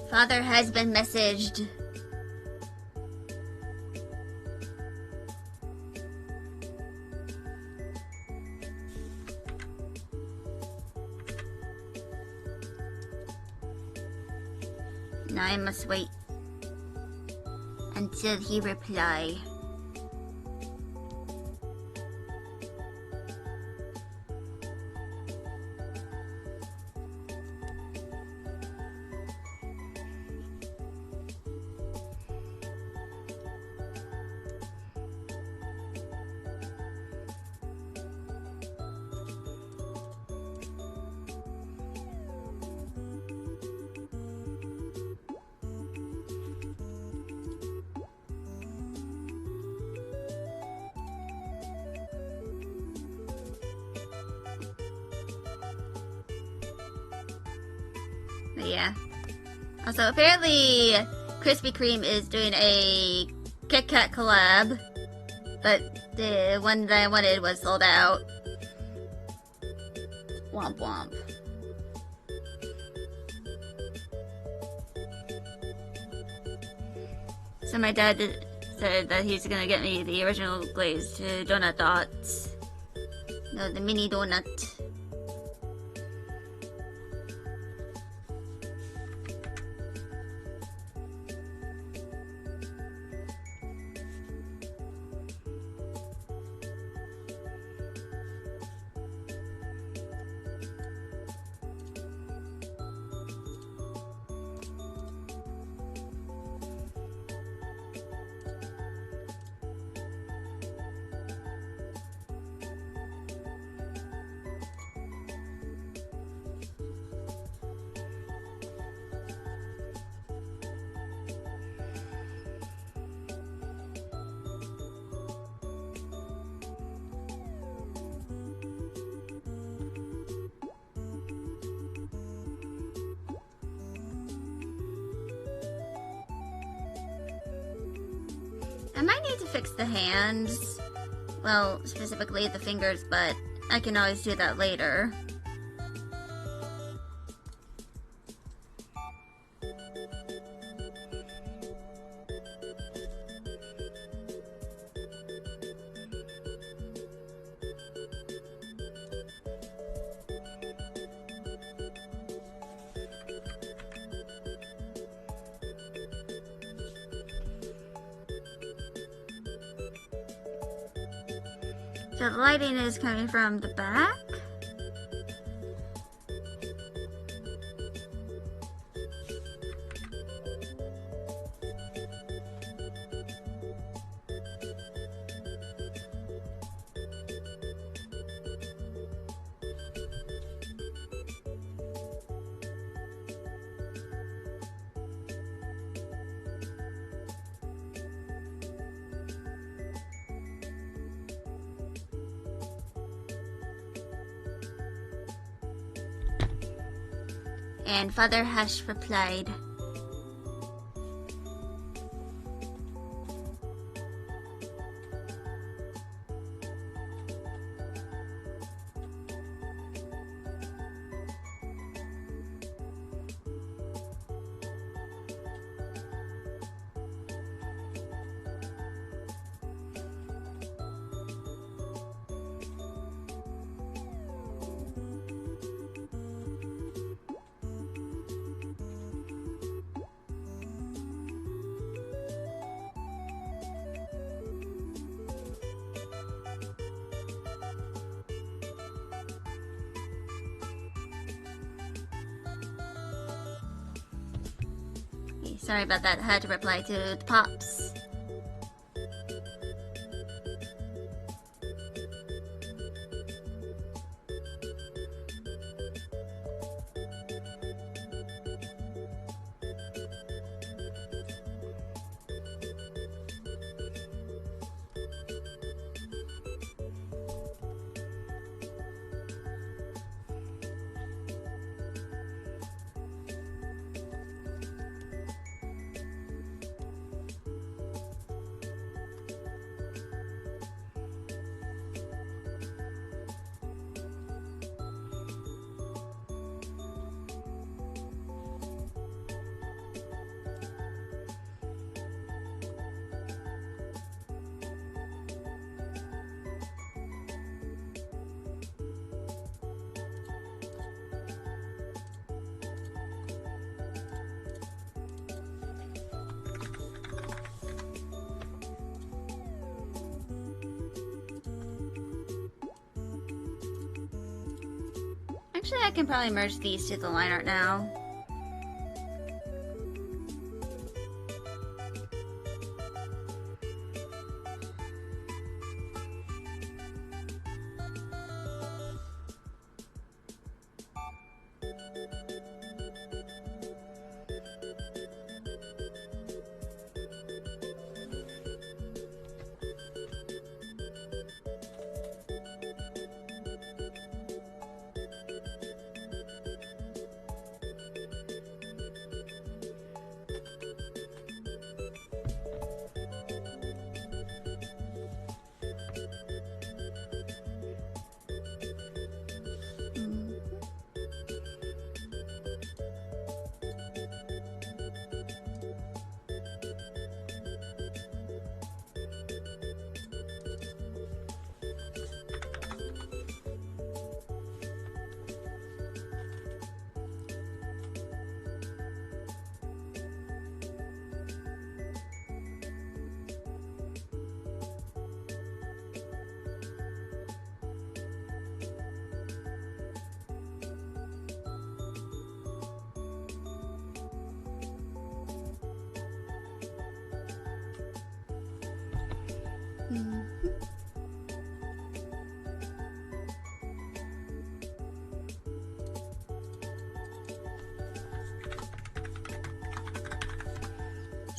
Father has been messaged. Now I must wait until he reply. But yeah. Also, apparently, Krispy Kreme is doing a Kit Kat collab, but the one that I wanted was sold out. Womp womp. So my dad said that he's gonna get me the original glazed donut dots. No, the mini donut. I might need to fix the hands. Well, specifically the fingers, but I can always do that later. So the lighting is coming from the back. And Father Hush replied, sorry about that, I had to reply to the Pops. Actually, I can probably merge these to the line art now.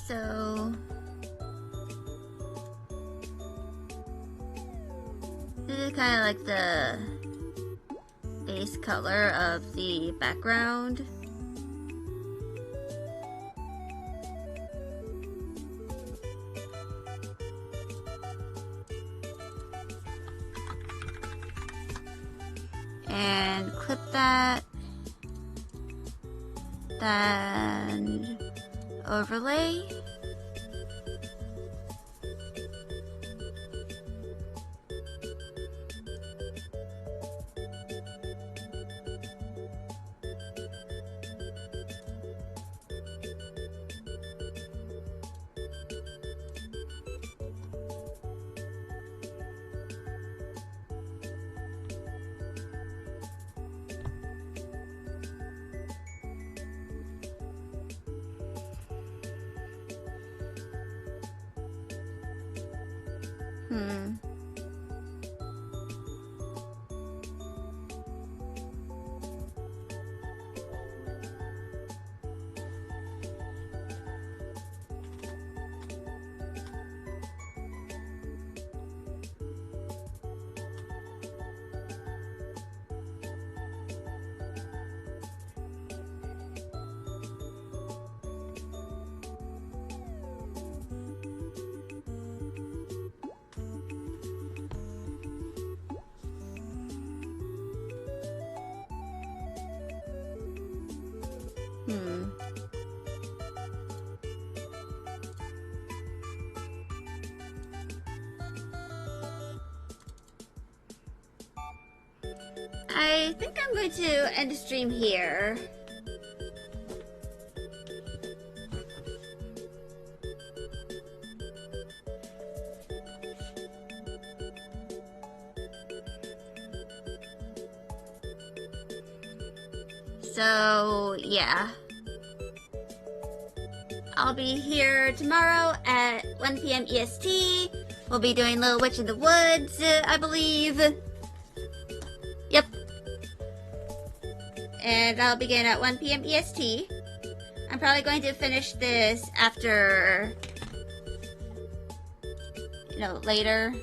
So this is kind of like the base color of the background. And clip that. Then overlay. I think I'm going to end the stream here. So, yeah. I'll be here tomorrow at 1 p.m. EST. We'll be doing Little Witch in the Woods, I believe. Yep. And I'll begin at 1 p.m. EST. I'm probably going to finish this after, later.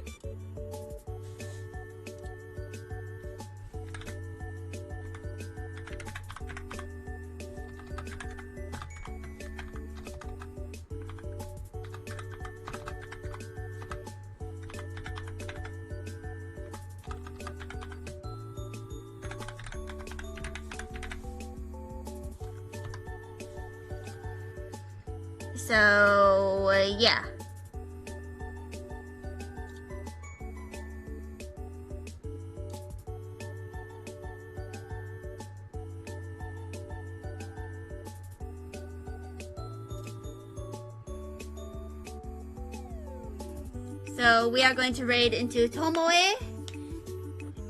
So, yeah. So, we are going to raid into Tomoe.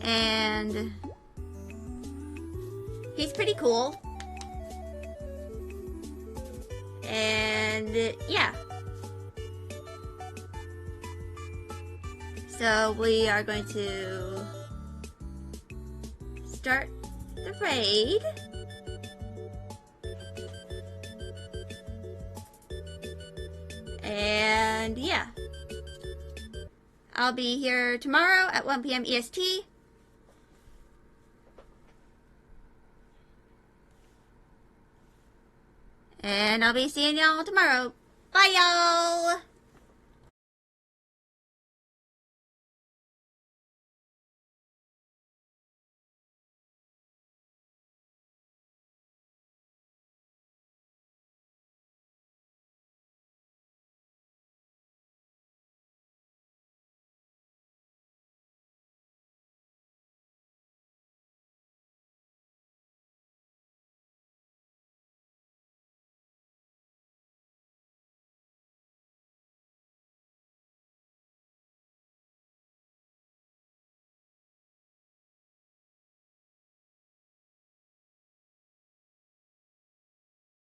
And he's pretty cool. And yeah. So we are going to start the raid. And yeah. I'll be here tomorrow at 1 p.m. EST. And I'll be seeing y'all tomorrow. Bye, y'all!